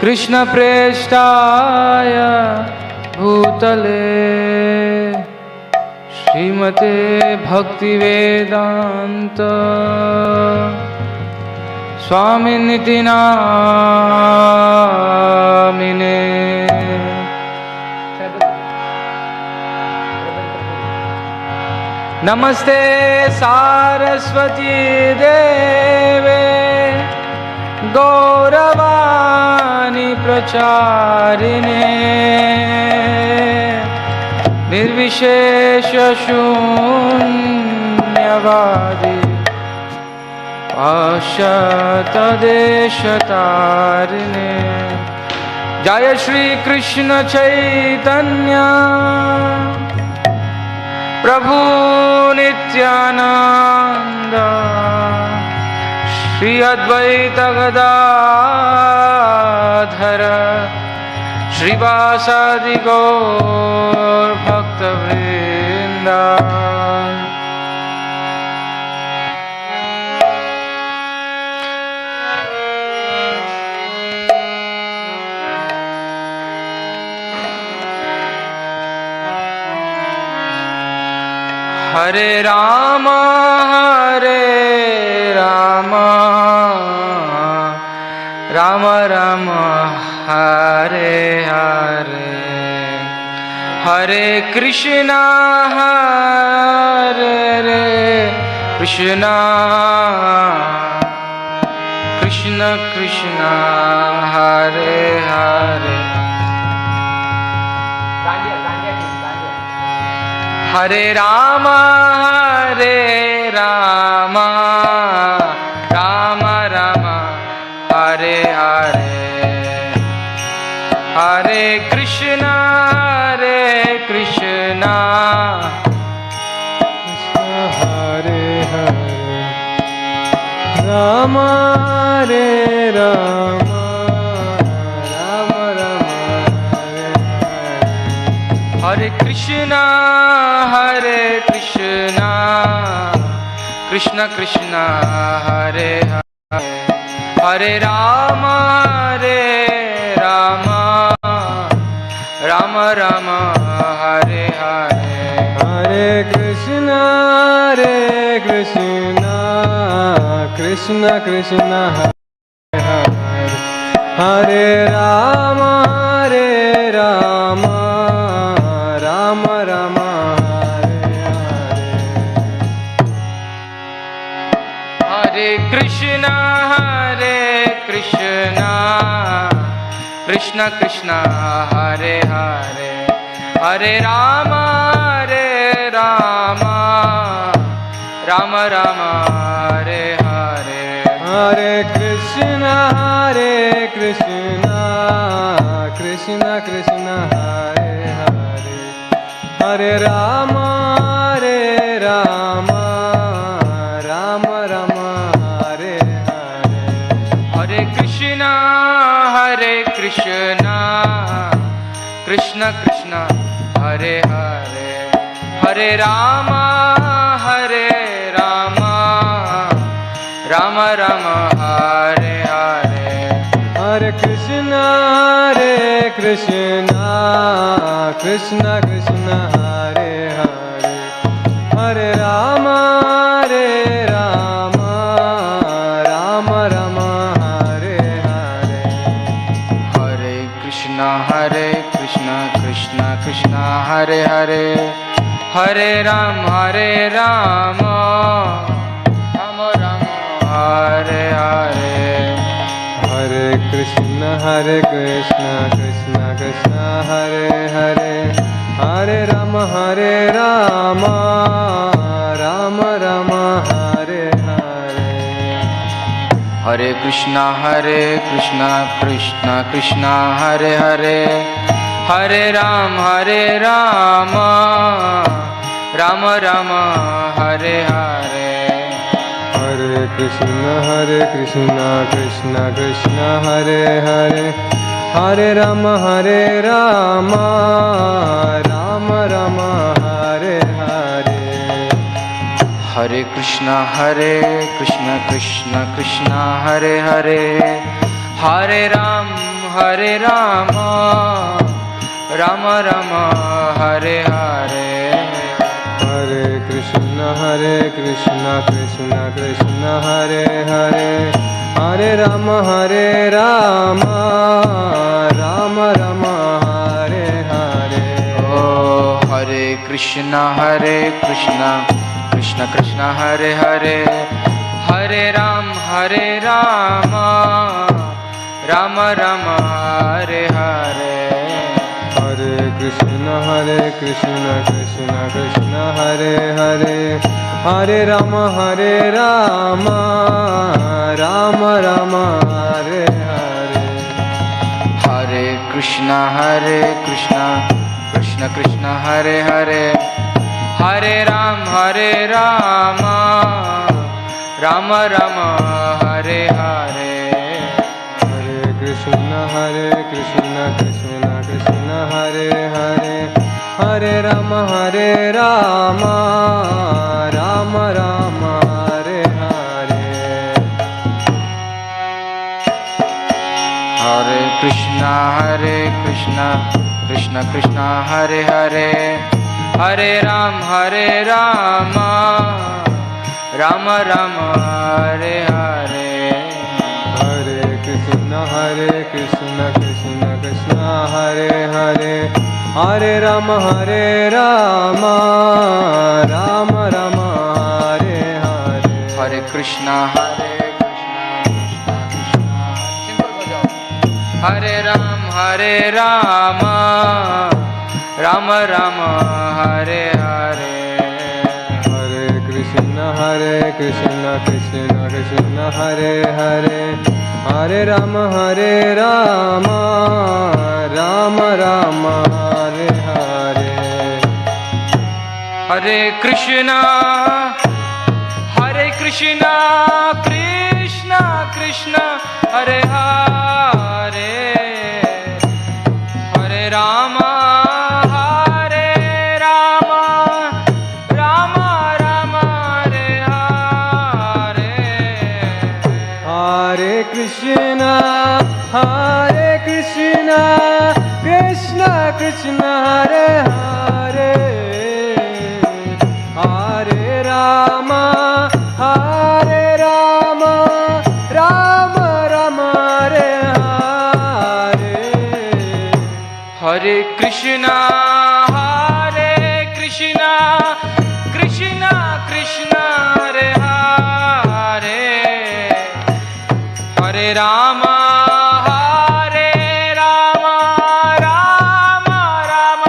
कृष्ण प्रेष्ठाय भूतले श्रीमते भक्तिवेदांत स्वामिनिति नामिने। नमस्ते सारस्वती देवे गौरवाणी प्रचारिणे निर्विशेष शून्यवादी पाश्चात्यदेशतारिणे। जय श्री कृष्ण चैतन्य प्रभु नित्यानंद श्री अद्वैत गदाधर श्रीवासादि गौर भक्तवृंद। हरे राम राम राम हरे हरे, हरे कृष्णा कृष्णा कृष्ण कृष्ण हरे हरे। हरे राम राम राम हरे हरे, हरे कृष्णा हरे हरे, राम हरे राम राम राम हरे हरे, हरे कृष्णा कृष्ण कृष्ण हरे हरे, हरे राम राम राम हरे हरे, हरे कृष्णा कृष्ण कृष्ण हरे हरे, हरे राम राम राम राम हरे हरे, हरे कृष्णा कृष्ण कृष्ण हरे हरे, हरे राम राम हरे हरे, हरे कृष्णा कृष्ण कृष्ण हरे हरे, हरे राम राम राम राम हरे हरे, हरे कृष्णा कृष्ण कृष्ण हरे हरे, हरे राम राम हरे हरे, हरे कृष्णा कृष्ण कृष्ण हरे हरे, हरे राम राम राम हरे हरे, हरे कृष्ण कृष्ण कृष्ण हरे हरे, हरे राम राम हरे हरे, हरे कृष्ण कृष्ण कृष्ण हरे हरे, हरे राम राम राम हरे हरे, हरे कृष्ण कृष्ण कृष्ण हरे हरे, हरे राम राम हरे हरे, हरे कृष्ण कृष्ण कृष्ण हरे हरे, हरे राम राम राम हरे हरे, हरे Krishna Krishna Krishna Hare Hare, Hare Ram, Hare Rama, Rama Rama, Hare Hare. Hare Krishna, Krishna Krishna, Hare Hare, Hare Rama, Rama Rama, Hare Hare. Oh, Hare Krishna, Krishna Krishna, Hare Hare, Hare Rama, Rama Rama, Hare Hare. Hare Krishna, Krishna Krishna, Hare Hare, Hare Rama, Rama Rama, Hare Hare. Hare Krishna, Krishna Krishna, Hare Hare, Hare Rama, Rama Rama, Hare Hare. Hare Krishna, Krishna Krishna, Hare Hare, Hare Rama, Rama Rama, Hare Hare. Hare Krishna, Krishna Krishna, Hare Hare, Hare Rama, Rama Rama, Hare Hare. Hare Krishna, Krishna Krishna, Hare Hare, Hare Rama, Rama Rama, Hare Hare. Hare Krishna, simple bajao. Hare Rama, Rama Rama, Hare Hare. Hare Krishna, Krishna Krishna, Hare Hare, Hare Rama, Rama Rama, Hare Hare. Hare Krishna, Krishna Krishna, Hare Hare, Hare Rama, Rama Rama, Hare Hare. Hare Krishna, Krishna Krishna, Hare Hare, Hare Rama, Rama Rama, Hare Hare. Hare Krishna, Krishna Krishna, Hare Hare, Hare Rama, Rama Rama,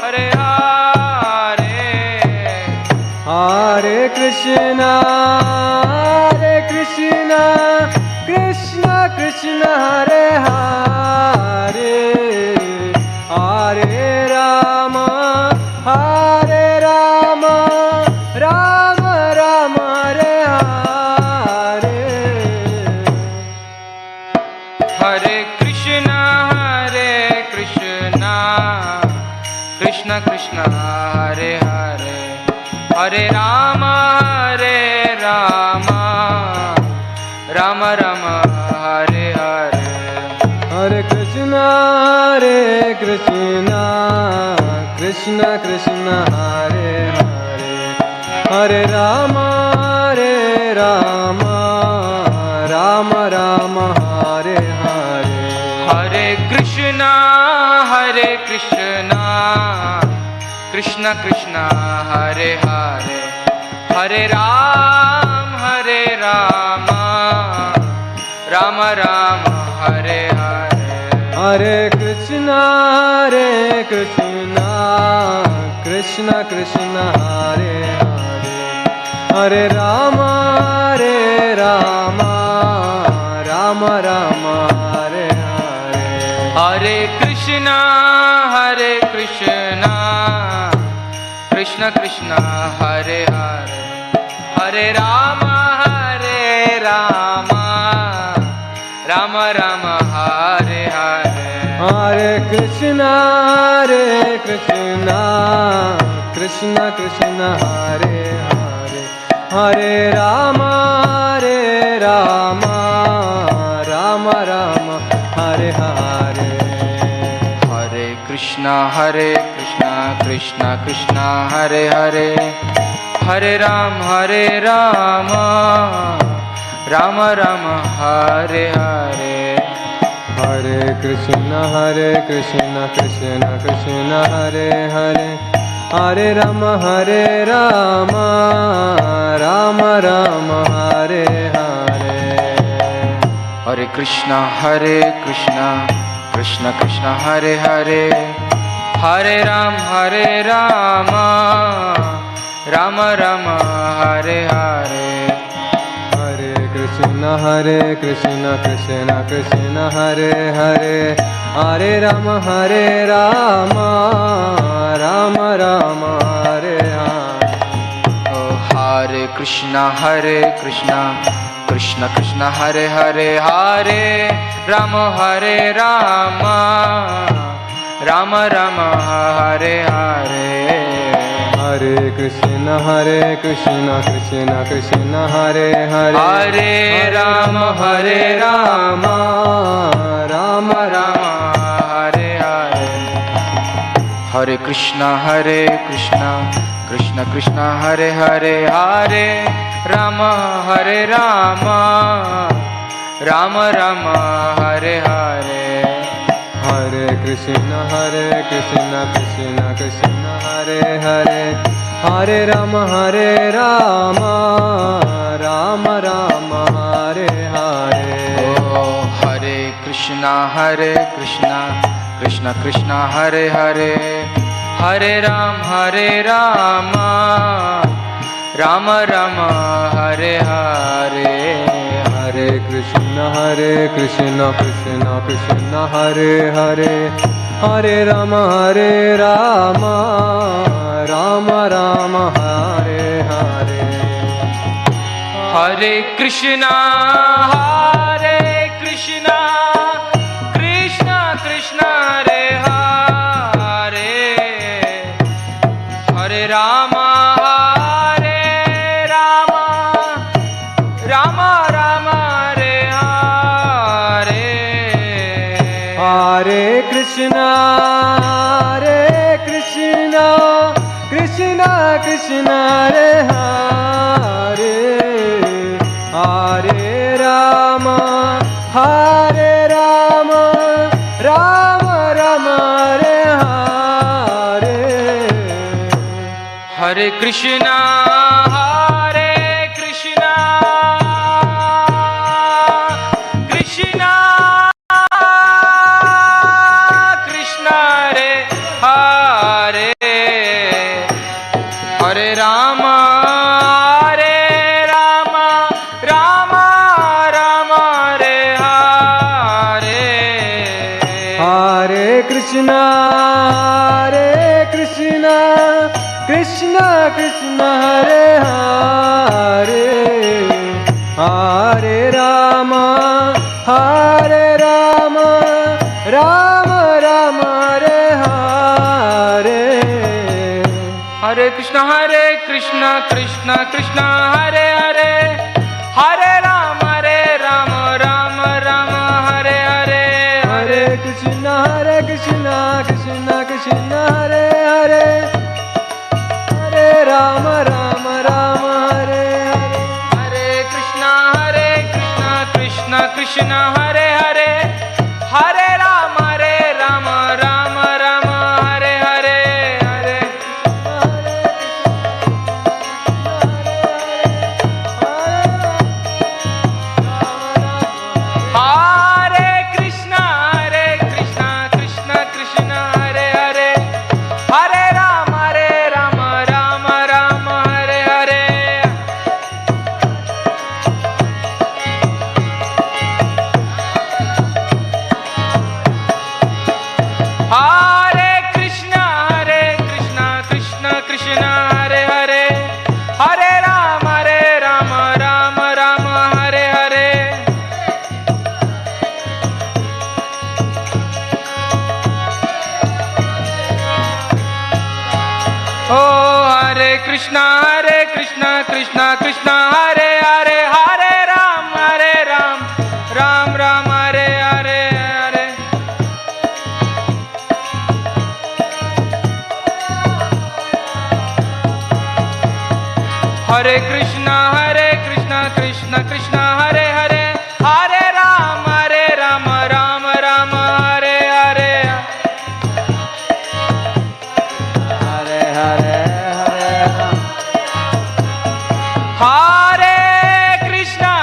Hare Hare. Hare Krishna, Krishna Krishna, Hare Hare, Hare Rama, Rama Rama, Hare Hare. Hare Krishna, Krishna Krishna, Hare Hare, Hare Rama, Rama Rama, Hare Hare. Hare Krishna, Krishna Krishna, Hare Hare, Hare Rama, Rama Rama, Hare Hare. Hare Krishna, Krishna Krishna, Hare Hare, Hare Rama, Rama Rama, Hare Hare. Hare Krishna, Krishna Krishna, Hare Hare, Hare Rama, Rama Rama, Hare Hare. Hare Krishna, Krishna Krishna, Hare Hare, Hare Rama, Rama Rama, Hare Hare. Hare Krishna, Krishna Krishna, Hare Hare, Hare Rama, Rama Rama, Hare Hare Hare Krishna Krishna Krishna Hare Hare Hare Ram Ram Ram Hare Hare Hare Krishna Krishna Krishna Hare Hare Hare Ram Ram Ram Hare Hare Hare Krishna Krishna Krishna Hare Hare Hare Ram Ram Ram Hare Hare Hare Krishna Krishna Krishna Hare Hare Hare Ram Ram Ram Hare Hare Hare Krishna Krishna Krishna Hare Hare Hare Ram Ram Ram Hare Hare Hare Krishna Krishna Krishna Hare Hare Hare Ram Ram Ram Hare Hare Hare Krishna Krishna Hare Hare Hare Ram Ram Ram Hare Hare Hare Krishna Krishna Krishna Hare Hare Hare Ram Ram Ram Hare Hare Hare Krishna Krishna Hare Hare Hare Ram Ram Ram Hare Hare Hare Krishna Krishna Krishna Hare Hare Hare Ram Ram Ram Hare Hare Hare Krishna Krishna Krishna Hare Hare Hare Ram Ram Ram Hare Hare Hare Krishna Krishna Krishna Hare Hare Hare Ram Ram Ram Hare Hare Hare Krishna Krishna Krishna Hare Hare Hare Ram Ram Ram Hare Hare Hare Krishna Krishna Krishna Hare Hare Hare Ram Ram Ram Hare Hare Hare Krishna Krishna Krishna Hare Hare Hare Ram Ram Ram Hare Hare Hare Krishna Krishna Krishna Hare Hare Hare Ram Ram Hare Hare Hare Krishna Krishna Hare Hare Hare Ram Ram Ram Hare Hare Hare Hare Krishna Krishna Krishna Hare Hare Hare Ram Ram Ram Hare Hare Hare Krishna Krishna Krishna Hare Hare Hare Ram Ram Ram Hare Hare ओ हरे कृष्णा कृष्णा कृष्णा हरे हरे हरे राम राम राम हरे हरे हरे हरे कृष्णा कृष्ण कृष्ण हरे हरे, हरे राम राम राम हरे हरे, हरे हरे हरे राम, हरे कृष्णा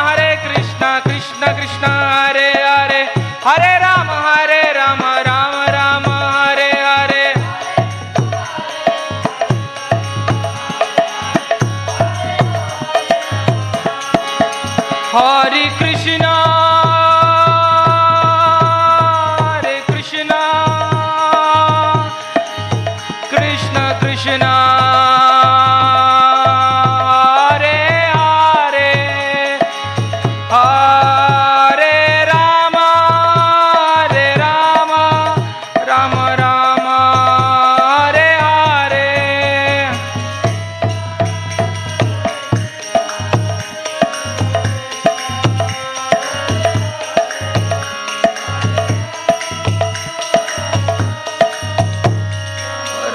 कृष्ण कृष्ण हरे हरे, हरे राम राम राम हरे हरे, हरे कृष्णा कृष्ण कृष्ण हरे हरे, हरे राम राम राम हरे हरे,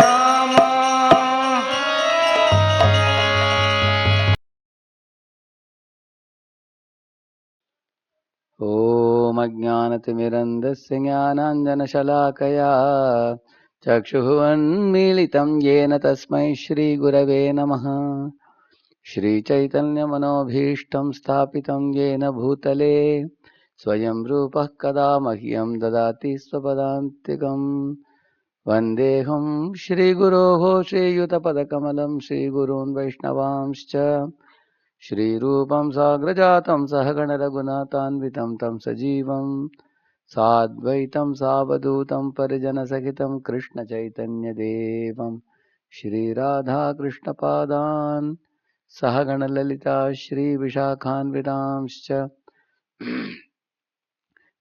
राम ॐ अज्ञानतिमिरन्धस्य ज्ञानाञ्जनशलाकया चक्षुः येन तस्मै श्रीगुरवे नमः। श्रीचैतन्यमनोभीष्टं स्थापितं येन भूतले स्वयं रूपः कदा मह्यं ददाति स्वपदान्तिकम्। वन्देऽहं श्रीगुरोः श्रीयुतपदकमलं श्रीगुरून् वैष्णवांश्च श्रीरूपं साग्रजातं सहगणरघुनाथान्वितं तं सजीवं साद्वैतं सावधूतं परिजनसहितं कृष्णचैतन्यदेवं श्रीराधाकृष्णपादान् सहगणललिता श्रीविशाखान्वितांश्च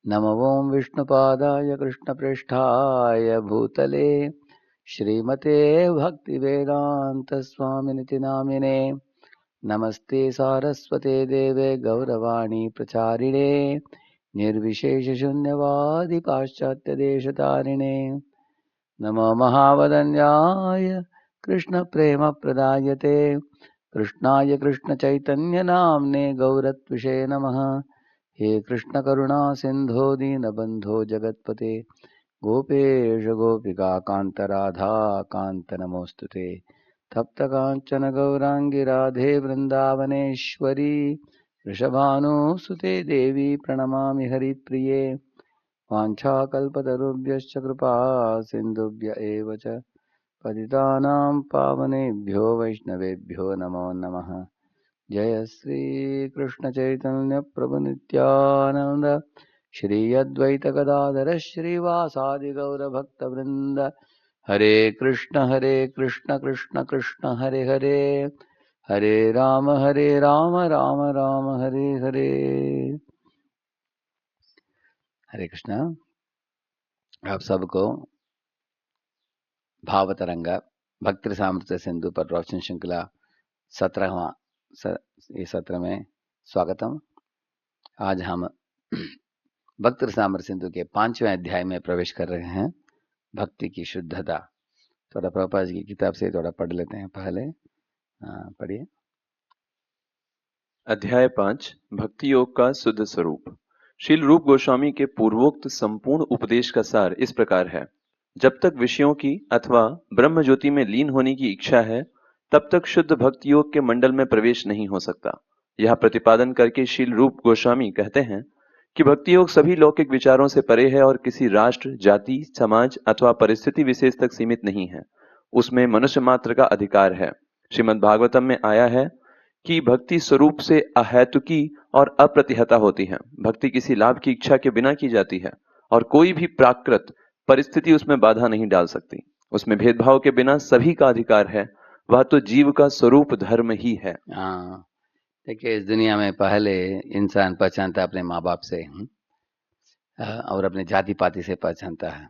नमो ॐ विष्णुपादाय कृष्णप्रेष्ठाय भूतले श्रीमते भक्तिवेदान्तस्वामिनिति नामिने। नमस्ते सारस्वते देवे गौरवाणी प्रचारिणे निर्विशेषशून्यवादी पाश्चात्यदेशतारिणे। नमो महावदन्याय कृष्णप्रेमप्रदायते कृष्णाय कृष्णचैतन्यनाम्ने गौरत्विषे नमः। हे कृष्ण करुणा सिंधो दीनबंधो जगत्पते गोपेश गोपिका कांत राधा कांत नमोस्तुते। तप्त कांचन गौरांगी राधे वृंदावनेश्वरी वृषभानुसुते देवी प्रणमामि हरिप्रिये। वाञ्छाकल्पतरुभ्यश्च कृपा सिन्धुभ्य एव च पतितानां पावनेभ्यो वैष्णवेभ्यो नमो नमः। जय श्री कृष्ण चैतन्य प्रभु नित्यानंद श्री अद्वैत गदाधर श्रीवासादि गौर भक्त वृंद। हरे कृष्ण कृष्ण कृष्ण हरे हरे, हरे राम राम राम हरे हरे। हरे कृष्ण। आप सबको भावतरंग भक्ति सामर्थ्य सिंधु पर रोशन श्रृंखला 17वां ये सत्र में स्वागतम। आज हम भक्ति सामर्थ्य सिंधु के 5वें अध्याय में प्रवेश कर रहे हैं, भक्ति की शुद्धता। थोड़ा प्रभुपाद जी की किताब से थोड़ा पढ़ लेते हैं पहले। पढ़िए। अध्याय 5 भक्ति योग का शुद्ध स्वरूप। श्रील रूप गोस्वामी के पूर्वोक्त संपूर्ण उपदेश का सार इस प्रकार है। जब तक विषयों की अथवा ब्रह्म ज्योति में लीन होने की इच्छा है, तब तक शुद्ध भक्ति योग के मंडल में प्रवेश नहीं हो सकता। यह प्रतिपादन करके श्रील रूप गोस्वामी कहते हैं कि भक्ति योग सभी लौकिक विचारों से परे है और किसी राष्ट्र, जाति, समाज अथवा परिस्थिति विशेष तक सीमित नहीं है। उसमें मनुष्य मात्र का अधिकार है। श्रीमद् भागवतम में आया है कि भक्ति स्वरूप से अहेतुकी और अप्रतिहता होती है। भक्ति किसी लाभ की इच्छा के बिना की जाती है और कोई भी प्राकृत परिस्थिति उसमें बाधा नहीं डाल सकती। उसमें भेदभाव के बिना सभी का अधिकार है। वह तो जीव का स्वरूप धर्म ही है। देखिए, इस दुनिया में पहले इंसान पहचानता है अपने माँ बाप से और अपने जाति पाति से पहचानता है,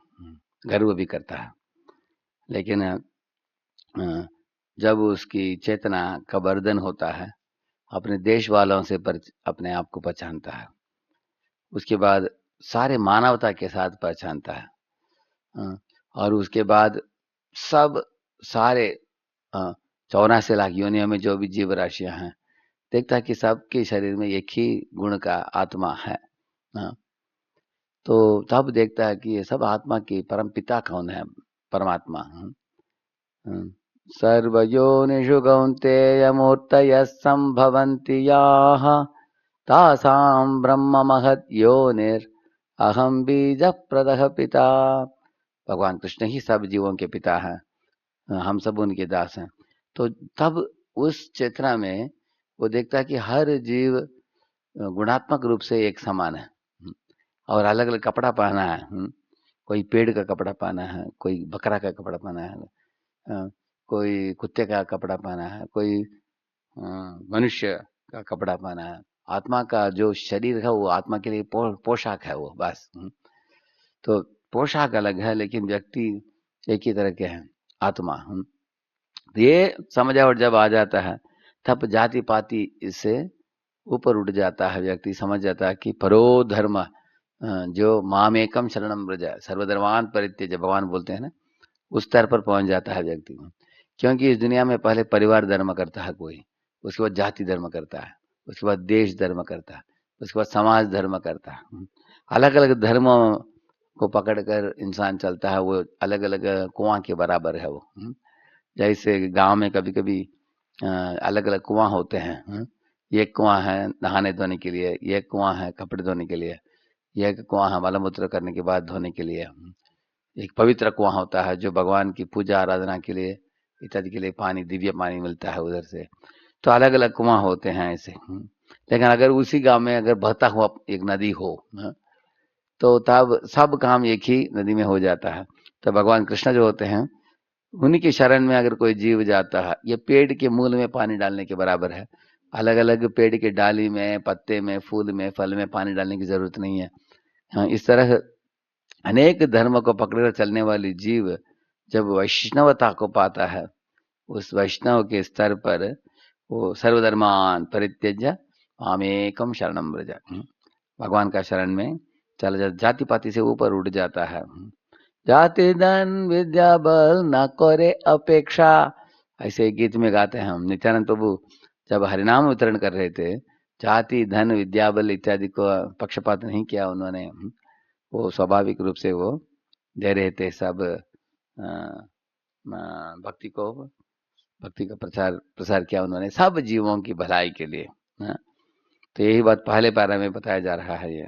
गर्व भी करता है। लेकिन जब उसकी चेतना का वर्धन होता है, अपने देश वालों से अपने आप को पहचानता है। उसके बाद सारे मानवता के साथ पहचानता है और उसके बाद सब सारे 84 लाख योनियों में जो भी जीव राशियां हैं, देखता है कि सबके शरीर में एक ही गुण का आत्मा है। हाँ, तो तब देखता है कि ये सब आत्मा की परम पिता कौन है, परमात्मा। सर्वयोनिषु कौन्तेय मूर्तयः सम्भवन्ति याः तासां ब्रह्म महत् योनिर् अहम बीज प्रदः पिता। भगवान कृष्ण ही सब जीवों के पिता हैं, हम सब उनके दास हैं। तो तब उस चेतना में वो देखता है कि हर जीव गुणात्मक रूप से एक समान है और अलग अलग कपड़ा पहना है। कोई पेड़ का कपड़ा पहना है, कोई बकरा का कपड़ा पहना है, कोई कुत्ते का कपड़ा पहना है, कोई मनुष्य का कपड़ा पहना है। आत्मा का जो शरीर है वो आत्मा के लिए पोशाक है वो, बस। तो पोशाक अलग है लेकिन व्यक्ति एक ही तरह के हैं, आत्मा। ये समझ और जब आ जाता है तब जाति पाति इससे ऊपर उठ जाता है। व्यक्ति समझ जाता है कि परो धर्म जो मामेकम शरणम व्रज, सर्वधर्मान परित्यज भगवान बोलते हैं ना, उस स्तर पर पहुंच जाता है व्यक्ति। क्योंकि इस दुनिया में पहले परिवार धर्म करता है कोई, उसके बाद जाति धर्म करता है, उसके बाद देश धर्म करता है, उसके बाद समाज धर्म करता है। अलग अलग धर्मों को पकड़कर इंसान चलता है, वो अलग अलग कुआं के बराबर है वो। जैसे गांव में कभी कभी अलग अलग कुआं होते हैं। एक कुआं है नहाने धोने के लिए, एक कुआं है कपड़े धोने के लिए, एक कुआं है मलमूत्र करने के बाद धोने के लिए, एक पवित्र कुआं होता है जो भगवान की पूजा आराधना के लिए इत्यादि के लिए पानी, दिव्य पानी मिलता है उधर से। तो अलग अलग कुआं होते हैं ऐसे। लेकिन अगर उसी गांव में अगर बहता हुआ एक नदी हो तो तब सब काम एक ही नदी में हो जाता है। तो भगवान कृष्ण जो होते हैं उन्हीं की शरण में अगर कोई जीव जाता है, ये पेड़ के मूल में पानी डालने के बराबर है। अलग अलग पेड़ के डाली में, पत्ते में, फूल में, फल में पानी डालने की जरूरत नहीं है। हाँ, इस तरह अनेक धर्म को पकड़कर चलने वाली जीव जब वैष्णवता को पाता है, उस वैष्णव के स्तर पर वो सर्वधर्मान परित्यज्य मामेकम शरणम व्रज, भगवान का शरण में चला जाता, जाति पाति से ऊपर उठ जाता है। जाति धन विद्या बल न करे अपेक्षा, ऐसे गीत में गाते हैं हम। नित्यानंद प्रभु जब हरिनाम वितरण कर रहे थे, जाति धन विद्या बल इत्यादि को पक्षपात नहीं किया उन्होंने, वो स्वाभाविक रूप से वो दे रहे थे सब भक्ति का प्रसार किया उन्होंने सब जीवों की भलाई के लिए। तो यही बात पहले पारा में बताया जा रहा है। ये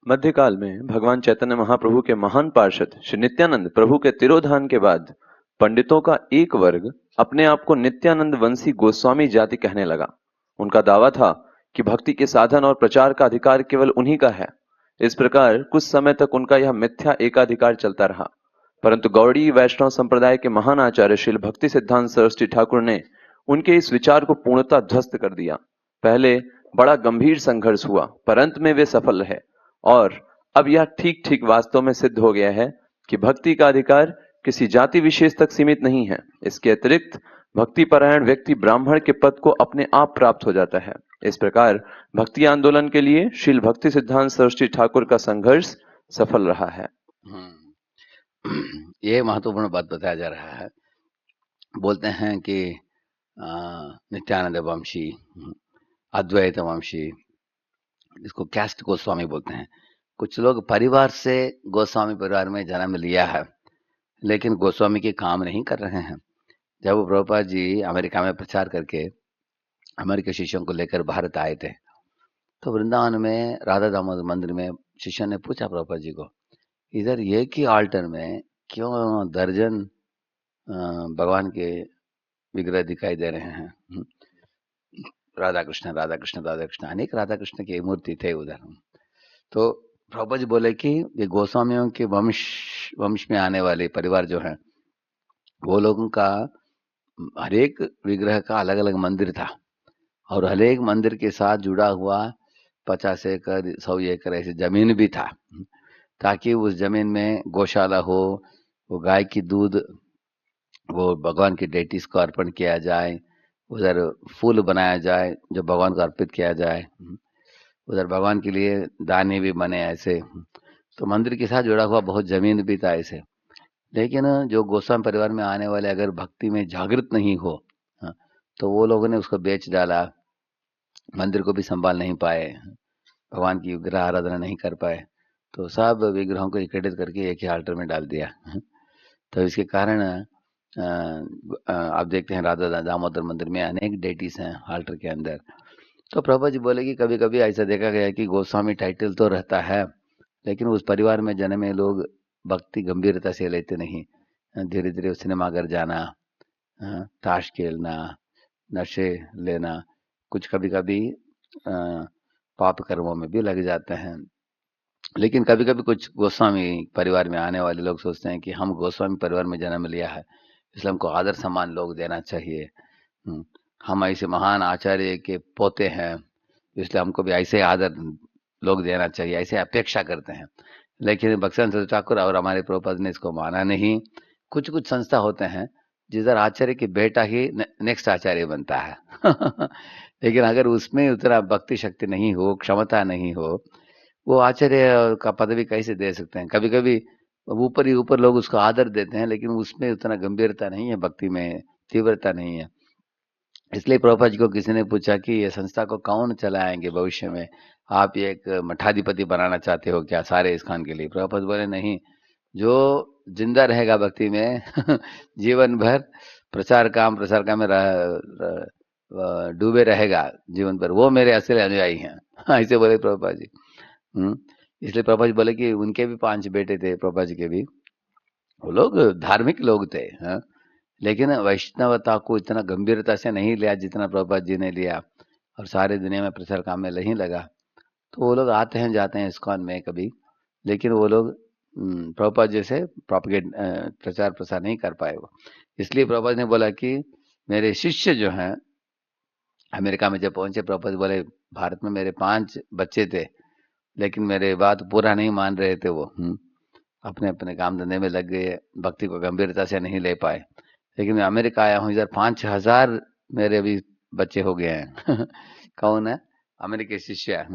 मध्यकाल में भगवान चैतन्य महाप्रभु के महान पार्षद श्री नित्यानंद प्रभु के तिरोधान के बाद पंडितों का एक वर्ग अपने आप को नित्यानंद वंशी गोस्वामी जाति कहने लगा। उनका दावा था कि भक्ति के साधन और प्रचार का अधिकार केवल उन्हीं का है। इस प्रकार कुछ समय तक उनका यह मिथ्या एकाधिकार चलता रहा, परंतु गौड़ी वैष्णव संप्रदाय के महान आचार्य श्रील भक्ति सिद्धांत सरस्वती ठाकुर ने उनके इस विचार को पूर्णतः ध्वस्त कर दिया। पहले बड़ा गंभीर संघर्ष हुआ, पर अंत में वे सफल रहे और अब यह ठीक ठीक वास्तव में सिद्ध हो गया है कि भक्ति का अधिकार किसी जाति विशेष तक सीमित नहीं है। इसके अतिरिक्त भक्ति परायण व्यक्ति ब्राह्मण के पद को अपने आप प्राप्त हो जाता है। इस प्रकार भक्ति आंदोलन के लिए श्रील भक्ति सिद्धांत सरस्वती ठाकुर का संघर्ष सफल रहा है। ये महत्वपूर्ण बात बताया जा रहा है। बोलते हैं कि नित्यानंद वंशी, अद्वैत वंशी, इसको कैस्ट गोस्वामी बोलते हैं। कुछ लोग परिवार से गोस्वामी परिवार में जन्म लिया है लेकिन गोस्वामी के काम नहीं कर रहे हैं। जब प्रभुपाद जी अमेरिका में प्रचार करके अमेरिकी शिष्यों को लेकर भारत आए थे तो वृंदावन में राधा दामोदर मंदिर में शिष्यों ने पूछा प्रभुपाद जी को, इधर एक ही आल्टर में क्यों दर्जन भगवान के विग्रह दिखाई दे रहे हैं? राधा कृष्ण राधा कृष्ण राधा कृष्ण, अनेक राधा कृष्ण की मूर्ति थे उधर। तो प्रभुपाद जी बोले कि ये गोस्वामियों के वंश में आने वाले परिवार जो है वो लोगों का हर एक विग्रह का अलग अलग मंदिर था और हर एक मंदिर के साथ जुड़ा हुआ 50 एकड़ 100 एकड़ ऐसे जमीन भी था, ताकि उस जमीन में गौशाला हो, वो गाय की दूध वो भगवान की डेटीज को अर्पण किया जाए, उधर फूल बनाया जाए जो भगवान को अर्पित किया जाए, उधर भगवान के लिए दाने भी बने ऐसे। तो मंदिर के साथ जुड़ा हुआ बहुत जमीन भी था ऐसे। लेकिन जो गोस्वामी परिवार में आने वाले अगर भक्ति में जागृत नहीं हो, हाँ, तो वो लोगों ने उसको बेच डाला, मंदिर को भी संभाल नहीं पाए, भगवान की विग्रह आराधना नहीं कर पाए, तो सब विग्रहों को एकत्रित करके एक ही आल्टर में डाल दिया। तो इसके कारण आप देखते हैं राधा दामोदर मंदिर में अनेक डेटीज हैं आल्टर के अंदर। तो प्रभुपाद जी बोले कि कभी कभी ऐसा देखा गया कि गोस्वामी टाइटल तो रहता है, लेकिन उस परिवार में जन्मे लोग भक्ति गंभीरता से लेते नहीं। धीरे धीरे सिनेमा घर जाना, ताश खेलना, नशे लेना, कुछ कभी कभी पाप कर्मों में भी लग जाते हैं। लेकिन कभी कभी कुछ गोस्वामी परिवार में आने वाले लोग सोचते हैं कि हम गोस्वामी परिवार में जन्म लिया है, इसलिए हमको आदर सम्मान लोग देना चाहिए। हम ऐसे महान आचार्य के पोते हैं, इसलिए हमको भी ऐसे आदर लोग देना चाहिए, ऐसे अपेक्षा करते हैं। लेकिन भक्तिवेदांत ठाकुर और हमारे प्रभुपाद ने इसको माना नहीं। कुछ कुछ संस्था होते हैं जिधर आचार्य की बेटा ही नेक्स्ट आचार्य बनता है। लेकिन अगर उसमें उतना भक्ति शक्ति नहीं हो, क्षमता नहीं हो, वो आचार्य का पदवी कैसे दे सकते हैं? कभी कभी ऊपर ही ऊपर लोग उसको आदर देते हैं, लेकिन उसमें उतना गंभीरता नहीं है, भक्ति में तीव्रता नहीं है। इसलिए प्रभुपाद जी को किसी ने पूछा कि ये संस्था को कौन चलाएंगे भविष्य में, आप ये एक मठाधिपति बनाना चाहते हो क्या सारे इस्कॉन के लिए? प्रभुपाद बोले नहीं, जो जिंदा रहेगा भक्ति में जीवन भर प्रचार काम में डूबे रहेगा जीवन भर, वो मेरे असली अनुयायी हैं। ऐसे बोले प्रभुपाद जी। इसलिए प्रभुपाद जी बोले कि उनके भी 5 बेटे थे, प्रभुपाद जी के भी, वो लोग धार्मिक लोग थे, हाँ, लेकिन वैष्णवता को इतना गंभीरता से नहीं लिया जितना प्रभुपाद जी ने लिया, और सारे दुनिया में प्रचार काम में नहीं लगा। तो वो लोग आते हैं जाते हैं इस्कॉन में कभी, लेकिन वो लोग प्रभुपाद जी से प्रोपगेट प्रचार प्रसार नहीं कर पाए वो। इसलिए प्रभुपाद ने बोला कि मेरे शिष्य जो हैं अमेरिका में जब पहुंचे, प्रभुपाद बोले भारत में मेरे 5 बच्चे थे, लेकिन मेरे बात पूरा नहीं मान रहे थे वो, अपने अपने काम धंधे में लग गए, भक्ति को गंभीरता से नहीं ले पाए। लेकिन मैं अमेरिका आया हूँ, इधर 5,000 मेरे अभी बच्चे हो गए हैं। कौन है? अमेरिकी शिष्य,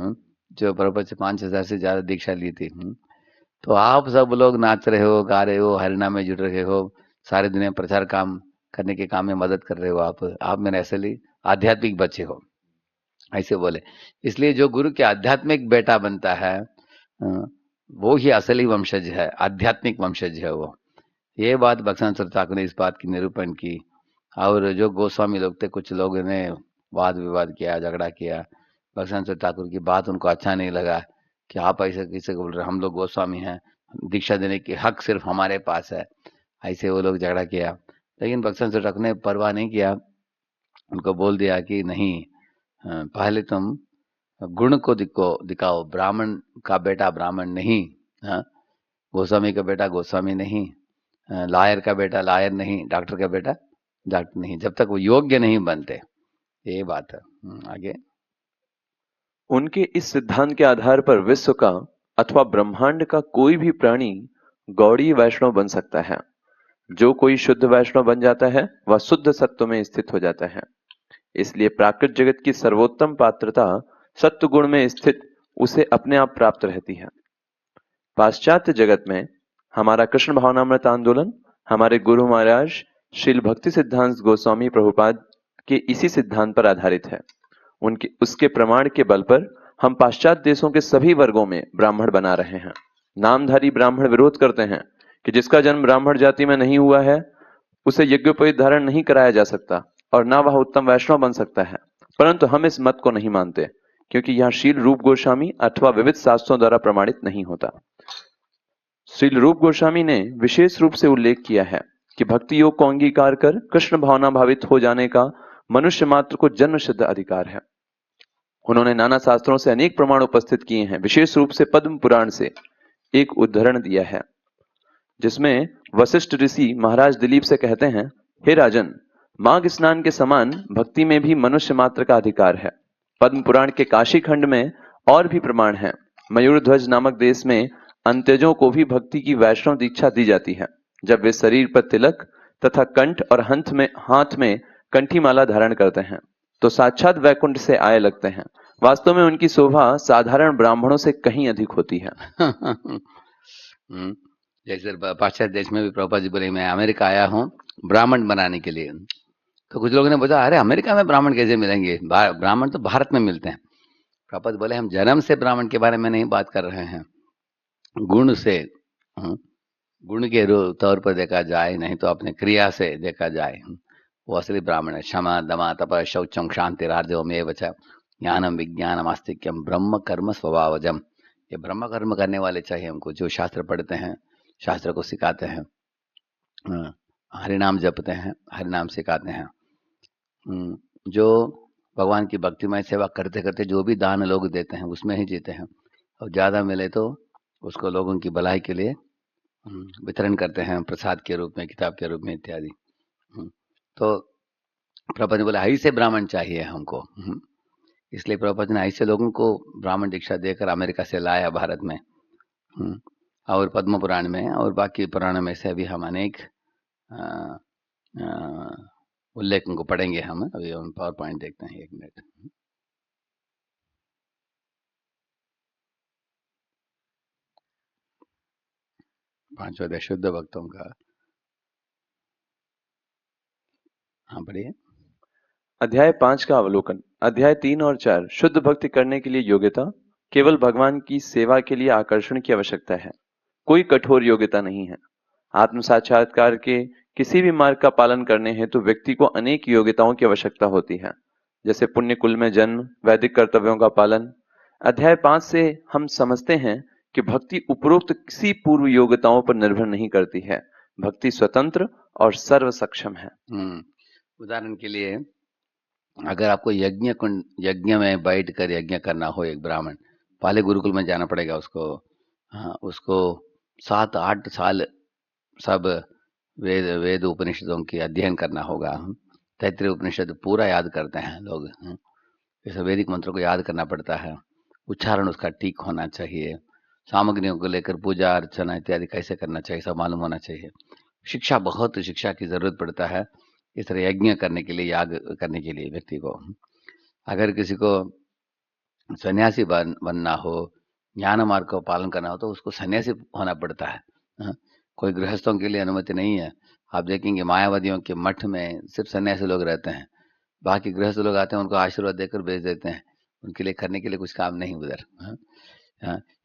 जो प्रभुपाद से 5,000 से ज्यादा दीक्षा ली थी। तो आप सब लोग नाच रहे हो, गा रहे हो, हरिनाम में जुट रहे हो, सारे दुनिया प्रचार काम करने के काम में मदद कर रहे हो, आप मेरे असली आध्यात्मिक बच्चे हो, ऐसे बोले। इसलिए जो गुरु के आध्यात्मिक बेटा बनता है वो ही असली वंशज है, आध्यात्मिक वंशज है वो। ये बात भक्तिवेदांत ठाकुर ने इस बात की निरूपण की। और जो गोस्वामी लोग थे, कुछ लोगों ने वाद विवाद किया, झगड़ा किया, भक्तिवेदांत ठाकुर की बात उनको अच्छा नहीं लगा कि आप ऐसे किसे बोल रहे, हम लोग गोस्वामी हैं, दीक्षा देने की हक सिर्फ हमारे पास है, ऐसे वो लोग झगड़ा किया। लेकिन भक्तिवेदांत ठाकुर ने परवाह नहीं किया, उनको बोल दिया कि नहीं, पहले तुम गुण को दिखाओ, ब्राह्मण का बेटा ब्राह्मण नहीं, गोस्वामी का बेटा गोस्वामी नहीं, लायर का बेटा लायर नहीं, डॉक्टर का बेटा डॉक्टर नहीं, जब तक वो योग्य नहीं बनते। ये बात है। आगे उनके इस सिद्धांत के आधार पर विश्व का अथवा ब्रह्मांड का कोई भी प्राणी गौड़ीय वैष्णव बन सकता है। जो कोई शुद्ध वैष्णव बन जाता है वह शुद्ध सत्व में स्थित हो जाता है। इसलिए प्राकृत जगत की सर्वोत्तम पात्रता सत्व गुण में स्थित उसे अपने आप प्राप्त रहती है। पाश्चात्य जगत में हमारा कृष्ण भावनामृत आंदोलन हमारे गुरु महाराज श्रील भक्ति सिद्धांत गोस्वामी प्रभुपाद के इसी सिद्धांत पर आधारित है। उसके प्रमाण के बल पर हम पाश्चात्य देशों के सभी वर्गों में ब्राह्मण बना रहे हैं। नामधारी ब्राह्मण विरोध करते हैं कि जिसका जन्म ब्राह्मण जाति में नहीं हुआ है उसे यज्ञोपवीत धारण नहीं कराया जा सकता और ना वह उत्तम वैष्णव बन सकता है। परंतु हम इस मत को नहीं मानते, क्योंकि यह शील रूप गोस्वामी अथवा विविध शास्त्रों द्वारा प्रमाणित नहीं होता। श्रील रूप गोस्वामी ने विशेष रूप से उल्लेख किया है कि भक्ति योग को अंगीकार कर कृष्ण भावना भावित हो जाने का मनुष्य मात्र को जन्म सिद्ध अधिकार है। उन्होंने नाना शास्त्रों से अनेक प्रमाण उपस्थित किए हैं। विशेष रूप से पद्म पुराण से एक उदाहरण दिया है, जिसमें वशिष्ठ ऋषि महाराज दिलीप से कहते हैं, हे राजन, माघ स्नान के समान भक्ति में भी मनुष्य मात्र का अधिकार है। पद्म पुराण के काशी खंड में और भी प्रमाण है। मयूरध्वज नामक देश में अंत्यजों को भी भक्ति की वैष्णव दीक्षा दी जाती है, जब वे शरीर पर तिलक तथा कंठ और हाथ में कंठी माला धारण करते हैं तो साक्षात वैकुंठ से आए लगते हैं। वास्तव में उनकी शोभा साधारण ब्राह्मणों से कहीं अधिक होती है। जैसे पाश्चात्य देश में भी प्रभुपाद जी बोले मैं अमेरिका आया हूँ ब्राह्मण बनाने के लिए। तो कुछ लोगों ने बोला अरे अमेरिका में ब्राह्मण कैसे मिलेंगे, ब्राह्मण तो भारत में मिलते हैं। प्रभुपाद बोले हम जन्म से ब्राह्मण के बारे में नहीं बात कर रहे हैं, गुण से, गुण के तौर पर देखा जाए, नहीं तो अपने क्रिया से देखा जाए, वो असली ब्राह्मण है। क्षमा दमा तप शौचम क्षांति रार्जवमेव च ज्ञानम विज्ञानम आस्तिक्यम ब्रह्म कर्म स्वभावजम। ये ब्रह्म कर्म करने वाले चाहिए हमको, जो शास्त्र पढ़ते हैं, शास्त्र को सिखाते हैं, हरिनाम जपते हैं, हरिनाम सिखाते हैं, जो भगवान की भक्तिमय सेवा करते करते जो भी दान लोग देते हैं उसमें ही जीते हैं, और ज़्यादा मिले तो उसको लोगों की भलाई के लिए वितरण करते हैं, प्रसाद के रूप में, किताब के रूप में इत्यादि। तो प्रभुपाद ने बोला ऐसे ब्राह्मण चाहिए हमको, इसलिए प्रभुपाद ने ऐसे लोगों को ब्राह्मण दीक्षा देकर अमेरिका से लाया भारत में। और पद्म पुराण में और बाकी पुराणों में से अभी हम अनेक उल्लेखों को पढ़ेंगे। हम अभी हम पावर पॉइंट देखते हैं, 1 मिनट। पांचवा अध्याय शुद्ध भक्तों का, हाँ पढ़िए। अध्याय 5 का अवलोकन। अध्याय 3 और 4 शुद्ध भक्ति करने के लिए योग्यता। केवल भगवान की सेवा के लिए आकर्षण की आवश्यकता है, कोई कठोर योग्यता नहीं है। आत्म साक्षात्कार के किसी भी मार्ग का पालन करने हेतु तो व्यक्ति को अनेक योग्यताओं की आवश्यकता होती है, जैसे पुण्य कुल में जन्म, वैदिक कर्तव्यों का पालन। अध्याय 5 से हम समझते हैं कि भक्ति उपरोक्त किसी पूर्व योग्यताओं पर निर्भर नहीं करती है। भक्ति स्वतंत्र और सर्व सक्षम है। उदाहरण के लिए अगर आपको यज्ञ में बैठ कर यज्ञ करना हो, एक ब्राह्मण, पहले गुरुकुल में जाना पड़ेगा उसको। उसको 7-8 साल सब वेद उपनिषदों की अध्ययन करना होगा। तैत्तिरीय उपनिषद पूरा याद करते हैं लोग, जैसे वैदिक मंत्रों को याद करना पड़ता है, उच्चारण उसका ठीक होना चाहिए, सामग्रियों को लेकर पूजा अर्चना इत्यादि कैसे करना चाहिए सब मालूम होना चाहिए। शिक्षा की जरूरत पड़ता है इस तरह यज्ञ करने के लिए, याग करने के लिए व्यक्ति को। अगर किसी को सन्यासी बनना हो, ज्ञान मार्ग का पालन करना हो, तो उसको सन्यासी होना पड़ता है। कोई गृहस्थों के लिए अनुमति नहीं है। आप देखेंगे मायावादियों के मठ में सिर्फ सन्यासी लोग रहते हैं, बाकी गृहस्थ लोग आते हैं उनको आशीर्वाद देकर भेज देते हैं, उनके लिए करने के लिए कुछ काम नहीं उधर।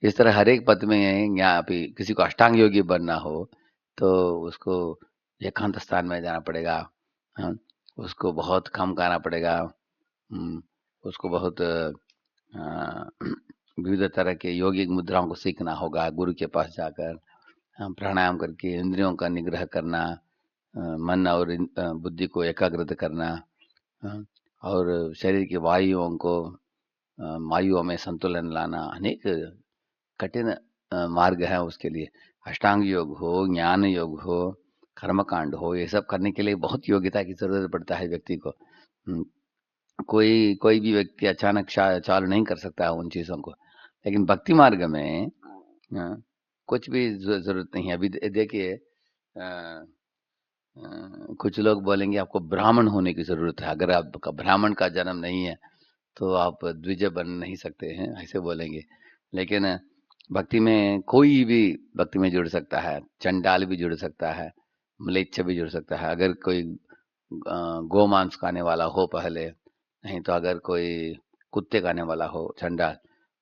इस तरह हर एक पद में यहाँ पे किसी को अष्टांग योगी बनना हो तो उसको एकांत स्थान में जाना पड़ेगा, उसको बहुत कम खाना पड़ेगा, उसको बहुत विविध तरह के योगिक मुद्राओं को सीखना होगा, गुरु के पास जाकर प्राणायाम करके इंद्रियों का निग्रह करना, मन और बुद्धि को एकाग्रत करना, और शरीर की वायुओं में संतुलन लाना। अनेक कठिन मार्ग है उसके लिए। अष्टांग योग हो, ज्ञान योग हो, कर्मकांड हो, ये सब करने के लिए बहुत योग्यता की जरूरत पड़ता है व्यक्ति को। कोई भी व्यक्ति अचानक चालू नहीं कर सकता उन चीजों को। लेकिन भक्ति मार्ग में कुछ भी जरूरत नहीं है। अभी देखिए कुछ लोग बोलेंगे आपको ब्राह्मण होने की जरूरत है, अगर आपका ब्राह्मण का जन्म नहीं है तो आप द्विज बन नहीं सकते हैं, ऐसे बोलेंगे। लेकिन भक्ति में कोई भी भक्ति में जुड़ सकता है, चंडाल भी जुड़ सकता है, म्लेच्छ भी जुड़ सकता है। अगर कोई गोमांस खाने वाला हो पहले, नहीं तो अगर कोई कुत्ते खाने वाला हो चंडाल,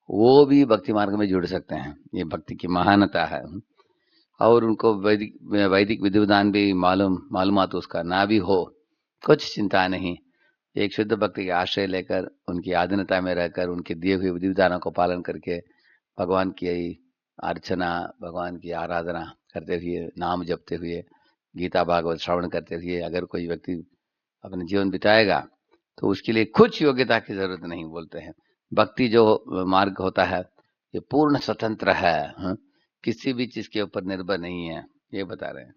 वो भी भक्ति मार्ग में जुड़ सकते हैं। ये भक्ति की महानता है। और उनको वैदिक विधि विधान भी मालूमात उसका ना भी हो, कुछ चिंता नहीं। एक शुद्ध भक्ति के आश्रय लेकर, उनकी आधीनता में रहकर, उनके दिए हुए विधि विधानों को पालन करके भगवान की अर्चना, भगवान की आराधना करते हुए, नाम जपते हुए, गीता भागवत श्रवण करते हुए अगर कोई व्यक्ति अपने जीवन बिताएगा तो उसके लिए कुछ योग्यता की जरूरत नहीं। बोलते हैं भक्ति जो मार्ग होता है ये पूर्ण स्वतंत्र है, किसी भी चीज के ऊपर निर्भर नहीं है, ये बता रहे हैं।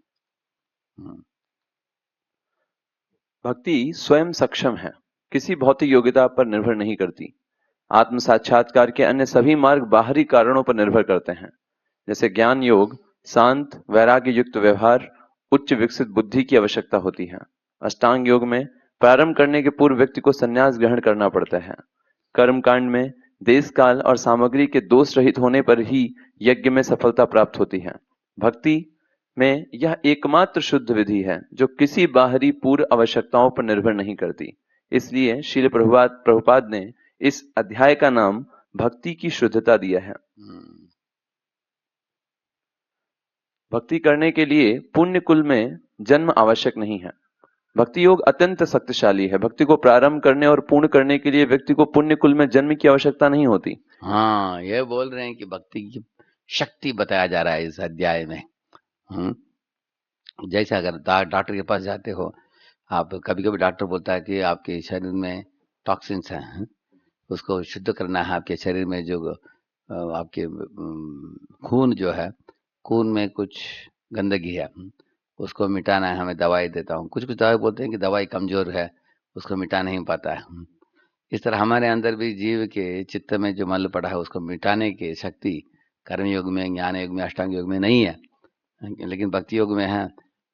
भक्ति स्वयं सक्षम है, किसी भौतिक योग्यता पर निर्भर नहीं करती। आत्म साक्षात्कार के अन्य सभी मार्ग बाहरी कारणों पर निर्भर करते हैं, जैसे ज्ञान योग, शांत वैराग्य युक्त व्यवहार, उच्च विकसित बुद्धि की आवश्यकता होती है। अष्टांग योग में प्रारंभ करने के पूर्व व्यक्ति को संन्यास ग्रहण करना पड़ता है। कर्म कांड में देश काल और सामग्री के दोष रहित होने पर ही यज्ञ में सफलता प्राप्त होती है। भक्ति में यह एकमात्र शुद्ध विधि है जो किसी बाहरी पूर्व आवश्यकताओं पर निर्भर नहीं करती। इसलिए श्रील प्रभुपाद ने इस अध्याय का नाम भक्ति की शुद्धता दिया है। भक्ति करने के लिए पुण्य कुल में जन्म आवश्यक नहीं है। भक्ति योग अत्यंत शक्तिशाली है। भक्ति को प्रारंभ करने और पूर्ण करने के लिए व्यक्ति को पुण्य कुल में जन्म की आवश्यकता नहीं होती। हाँ, ये बोल रहे हैं कि भक्ति की शक्ति बताया जा रहा है इस अध्याय में। जैसे अगर डॉक्टर के पास जाते हो आप, कभी कभी डॉक्टर बोलता है कि आपके शरीर में टॉक्सिन्स हैं, उसको शुद्ध करना है। आपके शरीर में जो आपके खून जो है, खून में कुछ गंदगी है, उसको मिटाना है, हमें दवाई देता हूँ। कुछ कुछ दवाई बोलते हैं कि दवाई कमजोर है, उसको मिटा नहीं पाता है। इस तरह हमारे अंदर भी जीव के चित्त में जो मल पड़ा है उसको मिटाने की शक्ति कर्म योग में, ज्ञान योग में, अष्टांग योग में नहीं है, लेकिन भक्ति योग में है।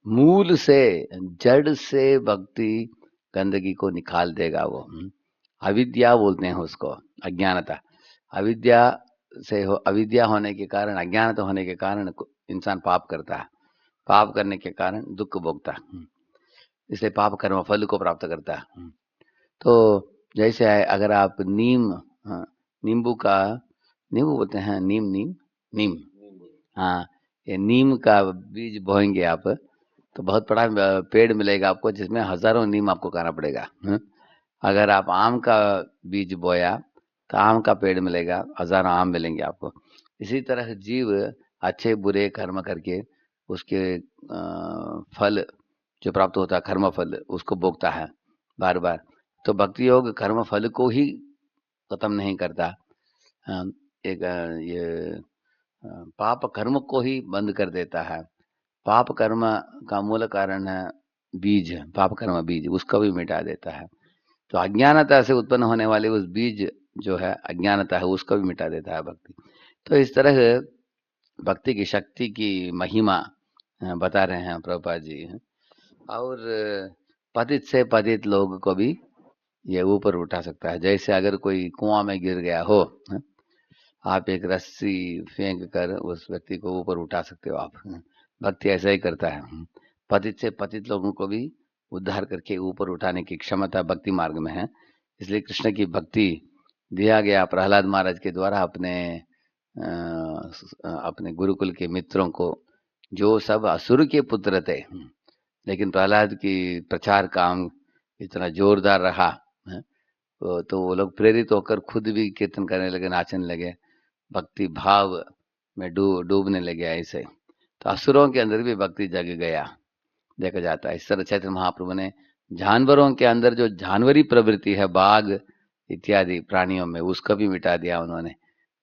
मूल से, जड़ से भक्ति गंदगी को निकाल देगा वो। अविद्या बोलते हैं उसको, अज्ञानता। अविद्या से अविद्या होने के कारण, अज्ञानता होने के कारण इंसान पाप करता है। पाप करने के कारण दुख भोगता है, इसलिए पाप कर्म फल को प्राप्त करता है। तो जैसे अगर आप नींबू बोलते हैं, नीम, हाँ, ये नीम का बीज बोएंगे आप तो बहुत बड़ा पेड़ मिलेगा आपको, जिसमें हजारों नीम आपको खाना पड़ेगा। अगर आप आम का बीज बोया तो आम का पेड़ मिलेगा, हजारों आम मिलेंगे आपको। इसी तरह जीव अच्छे बुरे कर्म करके उसके फल जो प्राप्त होता है, कर्म फल, उसको भोगता है बार बार। तो भक्ति योग कर्म फल को ही खत्म नहीं करता, एक ये पाप कर्म को ही बंद कर देता है। पाप कर्म का मूल कारण है बीज, पाप कर्म बीज, उसको भी मिटा देता है। तो अज्ञानता से उत्पन्न होने वाले उस बीज जो है अज्ञानता है, उसको भी मिटा देता है भक्ति। तो इस तरह भक्ति की शक्ति की महिमा बता रहे हैं प्रभुपाद जी। और पतित से पतित लोग को भी ये ऊपर उठा सकता है। जैसे अगर कोई कुआं में गिर गया हो, आप एक रस्सी फेंक कर उस व्यक्ति को ऊपर उठा सकते हो आप। भक्ति ऐसा ही करता है, पतित से पतित लोगों को भी उद्धार करके ऊपर उठाने की क्षमता भक्ति मार्ग में है। इसलिए कृष्ण की भक्ति दिया गया प्रहलाद महाराज के द्वारा अपने गुरुकुल के मित्रों को, जो सब असुर के पुत्र थे, लेकिन प्रहलाद की प्रचार काम इतना जोरदार रहा तो वो लोग प्रेरित होकर खुद भी कीर्तन करने लगे, नाचने लगे, भक्ति भाव में डूबने लगे ऐसे। तो असुरों के अंदर भी भक्ति जग गया, देखा जाता है। इस तरह चैतन्य महाप्रभु ने जानवरों के अंदर जो जानवरी प्रवृत्ति है, बाघ इत्यादि प्राणियों में, उसको भी मिटा दिया उन्होंने।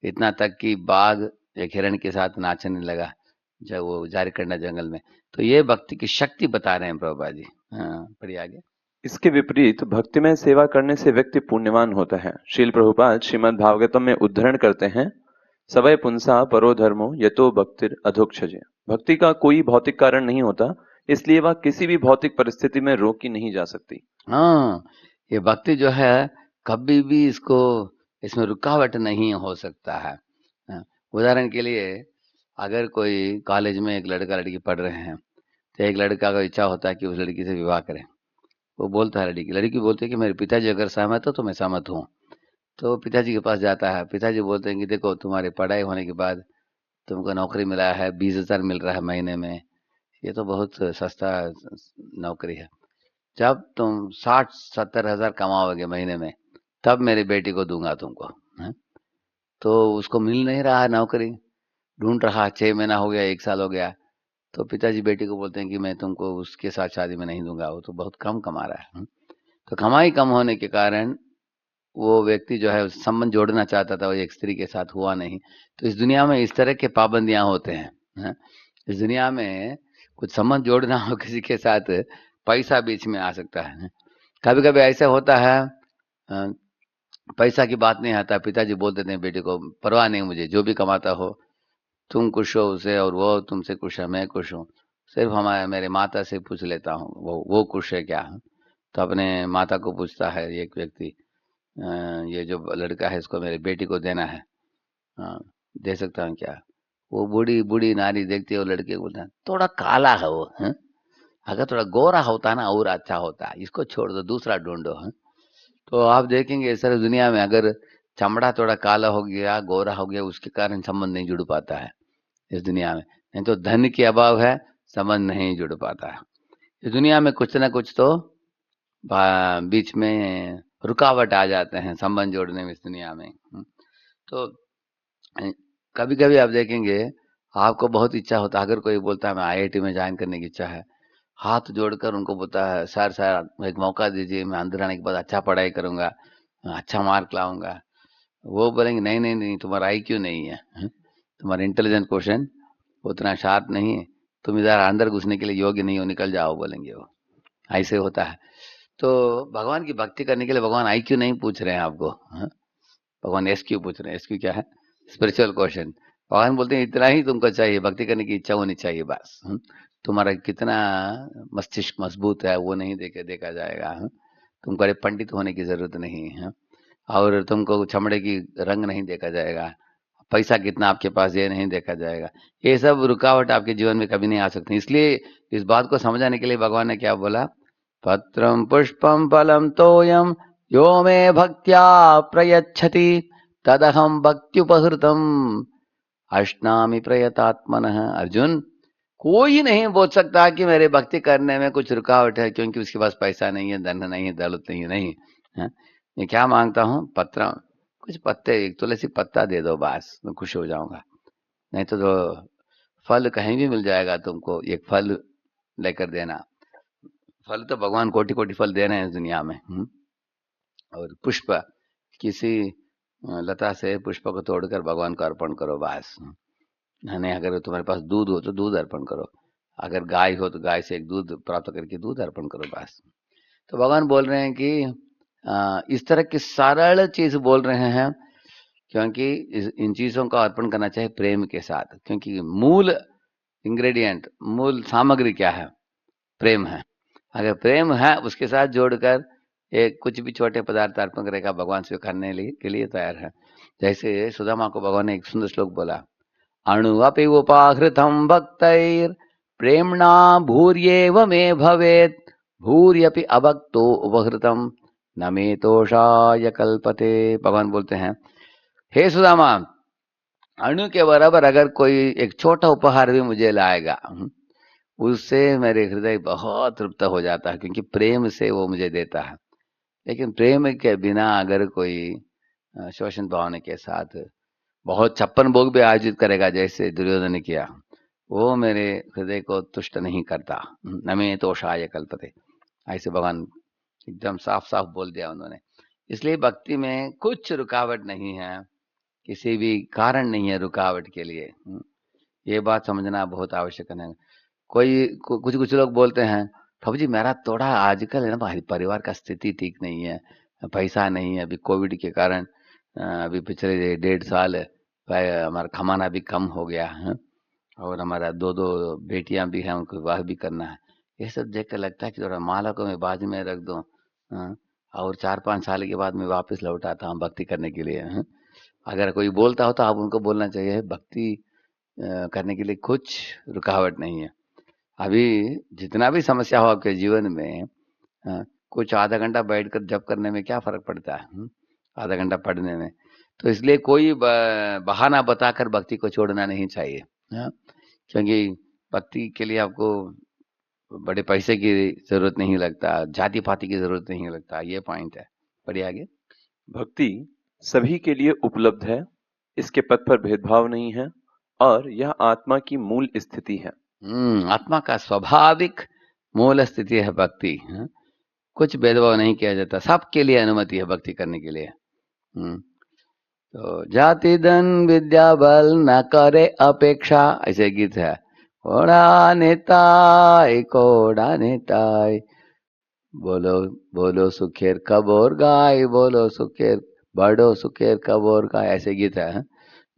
इतना तक कि बाघ एक हिरण के साथ नाचने लगा जब वो झारखंड जंगल में। तो ये भक्ति की शक्ति बता रहे हैं प्रभुपाद जी। हाँ, पढ़िए आगे। इसके विपरीत भक्तिमय सेवा करने से व्यक्ति पुण्यवान होता है। श्रील प्रभुपाद श्रीमद् भागवतम में उद्धरण करते हैं, सवय पुंसा परो धर्मो यतो भक्तिर अधोक्षजे। भक्ति का कोई भौतिक कारण नहीं होता, इसलिए वह किसी भी भौतिक परिस्थिति में रोकी नहीं जा सकती। हाँ, ये भक्ति जो है कभी भी इसमें रुकावट नहीं हो सकता है। उदाहरण के लिए अगर कोई कॉलेज में एक लड़का लड़की पढ़ रहे हैं, तो एक लड़का का इच्छा होता है कि उस लड़की से विवाह करें। वो बोलता है, लड़की बोलती है कि मेरे पिताजी अगर सहमत हो तो मैं सहमत हूँ। तो पिताजी के पास जाता है, पिताजी बोलते हैं कि देखो, तुम्हारी पढ़ाई होने के बाद तुमको नौकरी मिला है, 20,000 मिल रहा है महीने में, ये तो बहुत सस्ता नौकरी है। जब तुम 60-70 हजार कमाओगे महीने में, तब मेरी बेटी को दूंगा तुमको। तो उसको मिल नहीं रहा है नौकरी, ढूंढ रहा, 6 महीना हो गया, 1 साल हो गया। तो पिताजी बेटी को बोलते हैं कि मैं तुमको उसके साथ शादी में नहीं दूंगा, वो तो बहुत कम कमा रहा है। तो कमाई कम होने के कारण वो व्यक्ति जो है संबंध जोड़ना चाहता था, वो एक स्त्री के साथ हुआ नहीं। तो इस दुनिया में इस तरह के पाबंदियां होते हैं। इस दुनिया में कुछ संबंध जोड़ना हो किसी के साथ, पैसा बीच में आ सकता है। कभी कभी ऐसा होता है, पैसा की बात नहीं आता, पिताजी बोल देते हैं बेटे को, परवाह नहीं मुझे, जो भी कमाता हो तुम खुश हो उसे, और वो तुमसे खुश है, मैं खुश हूँ, सिर्फ मेरे माता से पूछ लेता हूँ वो खुश है क्या। तो अपने माता को पूछता है एक व्यक्ति, ये जो लड़का है इसको मेरी बेटी को देना है, दे सकता हूँ क्या। वो बूढ़ी बूढ़ी नारी देखती है वो लड़के को, बोलता है थोड़ा काला है वो, हैं? अगर थोड़ा गोरा होता ना और अच्छा होता, इसको छोड़ दो, दूसरा ढूंढो, हैं? तो आप देखेंगे सर दुनिया में अगर चमड़ा थोड़ा काला हो गया, गोरा हो गया, उसके कारण संबंध नहीं जुड़ पाता है इस दुनिया में। नहीं तो धन के अभाव है, संबंध नहीं जुड़ पाता है इस दुनिया में। कुछ ना कुछ तो बीच में रुकावट आ जाते हैं संबंध जोड़ने में इस दुनिया में। तो कभी कभी आप देखेंगे आपको बहुत इच्छा होता है, अगर कोई बोलता है मैं आईआईटी में ज्वाइन करने की इच्छा है, हाथ जोड़कर उनको बोलता है सर सर एक मौका दीजिए, मैं अंदर आने के बाद अच्छा पढ़ाई करूंगा, अच्छा मार्क लाऊंगा। वो बोलेंगे नहीं नहीं नहीं, तुम्हारा आईक्यू नहीं है, तुम्हारा इंटेलिजेंट क्वेश्चन उतना शार्प नहीं है, तुम इधर अंदर घुसने के लिए योग्य नहीं हो, निकल जाओ, बोलेंगे वो। ऐसे होता है। तो भगवान की भक्ति करने के लिए भगवान आईक्यू नहीं पूछ रहे हैं आपको, भगवान एसक्यू पूछ रहे हैं। एसक्यू क्या है? Spiritual question. भगवान बोलते हैं इतना ही तुमको चाहिए, भक्ति करने की इच्छा होनी चाहिए बस। तुम्हारा कितना मस्तिष्क मजबूत है वो नहीं देखा जाएगा। तुमको अरे पंडित होने की जरूरत नहीं है, और तुमको चमड़े की रंग नहीं देखा जाएगा, पैसा कितना आपके पास ये नहीं देखा जाएगा। ये सब रुकावट आपके जीवन में कभी नहीं आ सकती। इसलिए इस बात को समझाने के लिए भगवान ने क्या बोला, पत्रम पुष्पम फलम तोयम यो मे भक्त्या प्रयच्छति तदहम भक्त्युपहृतम अश्नामि प्रयतात्मनः। अर्जुन, कोई नहीं बोल सकता कि मेरे भक्ति करने में कुछ रुकावट है, क्योंकि उसके पास पैसा नहीं है, धन नहीं है, दौलत नहीं है, नहीं है। मैं क्या मांगता हूँ? पत्र, कुछ पत्ते, एक तुलसी पत्ता दे दो बस, मैं खुश हो जाऊंगा। नहीं तो फल कहीं भी मिल जाएगा तुमको, एक फल लेकर देना। फल तो भगवान कोटि कोटि फल दे रहे हैं इस दुनिया में। और पुष्प, किसी लता से पुष्प को तोड़कर भगवान को अर्पण करो बस। नहीं, अगर तुम्हारे पास दूध हो तो दूध अर्पण करो, अगर गाय हो तो गाय से एक दूध प्राप्त करके दूध अर्पण करो बस। तो भगवान बोल रहे हैं कि इस तरह की सरल चीज बोल रहे हैं, क्योंकि इन चीजों का अर्पण करना चाहिए प्रेम के साथ, क्योंकि मूल इंग्रेडिएंट, मूल सामग्री क्या है? प्रेम है। अगर प्रेम है उसके साथ जोड़कर एक कुछ भी छोटे पदार्थ अर्पण करेगा, भगवान से करने के लिए तैयार है। जैसे सुदामा को भगवान ने एक सुंदर श्लोक बोला, अणुअपि उपाहृतं भक्तैर प्रेम्णा भूर्येव मे भवेत् भूर्यपि अभक्तो उपहृतं न मे तोषाय कल्पते। भगवान बोलते हैं, हे सुदामा, अणु के बराबर अगर कोई एक छोटा उपहार भी मुझे लाएगा, उससे मेरे हृदय बहुत तृप्त हो जाता है, क्योंकि प्रेम से वो मुझे देता है। लेकिन प्रेम के बिना अगर कोई शोषण भावना के साथ बहुत 56 भोग भी आयोजित करेगा, जैसे दुर्योधन ने किया, वो मेरे हृदय को तुष्ट नहीं करता। न मे तोषाय कल्पते, ऐसे भगवान एकदम साफ साफ बोल दिया उन्होंने। इसलिए भक्ति में कुछ रुकावट नहीं है, किसी भी कारण नहीं है रुकावट के लिए। ये बात समझना बहुत आवश्यक है। कुछ लोग बोलते हैं, प्रभु जी मेरा थोड़ा आजकल है ना, हमारे परिवार का स्थिति ठीक नहीं है, पैसा नहीं है, अभी कोविड के कारण अभी पिछले 1.5 साल हमारा कमाना भी कम हो गया है, और हमारा 2 बेटियां भी हैं, उनको विवाह भी करना है। ये सब देख कर लगता है कि थोड़ा माला को मैं बाजू में रख दूं, और 4-5 साल के बाद मैं वापस लौट आता हूँ भक्ति करने के लिए। अगर कोई बोलता हो तो आप उनको बोलना चाहिए, भक्ति करने के लिए कुछ रुकावट नहीं है। अभी जितना भी समस्या हो आपके जीवन में, कुछ आधा घंटा बैठकर जप करने में क्या फर्क पड़ता है, आधा घंटा पढ़ने में। तो इसलिए कोई बहाना बताकर भक्ति को छोड़ना नहीं चाहिए, क्योंकि भक्ति के लिए आपको बड़े पैसे की जरूरत नहीं लगता, जाति पाति की जरूरत नहीं लगता। ये पॉइंट है। बढ़िया, आगे। भक्ति सभी के लिए उपलब्ध है, इसके पथ पर भेदभाव नहीं है, और यह आत्मा की मूल स्थिति है। आत्मा का स्वाभाविक मूल स्थिति है भक्ति। कुछ भेदभाव नहीं किया जाता, सबके लिए अनुमति है भक्ति करने के लिए। तो जाति धन विद्या बल न करे अपेक्षा, ऐसे गीत है। कोड़ा नेताय कोड़ा नेताय, बोलो बोलो सुखेर कबोर गाय, बोलो सुखेर बड़ो सुखेर कबोर गाय, ऐसे गीत है।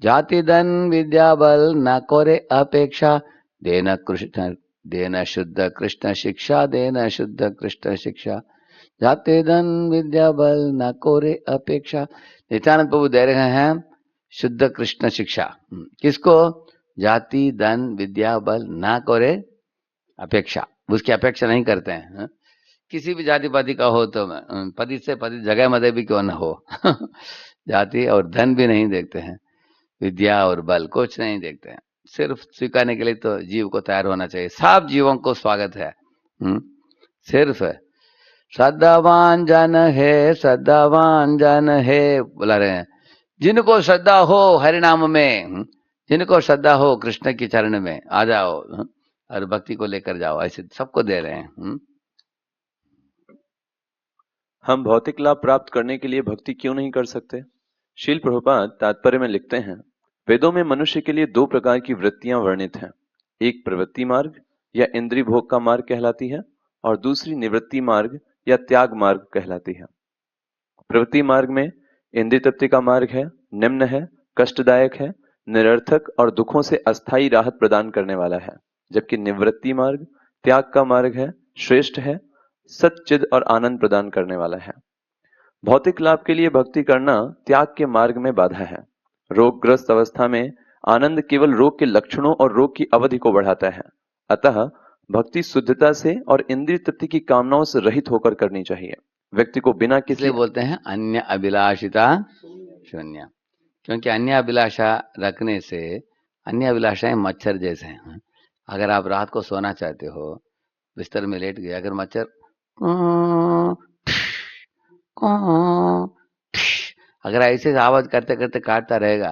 जाति धन विद्या बल न करे अपेक्षा, देना शुद्ध कृष्ण शिक्षा, देना शुद्ध कृष्ण शिक्षा। जाति धन विद्या बल न करे अपेक्षा। नित्यानंद प्रभु दे रहे हैं शुद्ध कृष्ण शिक्षा। किसको? जाति धन विद्या बल ना करे अपेक्षा, उसकी अपेक्षा नहीं करते हैं। हाँ? किसी भी जाति पाति का हो तो पति से पति जगह मदे भी क्यों न हो जाति और धन भी नहीं देखते हैं, विद्या और बल कुछ नहीं देखते हैं, सिर्फ स्वीकारने के लिए तो जीव को तैयार होना चाहिए। सब जीवों को स्वागत है। सिर्फ श्रद्धावान जन है, श्रद्धावान जन है बुला रहे हैं। जिनको श्रद्धा हो हरिनाम में, जिनको श्रद्धा हो कृष्ण के चरण में आ जाओ और भक्ति को लेकर जाओ, ऐसे सबको दे रहे हैं। हम भौतिक लाभ प्राप्त करने के लिए भक्ति क्यों नहीं कर सकते? श्रील प्रभुपाद तात्पर्य में लिखते हैं, वेदों में मनुष्य के लिए दो प्रकार की वृत्तियां वर्णित हैं। एक प्रवृत्ति मार्ग या इंद्रिय भोग का मार्ग कहलाती है और दूसरी निवृत्ति मार्ग या त्याग मार्ग कहलाती है। प्रवृत्ति मार्ग में इंद्रिय तृप्ति का मार्ग है, निम्न है, कष्टदायक है, निरर्थक और दुखों से अस्थायी राहत प्रदान करने वाला है, जबकि निवृत्ति मार्ग त्याग का मार्ग है, श्रेष्ठ है, सच्चिद और आनंद प्रदान करने वाला है। भौतिक लाभ के लिए भक्ति करना त्याग के मार्ग में बाधा है। रोगग्रस्त अवस्था में आनंद केवल रोग के लक्षणों और रोग की अवधि को बढ़ाता है। अतः भक्ति शुद्धता से और इंद्रिय तृप्ति की कामनाओं से रहित होकर करनी चाहिए। व्यक्ति को बिना किसी बोलते हैं अन्य अभिलाषिता शून्य, क्योंकि अन्य अभिलाषा रखने से, अन्य अभिलाषाएं मच्छर जैसे हैं। अगर आप रात को सोना चाहते हो, बिस्तर में लेट गए, अगर मच्छर अगर ऐसे आवाज करते करते काटता रहेगा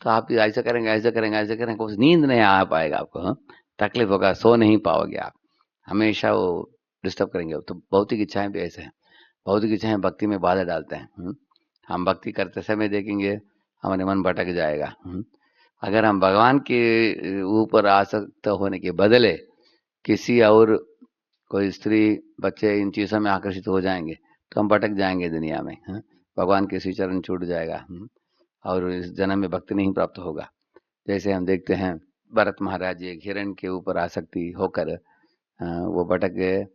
तो आप ऐसा करेंगे ऐसा करेंगे ऐसा करेंगे, कुछ नींद नहीं आ पाएगा आपको, तकलीफ होगा, सो नहीं पाओगे आप, हमेशा वो डिस्टर्ब करेंगे। तो भौतिक इच्छाएं भी ऐसे हैं, भौतिक इच्छाएं भक्ति में बाधा डालते हैं। हम भक्ति करते समय देखेंगे हमारे मन भटक जाएगा। अगर हम भगवान के ऊपर आसक्त होने के बदले किसी और कोई स्त्री बच्चे इन चीज़ों में आकर्षित हो जाएंगे तो हम भटक जाएंगे दुनिया में। भगवान के श्री चरण छूट जाएगा और इस जन्म में भक्ति नहीं प्राप्त होगा। जैसे हम देखते हैं भरत महाराज एक हिरण के ऊपर आसक्ति होकर वो भटक गए,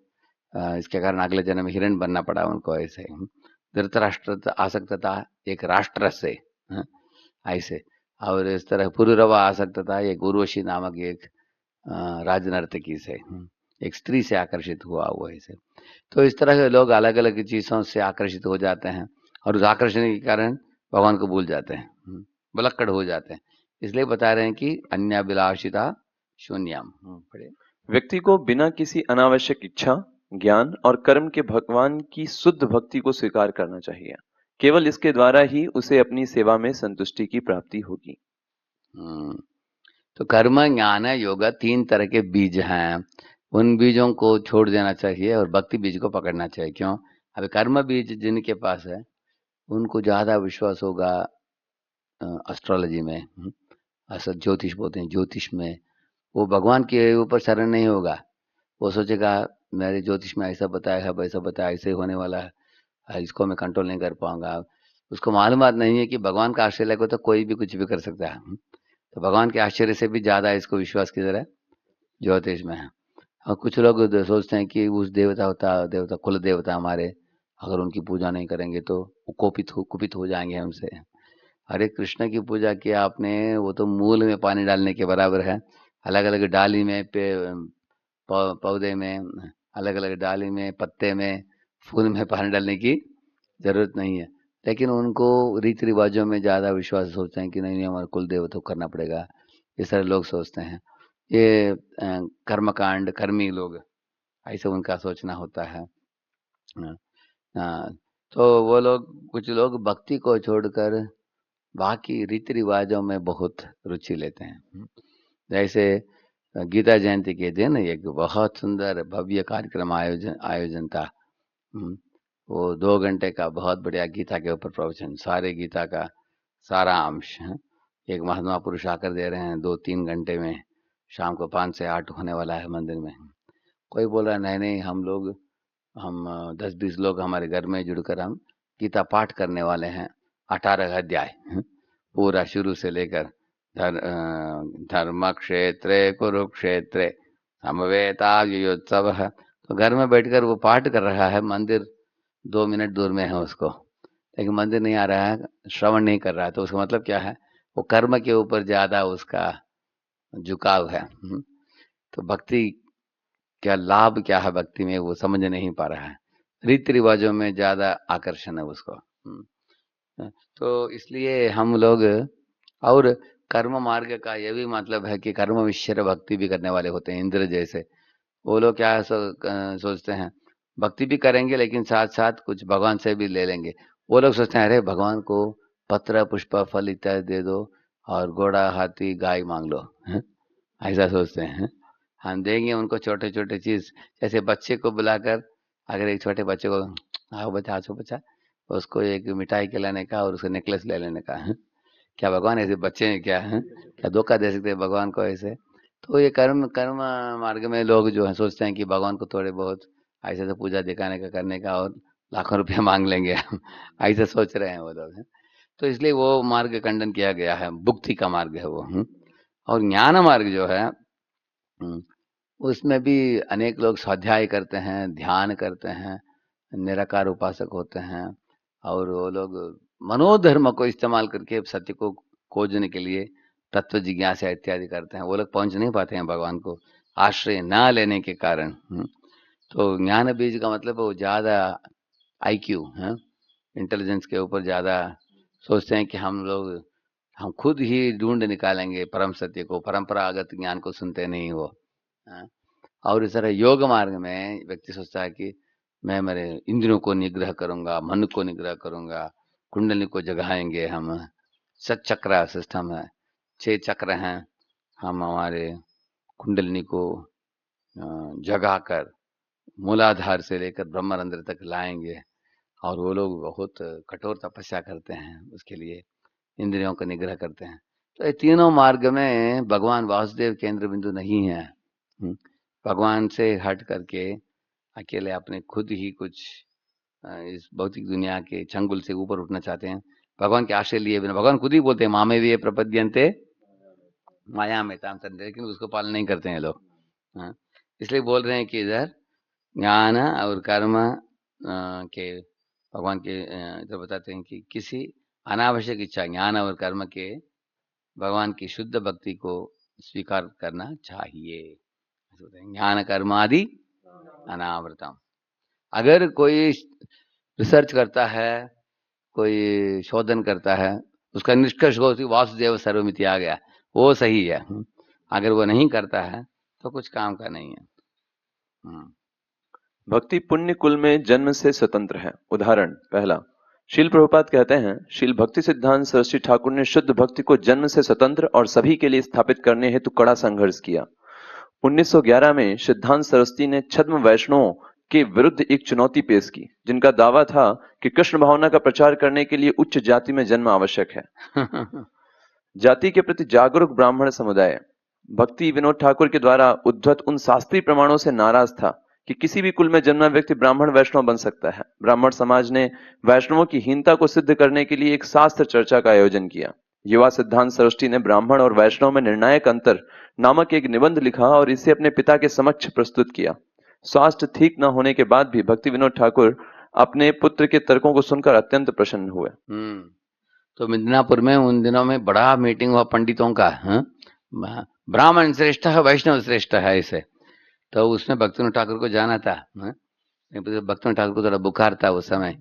इसके कारण अगले जन्म में हिरण बनना पड़ा उनको। ऐसे धृतराष्ट्र आसक्तता एक राष्ट्र से ऐसे, और इस तरह पुरुरवा आसक्तता एक उर्वशी नामक एक राजनर्तकी से, एक स्त्री से आकर्षित हुआ वो ऐसे। तो इस तरह के लोग अलग अलग चीज़ों से आकर्षित हो जाते हैं और उस आकर्षण के कारण भगवान को भूल जाते हैं, बुलक्कड़ हो जाते हैं। इसलिए बता रहे हैं कि अन्याभिलाषिता शून्यम। व्यक्ति को बिना किसी अनावश्यक इच्छा, ज्ञान और कर्म के भगवान की शुद्ध भक्ति को स्वीकार करना चाहिए। केवल इसके द्वारा ही उसे अपनी सेवा में संतुष्टि की प्राप्ति होगी। तो कर्म ज्ञान योग 3 तरह के बीज हैं, उन बीजों को छोड़ देना चाहिए और भक्ति बीज को पकड़ना चाहिए। क्यों? अभी कर्म बीज जिनके पास है उनको ज़्यादा विश्वास होगा एस्ट्रोलॉजी में, असल ज्योतिष बोलते हैं, ज्योतिष में वो भगवान के ऊपर शरण नहीं होगा। वो सोचेगा मेरे ज्योतिष में ऐसा बताया है, वैसा बताया, ऐसे होने वाला है, इसको मैं कंट्रोल नहीं कर पाऊंगा। उसको मालूमात नहीं है कि भगवान का आश्चर्य को तो कोई भी कुछ भी कर सकता है। तो भगवान के आश्चर्य से भी ज़्यादा इसको विश्वास की तरह ज्योतिष में है। और कुछ लोग सोचते हैं कि उस देवता कुल देवता हमारे, अगर उनकी पूजा नहीं करेंगे तो वो कुपित हो जाएंगे हमसे। हरे कृष्ण की पूजा किया आपने, वो तो मूल में पानी डालने के बराबर है। अलग अलग डाली में पौधे में, अलग अलग डाली में, पत्ते में, फूल में पानी डालने की जरूरत नहीं है। लेकिन उनको रीति रिवाजों में ज़्यादा विश्वास, सोचते हैं कि नहीं हमारे कुल देवता को करना पड़ेगा, इस तरह लोग सोचते हैं। ये कर्मकांड कर्मी लोग, ऐसे उनका सोचना होता है। तो वो लोग, कुछ लोग भक्ति को छोड़कर बाकी रीति रिवाजों में बहुत रुचि लेते हैं। जैसे गीता जयंती के दिन एक बहुत सुंदर भव्य कार्यक्रम आयोजन था। वो 2 घंटे का बहुत बढ़िया गीता के ऊपर प्रवचन, सारे गीता का सारा अंश एक महात्मा पुरुष आकर दे रहे हैं 2-3 घंटे में। शाम को 5 से 8 होने वाला है मंदिर में। कोई बोल रहा है नहीं हम 10-20 लोग हमारे घर में जुड़कर हम गीता पाठ करने वाले हैं, 18 अध्याय पूरा शुरू से लेकर धर्म क्षेत्रे कुरुक्षेत्रे समवेतायुत्सव है। तो घर में बैठकर वो पाठ कर रहा है, मंदिर 2 मिनट दूर में है उसको, लेकिन मंदिर नहीं आ रहा है, श्रवण नहीं कर रहा है। तो उसका मतलब क्या है? वो कर्म के ऊपर ज़्यादा उसका झुकाव है। तो भक्ति क्या लाभ क्या है भक्ति में वो समझ नहीं पा रहा है, रीति रिवाजों में ज्यादा आकर्षण है उसको। तो इसलिए हम लोग, और कर्म मार्ग का ये भी मतलब है कि कर्म मिश्र भक्ति भी करने वाले होते हैं, इंद्र जैसे। वो लोग क्या सोचते हैं, भक्ति भी करेंगे लेकिन साथ साथ कुछ भगवान से भी ले लेंगे। वो लोग सोचते हैं अरे भगवान को पत्र पुष्प फल इत्यादि दे दो और घोड़ा हाथी गाय मांग लो, हैं? ऐसा सोचते हैं। हम देंगे उनको छोटे छोटे चीज, जैसे बच्चे को बुलाकर, अगर एक छोटे बच्चे को आओ बच्चा आओ बच्चा, उसको एक मिठाई खिलाने का और उसका नेकलेस ले लेने का, है? क्या भगवान ऐसे बच्चे हैं क्या, है? क्या धोखा दे सकते हैं भगवान को ऐसे? तो ये कर्म कर्म मार्ग में लोग जो है सोचते हैं कि भगवान को थोड़े बहुत ऐसे तो पूजा दिखाने का करने का और लाखों रुपया मांग लेंगे हम, ऐसे सोच रहे हैं वो लोग, हैं? तो इसलिए वो मार्ग खंडन किया गया है, भुक्ति का मार्ग है वो। और ज्ञान मार्ग जो है, उसमें भी अनेक लोग स्वाध्याय करते हैं, ध्यान करते हैं, निराकार उपासक होते हैं, और वो लोग मनोधर्म को इस्तेमाल करके सत्य को खोजने के लिए तत्व जिज्ञासा इत्यादि करते हैं। वो लोग पहुंच नहीं पाते हैं भगवान को आश्रय ना लेने के कारण। तो ज्ञान बीज का मतलब वो ज्यादा आईक्यू है, इंटेलिजेंस के ऊपर ज्यादा सोचते हैं कि हम खुद ही ढूंढ निकालेंगे परम सत्य को, परंपरागत ज्ञान को सुनते नहीं वो। और इस तरह योग मार्ग में व्यक्ति सोचता है कि मैं मेरे इंद्रियों को निग्रह करूंगा, मन को निग्रह करूंगा, कुंडली को जगाएंगे हम। सचक्र सिस्टम है, 6 चक्र हैं, हम हमारे कुंडलिनी को जगाकर मूलाधार से लेकर ब्रह्मरंध्र तक लाएंगे। और वो लोग बहुत कठोर तपस्या करते हैं उसके लिए, इंद्रियों का निग्रह करते हैं। तो ये तीनों मार्ग में भगवान वासुदेव केंद्र बिंदु नहीं है। भगवान से हट करके अकेले अपने खुद ही कुछ इस भौतिक दुनिया के चंगुल से ऊपर उठना चाहते हैं, भगवान के आश्रय लिए बिना। भगवान खुद ही बोलते हैं मामे भी प्रपद्यन्ते माया में ताम संते, लेकिन उसको पालन नहीं करते हैं लोग। इसलिए बोल रहे हैं कि इधर ज्ञान और कर्म के भगवान के इधर बताते हैं कि किसी अनावश्यक इच्छा, ज्ञान और कर्म के भगवान की शुद्ध भक्ति को स्वीकार करना चाहिए। ज्ञान कर्म आदि अनावृतम। अगर कोई रिसर्च करता है, कोई शोधन करता है, उसका निष्कर्ष वासुदेव सर्वमिति आ गया, वो सही है। अगर वो नहीं करता है तो कुछ काम का नहीं है। भक्ति पुण्य कुल में जन्म से स्वतंत्र है। उदाहरण पहला, शील प्रभुपाद कहते हैं, शील भक्ति सिद्धांत सरस्वती ठाकुर ने शुद्ध भक्ति को जन्म से स्वतंत्र और सभी के लिए स्थापित करने हेतु कड़ा संघर्ष किया। 1911 में सिद्धांत सरस्वती ने छद्म वैष्णवों के विरुद्ध एक चुनौती पेश की, जिनका दावा था कि कृष्ण भावना का प्रचार करने के लिए उच्च जाति में जन्म आवश्यक है। जाति के प्रति जागरूक ब्राह्मण समुदाय भक्ति विनोद ठाकुर के द्वारा उद्धत उन शास्त्रीय प्रमाणों से नाराज था कि किसी भी कुल में जन्मा व्यक्ति ब्राह्मण वैष्णव बन सकता है। ब्राह्मण समाज ने वैष्णवों की हीनता को सिद्ध करने के लिए एक शास्त्र चर्चा का आयोजन किया। युवा सिद्धांत सरस्वती ने ब्राह्मण और वैष्णव में निर्णायक अंतर नामक एक निबंध लिखा और इसे अपने पिता के समक्ष प्रस्तुत किया। स्वास्थ्य ठीक न होने के बाद भी भक्ति विनोद ठाकुर अपने पुत्र के तर्कों को सुनकर अत्यंत प्रसन्न हुए। तो मिदनापुर में उन दिनों में बड़ा मीटिंग हुआ पंडितों का, ब्राह्मण श्रेष्ठ है वैष्णव श्रेष्ठ है ऐसे। तो उसमें भक्ति विनोद ठाकुर को जाना था। भक्ति विनोद ठाकुर को थोड़ा बुखार था उस समय,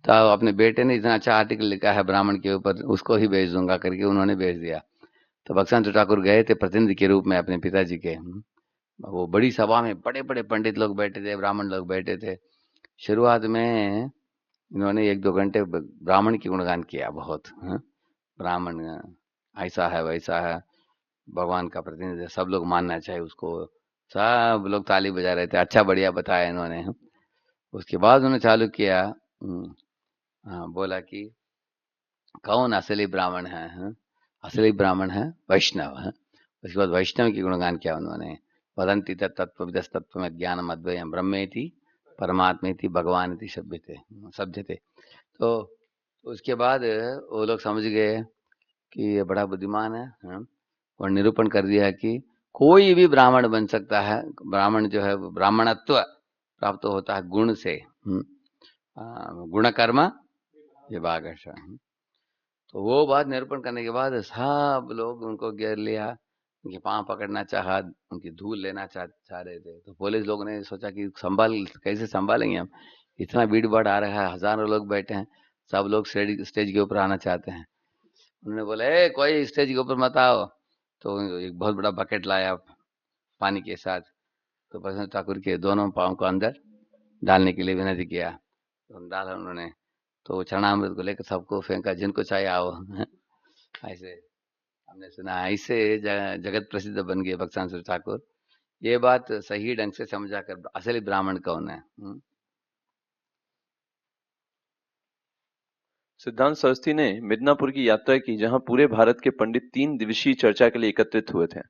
तो अपने बेटे ने इतना अच्छा आर्टिकल लिखा है ब्राह्मण के ऊपर, उसको ही भेज दूंगा करके उन्होंने भेज दिया। तो भक्ति विनोद ठाकुर गए थे प्रतिनिधि के रूप में अपने पिताजी के। वो बड़ी सभा में बड़े बड़े पंडित लोग बैठे थे, ब्राह्मण लोग बैठे थे। शुरुआत में इन्होंने 1-2 घंटे ब्राह्मण की गुणगान किया बहुत। ब्राह्मण ऐसा है वैसा है, भगवान का प्रतिनिधि, सब लोग मानना चाहिए उसको। सब लोग ताली बजा रहे थे, अच्छा बढ़िया बताया इन्होंने। उसके बाद उन्होंने चालू किया, बोला कि कौन असली ब्राह्मण है? असली ब्राह्मण है वैष्णव है। उसके बाद वैष्णव की गुणगान किया उन्होंने। वदंती तत्त्वविदस् तत्त्व में ज्ञानम अद्वयम् ब्रह्मेति परमात्मेति भगवानेति सभ्यते। तो उसके बाद वो लोग समझ गए कि ये बड़ा बुद्धिमान है, और निरूपण कर दिया कि कोई भी ब्राह्मण बन सकता है। ब्राह्मण जो है ब्राह्मणत्व प्राप्त होता है गुण से, गुण कर्म विभाग। तो वो बात निरूपण करने के बाद सब लोग उनको घेर लिया, उनके पांव पकड़ना चाहा, उनकी धूल लेना चाह रहे थे। तो पुलिस लोगों ने सोचा कि कैसे संभालेंगे हम, इतना भीड़ भाड़ आ रहा है, हजारों लोग बैठे हैं, सब लोग स्टेज के ऊपर आना चाहते हैं। उन्होंने बोला, ए कोई स्टेज के ऊपर मत आओ। तो एक बहुत बड़ा बकेट लाया पानी के साथ, तो प्रसन्न ठाकुर के दोनों पाँव को अंदर डालने के लिए विनती किया, तो डाला उन्होंने। तो चरणामृत को लेकर सबको फेंका, जिनको चाहे आओ। ऐसे हमने सुना, ऐसे जगत प्रसिद्ध बन गए भक्तान ठाकुर। ये बात सही ढंग से समझा कर असली ब्राह्मण कौन है। सिद्धांत सरस्वती ने मिदनापुर की यात्रा की, जहां पूरे भारत के पंडित 3 दिवसीय चर्चा के लिए एकत्रित हुए थे।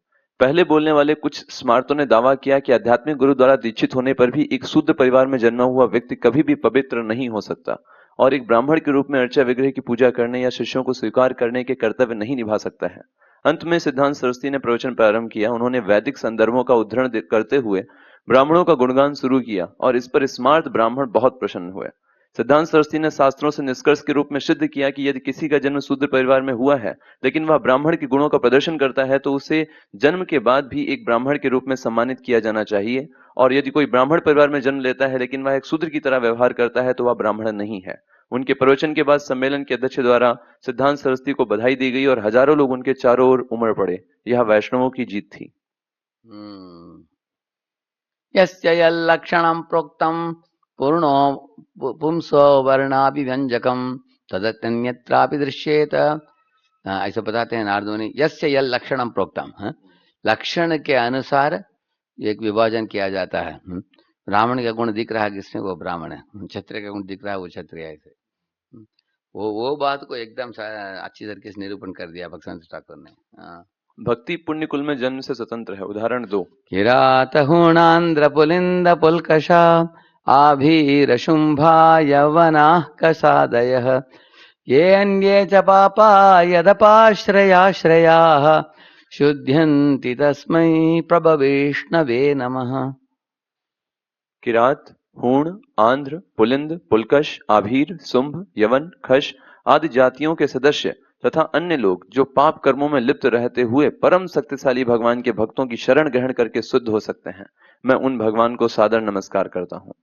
पहले बोलने वाले कुछ स्मार्तों ने दावा किया कि आध्यात्मिक गुरु द्वारा दीक्षित होने पर भी एक शुद्ध परिवार में जन्मा हुआ व्यक्ति कभी भी पवित्र नहीं हो सकता और एक ब्राह्मण के रूप में अर्चा विग्रह की पूजा करने या शिष्यों को स्वीकार करने के कर्तव्य नहीं निभा सकता है। अंत में सिद्धांत सरस्वती ने प्रवचन प्रारंभ किया। उन्होंने वैदिक संदर्भों का उद्धरण करते हुए ब्राह्मणों का गुणगान शुरू किया और इस पर स्मार्त ब्राह्मण बहुत प्रसन्न हुए। सिद्धांत सरस्वती ने शास्त्रों से निष्कर्ष के रूप में सिद्ध किया कि यदि किसी का जन्म शूद्र परिवार में हुआ है लेकिन वह ब्राह्मण के गुणों का प्रदर्शन करता है तो उसे जन्म के बाद भी एक ब्राह्मण के रूप में सम्मानित किया जाना चाहिए, और यदि कोई ब्राह्मण परिवार में जन्म लेता है लेकिन वह एक शूद्र की तरह व्यवहार करता है तो वह ब्राह्मण नहीं है। उनके प्रवचन के बाद सम्मेलन के अध्यक्ष द्वारा सिद्धांत सरस्वती को बधाई दी गई और हजारों लोग उनके चारों ओर उमड़ पड़े। यह वैष्णवों की जीत थी। यस्य यल्लक्षणं प्रोक्तं पूर्णो पुंसो वर्णाभिव्यंजकम तदन्यत्रापि दृश्येत। ऐसा बताते हैं नारद मुनि, यस्य यल लक्षणम प्रोक्तम, लक्षण के अनुसार एक विभाजन किया जाता है। ब्राह्मण का गुण दिख रहा है किसमें, वो ब्राह्मण है। क्षत्रिय का गुण दिख रहा है, वो क्षत्रिय है। ऐसे वो बात को एकदम अच्छी तरीके से निरूपण कर दिया भक्तान ठाकुर ने। भक्ति पुण्य कुल में जन्म से स्वतंत्र है। उदाहरण 2। किरात हूणांध्र पुलिंद पुलकषा आभीरशुंभा यवनाः कसादयः ये अन्ये च पापा यदपाश्रयाश्रयाः शुद्ध्यन्ति तस्मै प्रभविष्णवे नमः। किरात, हूण, आंध्र, पुलिंद, पुलकश, आभीर, शुंभ, यवन, खश आदि जातियों के सदस्य तथा अन्य लोग जो पाप कर्मों में लिप्त रहते हुए परम शक्तिशाली भगवान के भक्तों की शरण ग्रहण करके शुद्ध हो सकते हैं, मैं उन भगवान को सादर नमस्कार करता हूँ।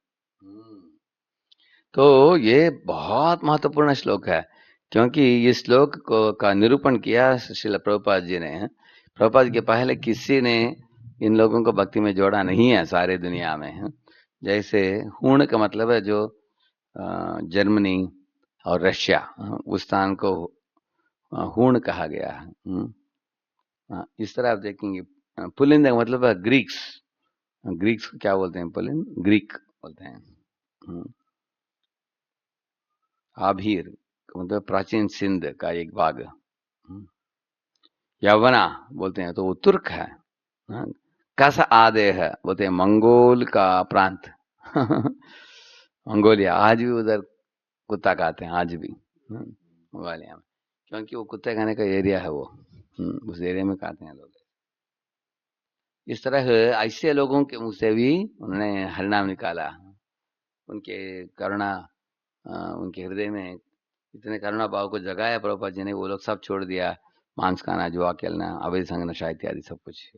तो ये बहुत महत्वपूर्ण श्लोक है, क्योंकि इस श्लोक का निरूपण किया श्रील प्रभुपाद जी ने। प्रभुपाद के पहले किसी ने इन लोगों को भक्ति में जोड़ा नहीं है सारे दुनिया में। जैसे हूण का मतलब है जो जर्मनी और रशिया, उस स्थान को हूण कहा गया है। इस तरह आप देखेंगे। पुलिंद का मतलब है ग्रीक्स। ग्रीक्स को क्या बोलते हैं, पुलिंद ग्रीक बोलते हैं। आभीर मतलब प्राचीन सिंध का एक भाग। यवना बोलते हैं तो वो तुर्क है। कस आदे है बोलते हैं मंगोल का प्रांत। मंगोलिया, आज भी उधर कुत्ता खाते हैं, आज भी मंगोलिया में, क्योंकि वो कुत्ते खाने का एरिया है। वो उस एरिया में खाते हैं लोग। इस तरह ऐसे लोगों के मुंह से भी उन्होंने हरिनाम निकाला। उनके करुणा, उनके हृदय में इतने करुणा भाव को जगाया प्रभुपाद जी ने, वो लोग सब छोड़ दिया, मांस खाना, जुआ खेलना, अवैध संग नशा इत्यादि सब कुछ।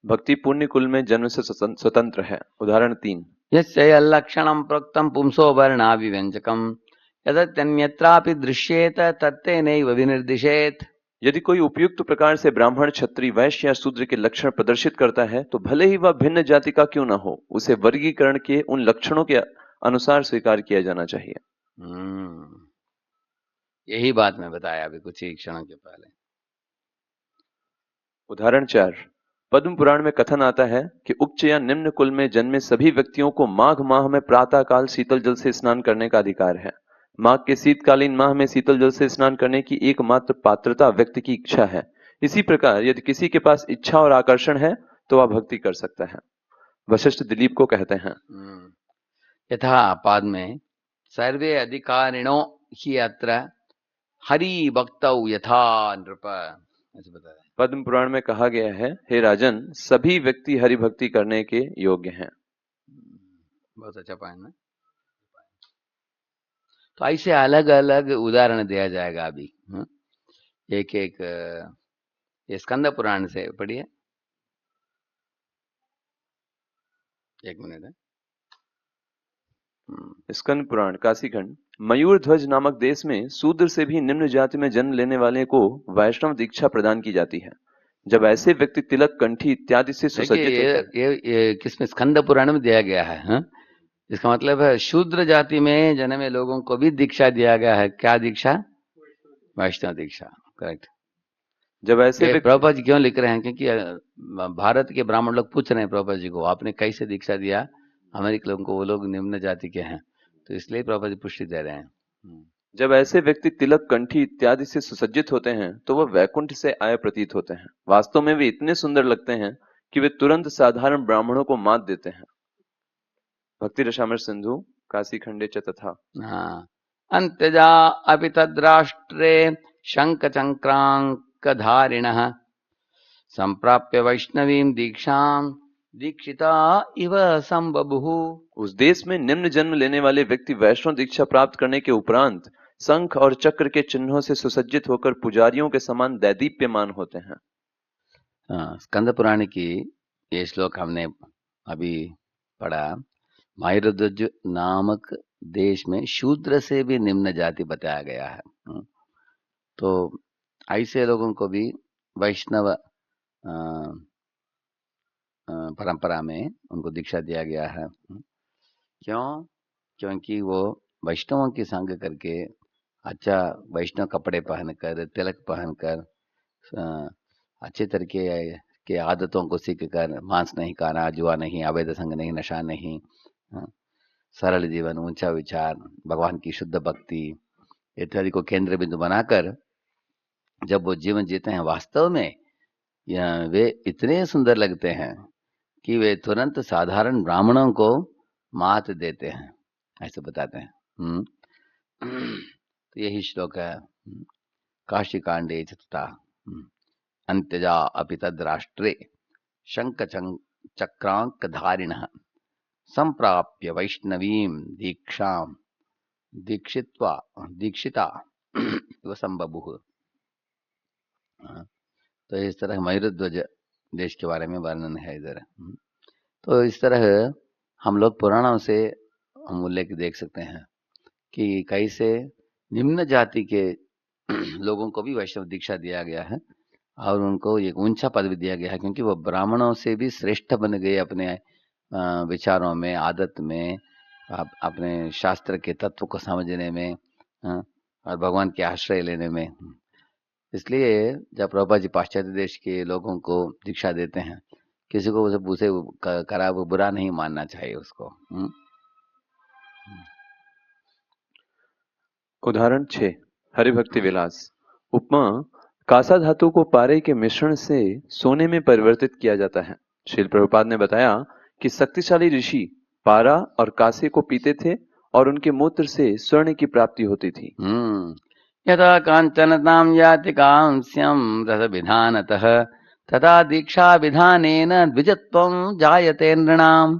भक्ति पुण्य कुल में जन्म से स्वतंत्र है। उदाहरण 3। यस्य लक्षणं प्रोक्तं पुंसो वर्णाभिव्यंजकम यदन्यत्रापि दृश्येत तत्तेनैव विनिर्दिशेत। यदि कोई उपयुक्त प्रकार से ब्राह्मण, क्षत्रिय, वैश्य या शूद्र के लक्षण प्रदर्शित करता है तो भले ही वह भिन्न जाति का क्यों न हो, उसे वर्गीकरण के उन लक्षणों के अनुसार स्वीकार किया जाना चाहिए। यही बात मैं बताया अभी कुछ ही क्षणों के पहले। उदाहरण 4। पद्म पुराण में कथन आता है कि उच्च या निम्न कुल में जन्मे सभी व्यक्तियों को माघ माह में प्रातः काल शीतल जल से स्नान करने का अधिकार है। माघ के शीतकालीन माह में शीतल जल से स्नान करने की एकमात्र पात्रता व्यक्ति की इच्छा है। इसी प्रकार यदि किसी के पास इच्छा और आकर्षण है तो वह भक्ति कर सकता है। वशिष्ठ दिलीप को कहते हैं, यथा पाद में सर्वे अधिकारिणो ही अत्र हरि भक्तौ यथा नृप, ऐसे बताया। पद्म पुराण में कहा गया है, हे राजन, सभी व्यक्ति हरि भक्ति करने के योग्य हैं। बहुत अच्छा पॉइंट है। तो ऐसे अलग अलग उदाहरण दिया जाएगा अभी। एक एक ये स्कंद पुराण से पढ़िए, एक मिनट है। स्कंद पुराण काशीखंड। मयूर ध्वज नामक देश में शूद्र से भी निम्न जाति में जन्म लेने वाले को वैष्णव दीक्षा प्रदान की जाती है। जब ऐसे व्यक्ति तिलक, कंठी इत्यादि से देखिए सुसज्जित होते हैं। ये किसमें, स्कंद पुराण में दिया गया है, हाँ? इसका मतलब है शूद्र जाति में जन्मे लोगों को भी दीक्षा दिया गया है। क्या दीक्षा? वैष्णव दीक्षा, करेक्ट। जब ऐसे ये व्यक्ति प्रभुपाद जी क्यों लिख रहे हैं? क्योंकि भारत के ब्राह्मण लोग पूछ रहे हैं प्रभुपाद जी को, आपने कैसे दीक्षा दिया अमेरिकी लोगों को, वो लोग निम्न जाति के हैं, तो इसलिए प्रभुपाद जी पुष्टि दे रहे हैं। जब ऐसे व्यक्ति तिलक, कंठी इत्यादि से सुसज्जित होते हैं तो वह वैकुंठ से आए प्रतीत होते हैं। वास्तव में वे इतने सुंदर लगते हैं कि वे तुरंत साधारण ब्राह्मणों को मात देते हैं। भक्ति रसामृत सिंधु काशीखंडे च तथा। हाँ, अंत्यजा अपि तद्राष्ट्रे शंख चक्रांकधारिणः संप्राप्य वैष्णवीं दीक्षां दीक्षिता इव संबभुः। उस देश में निम्न जन्म लेने वाले व्यक्ति वैष्णव दीक्षा प्राप्त करने के उपरांत शंख और चक्र के चिन्हों से सुसज्जित होकर पुजारियों के समान दैदीप्यमान होते हैं। स्कंद पुराण की ये श्लोक हमने अभी पढ़ा। मयूरध्वज नामक देश में शूद्र से भी निम्न जाति बताया गया है। तो ऐसे लोगों को भी वैष्णव परंपरा में उनको दीक्षा दिया गया है। क्यों? क्योंकि वो वैष्णवों की संग करके, अच्छा वैष्णव कपड़े पहनकर, तिलक पहनकर, अच्छे तरीके के आदतों को सीख कर, मांस नहीं खाना, जुआ नहीं, अवैध संग नहीं, नशा नहीं, सरल जीवन, ऊंचा विचार, भगवान की शुद्ध भक्ति इत्यादि को केंद्र बिंदु बनाकर जब वो जीवन जीते हैं, वास्तव में वे इतने सुंदर लगते हैं कि वे तुरंत साधारण ब्राह्मणों को मात देते हैं, ऐसे बताते हैं। तो यही श्लोक है काशी कांडे चतुर्था। अंत्यजा अपि तद्राष्ट्रे शंख चक्रांकधारिणः संप्राप्य वैष्णवीं दीक्षां दीक्षिता इव संबभुः। तो इस तरह मयूरध्वज देश के बारे में वर्णन है इधर। तो इस तरह हम लोग पुराणों से हम उल्लेख देख सकते हैं कि कैसे निम्न जाति के लोगों को भी वैष्णव दीक्षा दिया गया है और उनको एक ऊंचा पद भी दिया गया है, क्योंकि वो ब्राह्मणों से भी श्रेष्ठ बन गए अपने विचारों में, आदत में, अपने शास्त्र के तत्व को समझने में, और भगवान के आश्रय लेने में। इसलिए जब प्रभुपाद जी पाश्चात्य देश के लोगों को दीक्षा देते हैं, किसी को उसे खराब बुरा नहीं मानना चाहिए उसको। उदाहरण 6 हरिभक्ति विलास। उपमा कासा धातु को पारे के मिश्रण से सोने में परिवर्तित किया जाता है। श्रील प्रभुपाद ने बताया कि शक्तिशाली ऋषि पारा और कासे को पीते थे और उनके मूत्र से स्वर्ण की प्राप्ति होती थी। यथा कांचनतां याति कांस्यं रसविधानतः तथा दीक्षा विधानेन द्विजत्वं जायते नृणाम।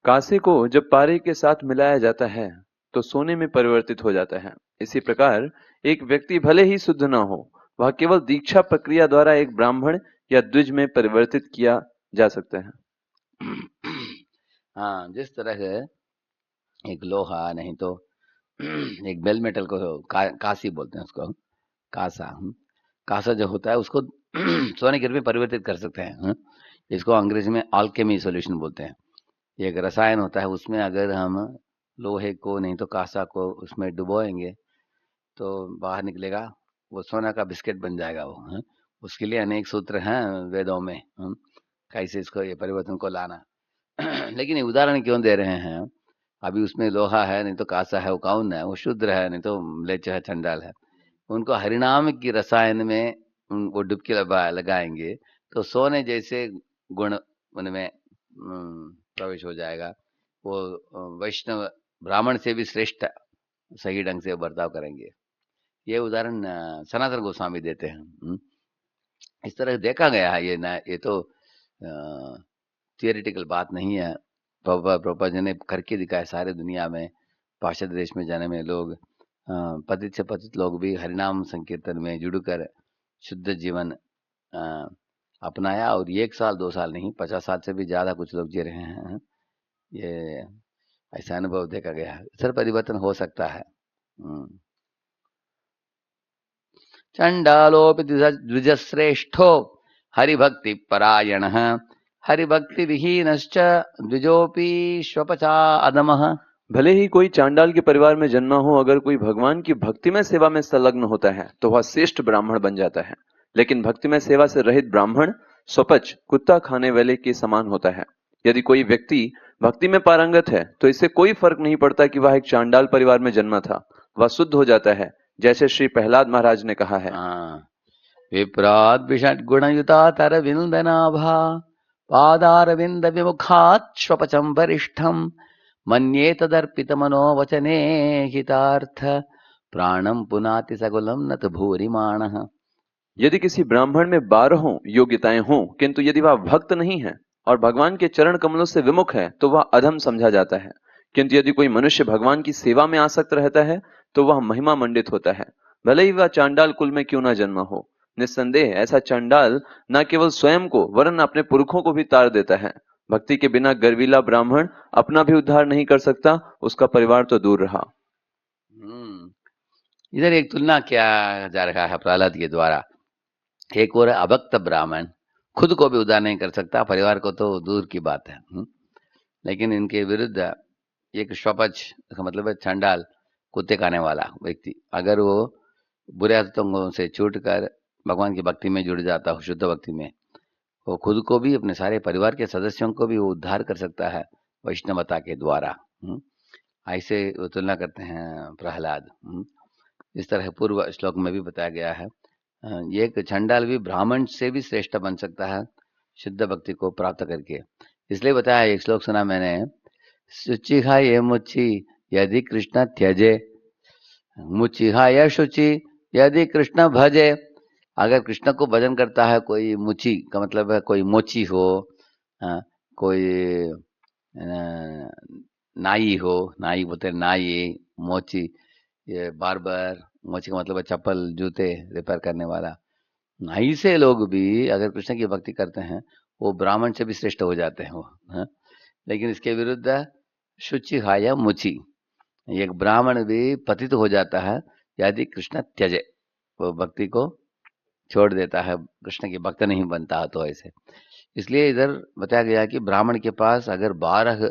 कासे को जब पारे के साथ मिलाया जाता है तो सोने में परिवर्तित हो जाता है। इसी प्रकार एक व्यक्ति भले ही शुद्ध न हो, वह केवल दीक्षा प्रक्रिया द्वारा एक ब्राह्मण या द्विज में परिवर्तित किया जा सकता है। हाँ, जिस तरह एक लोहा नहीं तो एक बेल मेटल को कासी बोलते हैं, उसको कासा जो होता है उसको सोने के रूप में परिवर्तित कर सकते हैं। इसको अंग्रेजी में अल्केमी सॉल्यूशन बोलते हैं। ये एक रसायन होता है, उसमें अगर हम लोहे को नहीं तो कासा को उसमें डुबोएंगे तो बाहर निकलेगा, वो सोना का बिस्किट बन जाएगा वो। उसके लिए अनेक सूत्र हैं वेदों में, कैसे इसको ये परिवर्तन को लाना। लेकिन ये उदाहरण क्यों दे रहे हैं? अभी उसमें लोहा है नहीं तो कासा है, वो कौन है? वो शुद्र है नहीं तो म्लेच्छ है, चंडाल है। उनको हरिनाम की रसायन में वो डुबकी लगाएंगे तो सोने जैसे गुण उनमें प्रवेश हो जाएगा। वो वैष्णव ब्राह्मण से भी श्रेष्ठ सही ढंग से बर्ताव करेंगे। ये उदाहरण सनातन गोस्वामी देते हैं। इस तरह देखा गया है। ये तो थियोरिटिकल बात नहीं है, प्रभुपाद जी ने करके दिखाया। सारे दुनिया में पाश्चात्य देश में जाने में लोग पतित से पतित लोग भी हरिनाम संकीर्तन में जुड़कर शुद्ध जीवन अपनाया, और 1 साल 2 साल नहीं, 50 साल से भी ज़्यादा कुछ लोग जी रहे हैं। ये ऐसा अनुभव देखा गया है। सर परिवर्तन हो सकता है। चंडालोपि द्विजश्रेष्ठो हरिभक्ति परायणः हरिभक्ति विहीनश्च द्विजोपि श्वपचा अदमः। भले ही कोई चांडाल के परिवार में जन्मा हो, अगर कोई भगवान की भक्तिमय सेवा में संलग्न होता है तो वह श्रेष्ठ ब्राह्मण बन जाता है। लेकिन भक्तिमय सेवा से रहित ब्राह्मण स्वपच, कुत्ता खाने वाले के समान होता है। यदि कोई व्यक्ति भक्ति में पारंगत है तो इससे कोई फर्क नहीं पड़ता कि वह एक चांडाल परिवार में जन्मा था, वह शुद्ध हो जाता है, जैसे श्री प्रहलाद महाराज ने कहा है। विप्राद विषट गुणयुतात अरविंदनाभा पादारविंद विमुखात् श्वपचम वरिष्ठम मन्ये तदर्पित मनोवचने हितार्थ प्राणम पुनाति सकुलम नत भूरिमाणः। यदि किसी ब्राह्मण में 12 योग्यताएं हों, किंतु यदि वह भक्त नहीं है और भगवान के चरण कमलों से विमुख है तो वह अधम समझा जाता है। किंतु यदि कोई मनुष्य भगवान की सेवा में आसक्त रहता है तो वह महिमा मंडित होता है, भले ही वह चांडाल कुल में क्यों ना जन्मा हो। निस्संदेह ऐसा चांडाल न केवल स्वयं को वरन अपने पुरखों को भी तार देता है। भक्ति के बिना गर्वीला ब्राह्मण अपना भी उद्धार नहीं कर सकता, उसका परिवार तो दूर रहा। इधर एक तुलना किया जा रहा है प्रहलाद के द्वारा। एक और अभक्त ब्राह्मण खुद को भी उद्धार नहीं कर सकता, परिवार को तो दूर की बात है। लेकिन इनके विरुद्ध एक श्वपच का मतलब है चंडाल, कुत्ते खाने वाला व्यक्ति, अगर वो बुरे आदतों से छूटकर भगवान की भक्ति में जुड़ जाता हो, शुद्ध भक्ति में, वो खुद को भी अपने सारे परिवार के सदस्यों को भी वो उद्धार कर सकता है वैष्णवता के द्वारा। ऐसे तुलना करते हैं प्रहलाद। इस तरह पूर्व श्लोक में भी बताया गया है, एक चंडाल भी ब्राह्मण से भी श्रेष्ठ बन सकता है शुद्ध भक्ति को प्राप्त करके। इसलिए बताया, एक श्लोक सुना मैंने, शुचि खाए मुचि यदि कृष्ण त्यजे, मुचि खाए शुचि यदि कृष्ण भजे। अगर कृष्ण को भजन करता है कोई, मुचि का मतलब है कोई मोची हो, कोई नाई हो, नाई बोलते नाई, मोची ये बार्बर, मोची का मतलब है चप्पल जूते रिपेयर करने वाला। नाई से लोग भी अगर कृष्ण की भक्ति करते हैं वो ब्राह्मण से भी श्रेष्ठ हो जाते हैं वो। लेकिन इसके विरुद्ध शुचि खाया मुचि, एक ब्राह्मण भी पतित हो जाता है यदि कृष्ण त्यजे, वो भक्ति को छोड़ देता है, कृष्ण की भक्त नहीं बनता तो ऐसे। इसलिए इधर बताया गया कि ब्राह्मण के पास अगर 12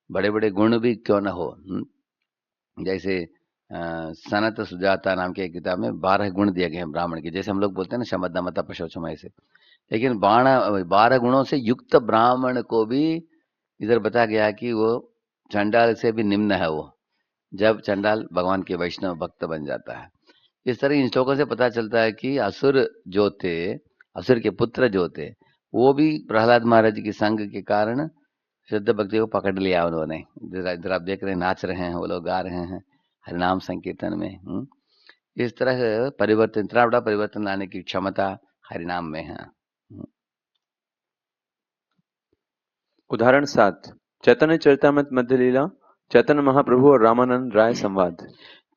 बड़े बड़े गुण भी क्यों न हो, जैसे सनत सुजाता नाम के एक किताब में 12 गुण दिए गए हैं ब्राह्मण के, जैसे हम लोग बोलते हैं ना शमद दमता पशौचम ऐसे। लेकिन 12 गुणों से युक्त ब्राह्मण को भी इधर बताया गया कि वो चंडाल से भी निम्न है, वो जब चंडाल भगवान के वैष्णव भक्त बन जाता है। इस तरह इन श्लोकों से पता चलता है कि असुर जो थे, असुर के पुत्र जो थे, वो भी प्रहलाद महाराज की संग के कारण शुद्ध भक्ति को पकड़ लिया उन्होंने। इधर आप देख रहे हैं, नाच रहे हैं वो लोग, गा रहे हैं हरिनाम संकीर्तन में। इस तरह परिवर्तन, इतना बड़ा परिवर्तन लाने की क्षमता हरिनाम में है। उदाहरण 7, चैतन्य चरितामृत मध्य लीला, चैतन्य महाप्रभु और रामानंद राय संवाद।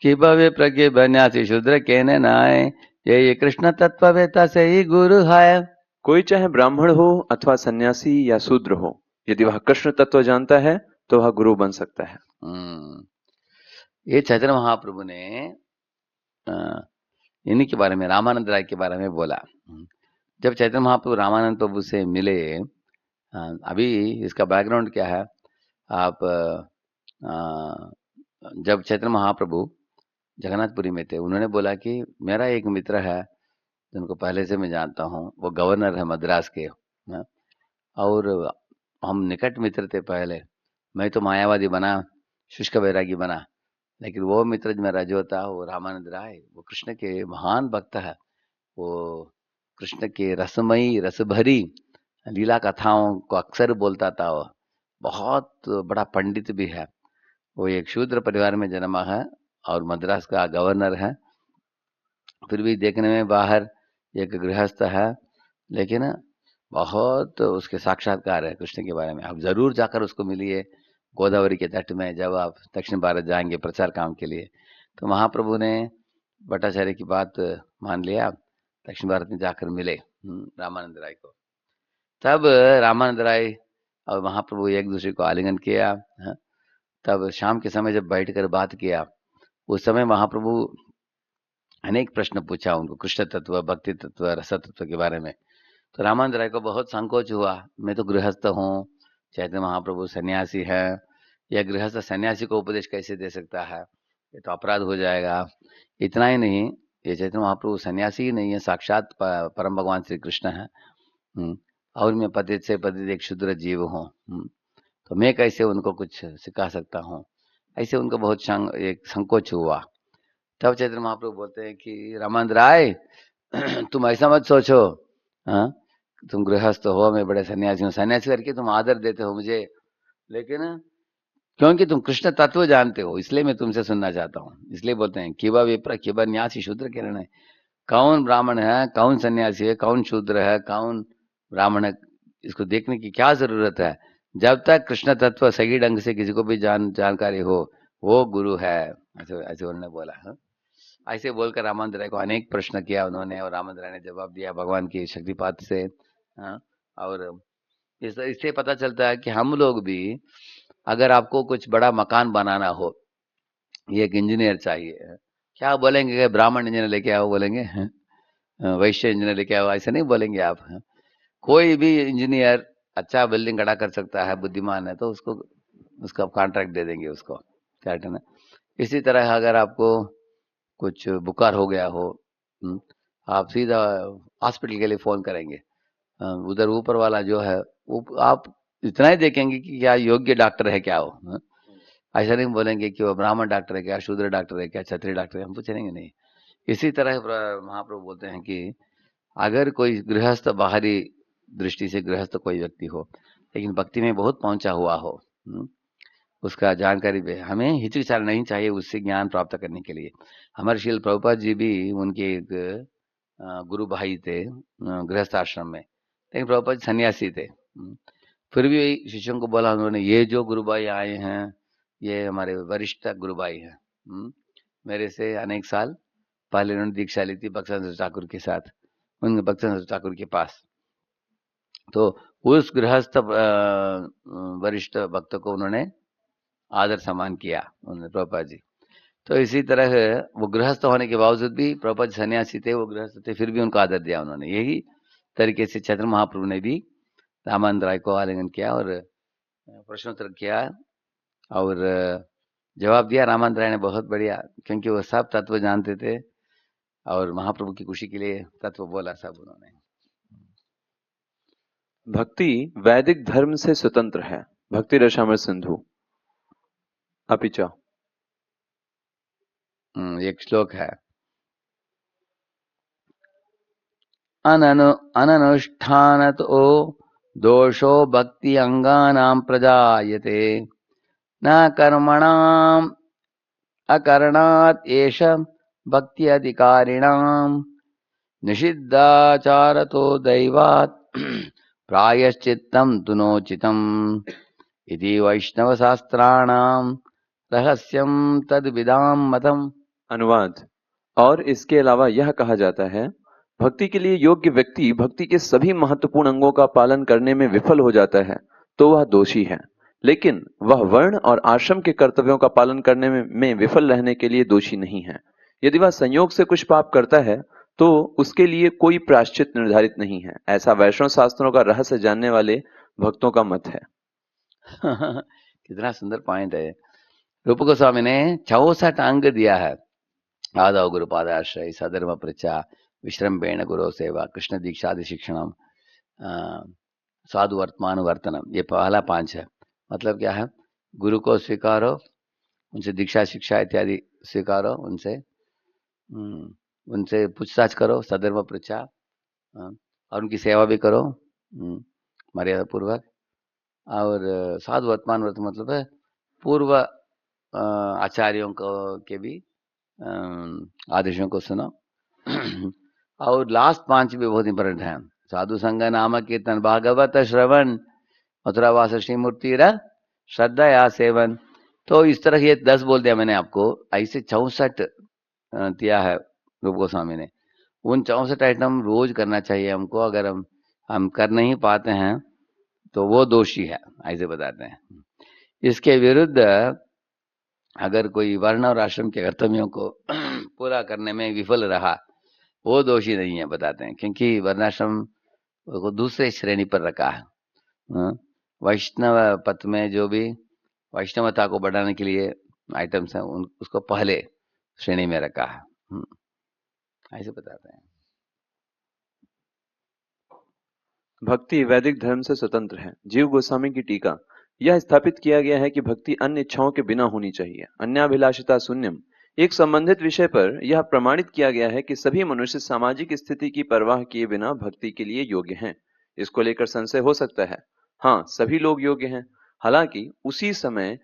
कि भव्य प्रज्ञ बन्यासी शूद्र कहने नाय, ये कृष्ण तत्ववेता से ही गुरु है। कोई चाहे ब्राह्मण हो अथवा सन्यासी या शूद्र हो, यदि वह कृष्ण तत्व जानता है तो वह गुरु बन सकता है। ये चैतन्य महाप्रभु ने इन्हीं के बारे में, रामानंद राय के बारे में बोला। जब चैतन्य महाप्रभु रामानंद प्रभु से मिले, अभी इसका बैकग्राउंड क्या है, आप जब चैतन्य महाप्रभु जगन्नाथपुरी में थे, उन्होंने बोला कि मेरा एक मित्र है जिनको पहले से मैं जानता हूँ, वो गवर्नर है मद्रास के, और हम निकट मित्र थे पहले। मैं तो मायावादी बना, शुष्क वैरागी बना, लेकिन वो मित्र मेरा जो था वो रामानंद राय, वो कृष्ण के महान भक्त है। वो कृष्ण के रसमयी रसभरी लीला कथाओं को अक्सर बोलता था। वो बहुत बड़ा पंडित भी है। वो एक शूद्र परिवार में जन्मा है और मद्रास का गवर्नर है, फिर भी देखने में बाहर एक गृहस्थ है, लेकिन बहुत उसके साक्षात्कार है कृष्ण के बारे में। आप जरूर जाकर उसको मिलिए गोदावरी के तट में, जब आप दक्षिण भारत जाएंगे प्रचार काम के लिए। तो महाप्रभु ने भट्टाचार्य की बात मान लिया, दक्षिण भारत में जाकर मिले रामानंद राय को। तब रामानंद राय और महाप्रभु एक दूसरे को आलिंगन किया। तब शाम के समय जब बैठकर बात किया, उस समय महाप्रभु अनेक प्रश्न पूछा उनको, कृष्ण तत्व, भक्ति तत्व, रस तत्व के बारे में। तो रामानंद राय को बहुत संकोच हुआ, मैं तो गृहस्थ हूँ, चैतन्य महाप्रभु सन्यासी है, यह गृहस्थ सन्यासी को उपदेश कैसे दे सकता है, ये तो अपराध हो जाएगा। इतना ही नहीं, ये चैतन्य महाप्रभु सन्यासी ही नहीं है, साक्षात परम भगवान श्री कृष्ण है, और मैं पतित से पतित एक क्षुद्र जीव हूँ, तो मैं कैसे उनको कुछ सिखा सकता हूँ। ऐसे उनको बहुत एक संकोच हुआ। तब चैतन्य महाप्रभु बोलते हैं कि रामानंद राय तुम ऐसा मत सोचो, तुम गृहस्थ हो, मैं बड़े सन्यासी हूँ, सन्यासी करके तुम आदर देते हो मुझे, लेकिन क्योंकि तुम कृष्ण तत्व जानते हो इसलिए मैं तुमसे सुनना चाहता हूँ। इसलिए बोलते हैं किबा विप्र किबा न्यासी शूद्र किरण है, कौन ब्राह्मण है, कौन सन्यासी है, कौन शूद्र है, कौन ब्राह्मण है, इसको देखने की क्या जरूरत है। जब तक कृष्ण तत्व सही ढंग से किसी को भी जानकारी हो, वो गुरु है, ऐसे उन्होंने बोला। ऐसे बोलकर रामानंद राय को अनेक प्रश्न किया उन्होंने, और रामानंद राय ने जवाब दिया भगवान की शक्तिपात से। और इससे पता चलता है कि हम लोग भी, अगर आपको कुछ बड़ा मकान बनाना हो, ये एक इंजीनियर चाहिए, क्या बोलेंगे, ब्राह्मण इंजीनियर लेके आओ बोलेंगे, वैश्य इंजीनियर लेके आओ, ऐसे नहीं बोलेंगे आप। कोई भी इंजीनियर अच्छा बिल्डिंग खड़ा कर सकता है, बुद्धिमान है, तो उसका कॉन्ट्रैक्ट दे देंगे उसको, क्या है ना। इसी तरह अगर आपको कुछ बुखार हो गया हो, आप सीधा हॉस्पिटल के लिए फोन करेंगे, उधर ऊपर वाला जो है आप इतना ही देखेंगे कि क्या योग्य डॉक्टर है क्या वो, ऐसा नहीं बोलेंगे कि वो ब्राह्मण डॉक्टर है क्या, शूद्र डॉक्टर है क्या, क्षत्रिय डॉक्टर है, हम पूछेंगे नहीं। इसी तरह महाप्रभु बोलते हैं कि अगर कोई गृहस्थ, बाहरी दृष्टि से गृहस्थ कोई व्यक्ति हो, लेकिन भक्ति में बहुत पहुंचा हुआ हो, उसका जानकारी भी, हमें हिचकिचाना नहीं चाहिए उससे ज्ञान प्राप्त करने के लिए। हमारे श्रील प्रभुपाद जी भी उनके एक गुरु भाई थे गृहस्थ आश्रम में, लेकिन प्रभुपाद सन्यासी थे। फिर भी शिष्यों को बोला उन्होंने, ये जो गुरु भाई आए हैं ये हमारे वरिष्ठ गुरु भाई हैं, मेरे से अनेक साल पहले उन्होंने दीक्षा ली थी भक्तचंद्र ठाकुर के साथ, उन भक्तचंद्र ठाकुर के पास। तो उस गृहस्थ वरिष्ठ भक्त को उन्होंने आदर सम्मान किया उन्होंने, प्रभुपाद जी। तो इसी तरह वो गृहस्थ होने के बावजूद भी, प्रभुपाद सन्यासी थे, वो गृहस्थ थे, फिर भी उनको आदर दिया उन्होंने। यही तरीके से चैतन्य महाप्रभु ने भी रामानंद राय को आलिंगन किया और प्रश्नोत्तर किया और जवाब दिया। रामानंद राय ने बहुत बढ़िया, क्योंकि वो सब तत्व जानते थे और महाप्रभु की खुशी के लिए तत्व बोला सब उन्होंने। भक्ति वैदिक धर्म से स्वतंत्र है। भक्ति रसामृत सिंधु। अपिच एक श्लोक है, अननुष्ठानतो दोषो भक्ति अंगानां प्रजायते, न कर्मणाम् अकरणात् एष भक्ति अधिकारिणाम्, निषिद्धाचारतो दैवात् प्रायश्चित्तं तु नोचितम्, इति वैष्णव शास्त्राणां रहस्यम तद्विदाम मतम। अनुवाद। और इसके अलावा यह कहा जाता है, भक्ति के लिए योग्य व्यक्ति भक्ति के सभी महत्वपूर्ण अंगों का पालन करने में विफल हो जाता है तो वह दोषी है, लेकिन वह वर्ण और आश्रम के कर्तव्यों का पालन करने में विफल रहने के लिए दोषी नहीं है। यदि वह संयोग से कुछ पाप करता है तो उसके लिए कोई प्रायश्चित निर्धारित नहीं है। ऐसा वैष्णव शास्त्रों का रहस्य जानने वाले भक्तों का मत है। कितना सुंदर पॉइंट है। रूप गोस्वामी ने 64 अंग दिया है। आदव गुरुपादाश्रय, सधर्म प्रचा, विश्रम्भेण गुरु सेवा, कृष्ण दीक्षादि शिक्षणम, साधु वर्तमान वर्तनम, ये पहला 5 है। मतलब क्या है, गुरु को स्वीकारो, उनसे दीक्षा शिक्षा इत्यादि स्वीकारो, उनसे पूछताछ करो, सधर्म प्रचा, और उनकी सेवा भी करो मर्यादा पूर्वक, और साधु वर्तमान वर्तन मतलब है पूर्व आचार्यों को के भी आदेशों को सुनो। और लास्ट 5 भी बहुत इंपॉर्टेंट है, साधु संग नाम कीर्तन, भागवत श्रवण, मथुरावास श्रीमूर्ति श्रद्धा या सेवन। तो इस तरह ये 10 बोल दिया मैंने आपको, ऐसे 64 दिया है रूप गोस्वामी ने। उन 64 आइटम रोज करना चाहिए हमको। अगर हम कर नहीं पाते हैं तो वो दोषी है, ऐसे बताते हैं। इसके विरुद्ध अगर कोई वर्ण और आश्रम के कर्तव्यों को पूरा करने में विफल रहा, वो दोषी नहीं है, बताते हैं, क्योंकि वर्णाश्रम को दूसरे श्रेणी पर रखा है। वैष्णव पथ में जो भी वैष्णवता को बढ़ाने के लिए आइटम्स हैं, उसको पहले श्रेणी में रखा है, ऐसे बताते हैं। भक्ति वैदिक धर्म से स्वतंत्र है। जीव गोस्वामी की टीका। यह स्थापित किया गया है कि भक्ति अन्य इच्छाओं के बिना होनी चाहिए, अन्याभिलाषिता शून्यम। एक संबंधित विषय पर यह प्रमाणित किया गया है कि सभी मनुष्य सामाजिक स्थिति की परवाह किए बिना भक्ति के लिए योग्य हैं। इसको लेकर संशय हो सकता है। हाँ, सभी लोग योग्य हैं, हालांकि उसी समय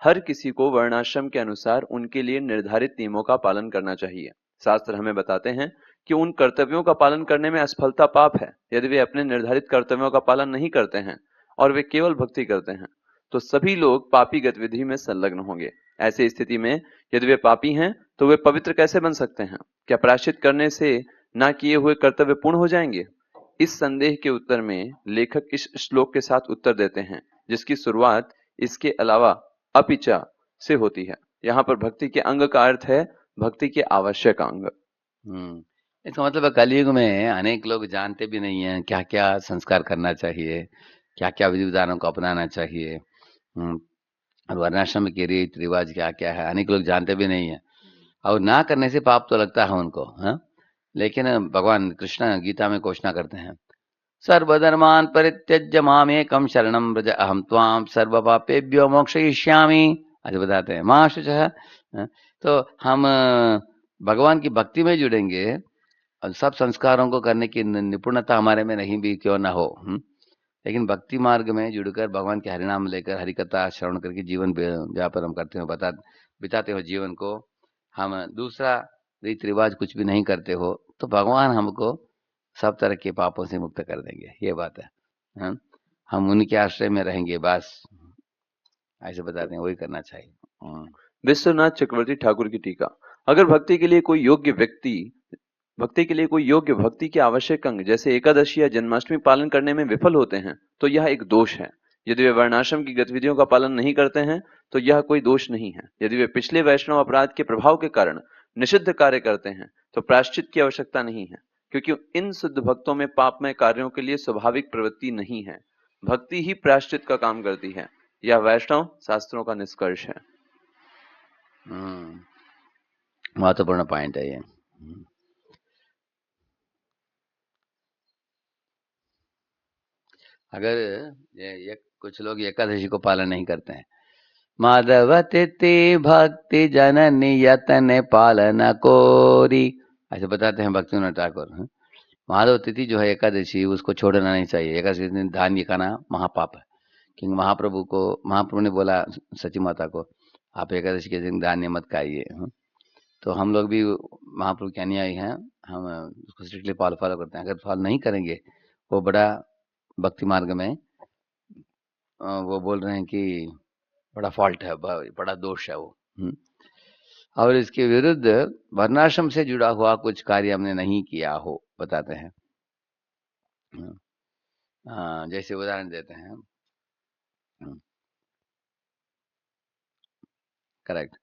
हर किसी को वर्णाश्रम के अनुसार उनके लिए निर्धारित नियमों का पालन करना चाहिए। शास्त्र हमें बताते हैं कि उन कर्तव्यों का पालन करने में असफलता पाप है। यदि वे अपने निर्धारित कर्तव्यों का पालन नहीं करते हैं और वे केवल भक्ति करते हैं, तो सभी लोग पापी गतिविधि में संलग्न होंगे। ऐसी स्थिति में यदि वे पापी हैं तो वे पवित्र कैसे बन सकते हैं? क्या प्रायश्चित करने से ना किए हुए कर्तव्य पूर्ण हो जाएंगे? इस संदेह के उत्तर में लेखक इस श्लोक के साथ उत्तर देते हैं, जिसकी शुरुआत इसके अलावा अपिचा से होती है। यहाँ पर भक्ति के अंग का अर्थ है भक्ति के आवश्यक अंग। इसका मतलब कलयुग में अनेक लोग जानते भी नहीं है क्या क्या संस्कार करना चाहिए, क्या क्या विधि विधानों को अपनाना चाहिए, और वर्णाश्रम के रीत रिवाज क्या क्या है, अनेक लोग जानते भी नहीं है। और ना करने से पाप तो लगता है उनको, लेकिन भगवान कृष्ण गीता में घोषणा करते हैं, सर्वधर्मान परित्यज्य मामेकं शरणं व्रज अहम त्वां सर्व पापेभ्यो मोक्षयिष्यामि, ऐसे बताते हैं। मां शुचः। तो हम भगवान की भक्ति में जुड़ेंगे और सब संस्कारों को करने की निपुणता हमारे में नहीं भी क्यों ना हो, लेकिन भक्ति मार्ग में जुड़कर भगवान के हरिनाम लेकर हरिकथा श्रवण करके जीवन व्यापार हम करते हो, बिताते हो जीवन को, हम दूसरा रीति रिवाज कुछ भी नहीं करते हो, तो भगवान हमको सब तरह के पापों से मुक्त कर देंगे। ये बात है, हम उनके आश्रय में रहेंगे, बस ऐसे बताते हैं, वही करना चाहिए। विश्वनाथ चक्रवर्ती ठाकुर की टीका। अगर भक्ति के लिए कोई योग्य भक्ति के आवश्यक अंग जैसे एकादशी या जन्माष्टमी पालन करने में विफल होते हैं तो यह एक दोष है। यदि वे वर्णाश्रम की गतिविधियों का पालन नहीं करते हैं तो यह कोई दोष नहीं है। यदि वे पिछले वैष्णव अपराध के प्रभाव के कारण निषिद्ध कार्य करते हैं तो प्रायश्चित की आवश्यकता नहीं है, क्योंकि इन शुद्ध भक्तों में पापमय कार्यों के लिए स्वाभाविक प्रवृत्ति नहीं है। भक्ति ही प्रायश्चित का काम करती है। यह वैष्णव शास्त्रों का निष्कर्ष है। महत्वपूर्ण पॉइंट है ये। अगर ये कुछ लोग एकादशी को पालन नहीं करते हैं, माधव तिथि भक्ति जननी यतन पालन कोरी, ऐसे बताते हैं भक्तिविनोद ठाकुर। माधव तिथि जो है एकादशी, उसको छोड़ना नहीं चाहिए। एकादशी दिन धान्य खाना महापाप है, क्योंकि महाप्रभु ने बोला सची माता को, आप एकादशी के दिन धान्य मत खाइए। तो हम लोग भी महाप्रभु के अनुयायी हैं, हम उसको स्ट्रिक्टली फॉलो करते हैं। अगर फॉलो नहीं करेंगे, वो बड़ा भक्ति मार्ग में वो बोल रहे हैं कि बड़ा फॉल्ट है, बड़ा दोष है वो। और इसके विरुद्ध वर्णाश्रम से जुड़ा हुआ कुछ कार्य हमने नहीं किया हो, बताते हैं। जैसे उदाहरण देते हैं, करेक्ट,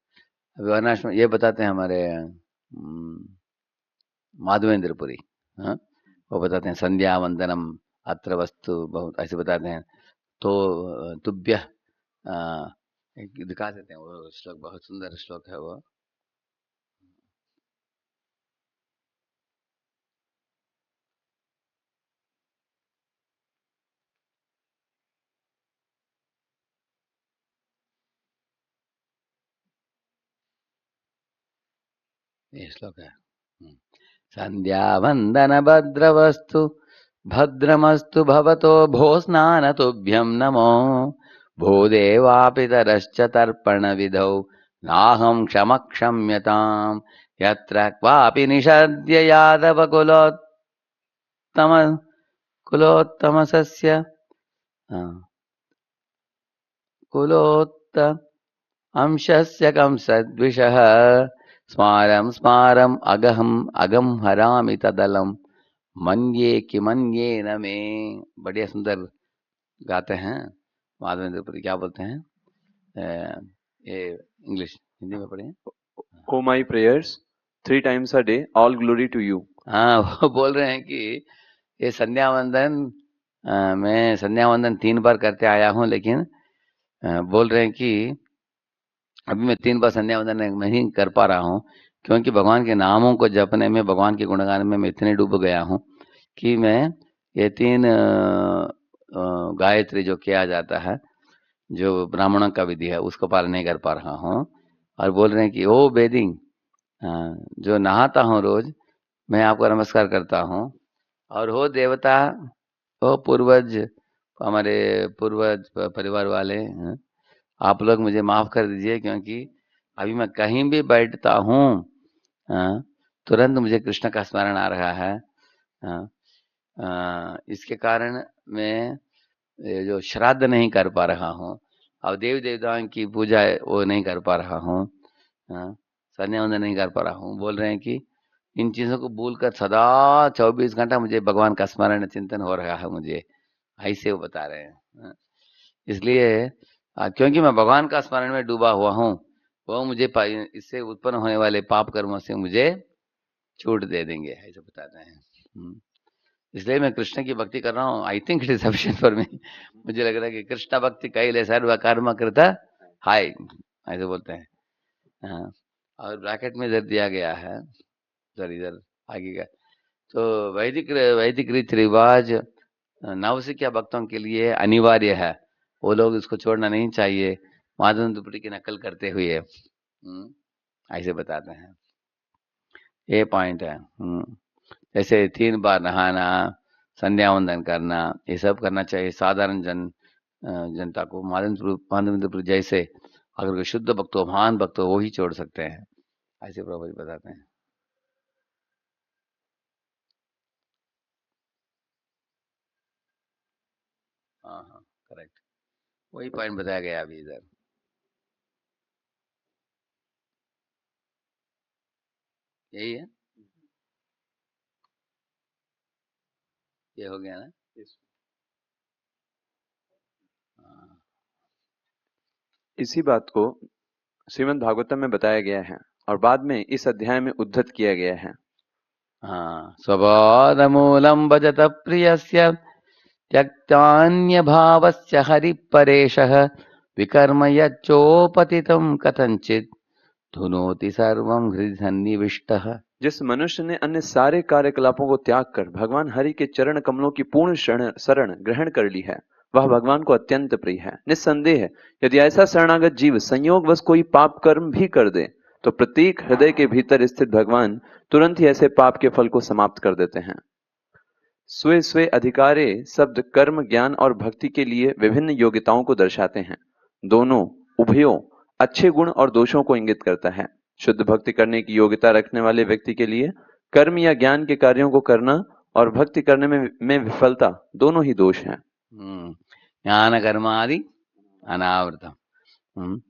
वर्णाश्रम ये बताते हैं हमारे माधवेंद्रपुरी, वो बताते हैं संध्या वंदनम अत्र वस्तु बहुत, ऐसे बताते हैं। तो तुभ्य दिखा देते हैं, वो श्लोक बहुत सुंदर श्लोक है वो। ये श्लोक है, संध्या वंदन भद्रवस्तु भद्रमस्तु भवतो भो स्नान तुभ्यं नमो भूदेवापितरश्च तर्पण विधौ नाहं क्षमक्षम्यताम् यत्र क्वापि निषद्य यादव कुलोत्तमस्य अंशस्य कंसद्विषः स्मारम स्मारम अगम हरामि तदलम मन्ये कि मन्ये न मे। बढ़िया सुंदर गाते हैं माधवेंद्रपुरी। क्या बोलते हैं ये इंग्लिश हिंदी में पढ़े। ओ my prayers 3 times a day, all glory to you। हाँ, वो बोल रहे हैं कि ये संध्या वंदन मैं संध्या वंदन 3 बार करते आया हूँ, लेकिन बोल रहे हैं कि अभी मैं 3 बार संध्या वंदन नहीं कर पा रहा हूँ, क्योंकि भगवान के नामों को जपने में, भगवान के गुणगान में मैं इतने डूब गया हूँ कि मैं ये 3 गायत्री जो किया जाता है, जो ब्राह्मणों का विधि है, उसको पालन नहीं कर पा रहा हूँ। और बोल रहे हैं कि ओ बेदिंग, जो नहाता हूँ रोज, मैं आपको नमस्कार करता हूँ। और हो देवता, हो पूर्वज, हमारे पूर्वज परिवार वाले, आप लोग मुझे माफ कर दीजिए, क्योंकि अभी मैं कहीं भी बैठता हूँ तुरंत मुझे कृष्ण का स्मरण आ रहा है। इसके कारण मैं ये जो श्राद्ध नहीं कर पा रहा हूँ, और देवी देवताओं की पूजा है वो नहीं कर पा रहा हूँ, संध्या वंदन नहीं कर पा रहा हूँ। बोल रहे हैं कि इन चीजों को भूलकर सदा 24 घंटा मुझे भगवान का स्मरण चिंतन हो रहा है मुझे, ऐसे वो बता रहे हैं। इसलिए क्योंकि मैं भगवान का स्मरण में डूबा हुआ हूँ, वो मुझे इससे उत्पन्न होने वाले पाप कर्मों से मुझे छूट दे देंगे, ऐसे बताते हैं। इसलिए मैं कृष्ण की भक्ति कर रहा हूँ। I think it is sufficient for me. मुझे लग रहा है कि कृष्ण भक्ति कैले सर्व कर्म कृता हाय, ऐसे बोलते हैं। हाँ, और ब्रैकेट में इधर दिया गया है, इधर आगे का। तो वैदिक रीति रिवाज नवसिखिया भक्तों के लिए अनिवार्य है, वो लोग इसको छोड़ना नहीं चाहिए, माधवेंद्रपुरी की नकल करते हुए ऐसे बताते हैं। ये पॉइंट है। जैसे 3 बार नहाना, संध्या वंदन करना, ये सब करना चाहिए साधारण जनता को। माधवेंद्रपुरी जैसे अगर कोई शुद्ध भक्त हो, महान भक्त हो, वो ही छोड़ सकते हैं, ऐसे प्रभु जी बताते हैं। हाँ हाँ, करेक्ट, वही पॉइंट बताया गया अभी इधर। यही है, ये हो गया ना। हाँ। इसी बात को श्रीमद् भागवतम में बताया गया है और बाद में इस अध्याय में उद्धृत किया गया है। हाँ, स्वबोधमूलं भजत प्रियस्य त्यक्तान्यभावस्य हरिपरेशः विकर्म यच्चोपतितं कथंचित् धुनोति सर्वं हृदि सन्निविष्टः। जिस मनुष्य ने अन्य सारे कार्यकलापों को त्याग कर भगवान हरि के चरण कमलों की पूर्ण शरण ग्रहण कर ली है, वह भगवान को अत्यंत प्रिय है। निस्संदेह यदि ऐसा शरणागत जीव संयोगवश कोई पाप कर्म भी कर दे तो प्रत्येक हृदय के भीतर स्थित भगवान तुरंत ही ऐसे पाप के फल को समाप्त कर देते हैं। स्वे स्वे अधिकारे शब्द कर्म, ज्ञान और भक्ति के लिए विभिन्न योग्यताओं को दर्शाते हैं। दोनों उभयों अच्छे गुण और दोषों को इंगित करता है। शुद्ध भक्ति करने की योग्यता रखने वाले व्यक्ति के लिए कर्म या ज्ञान के कार्यों को करना और भक्ति करने में विफलता दोनों ही दोष हैं। ज्ञान कर्मादि अनावृतम।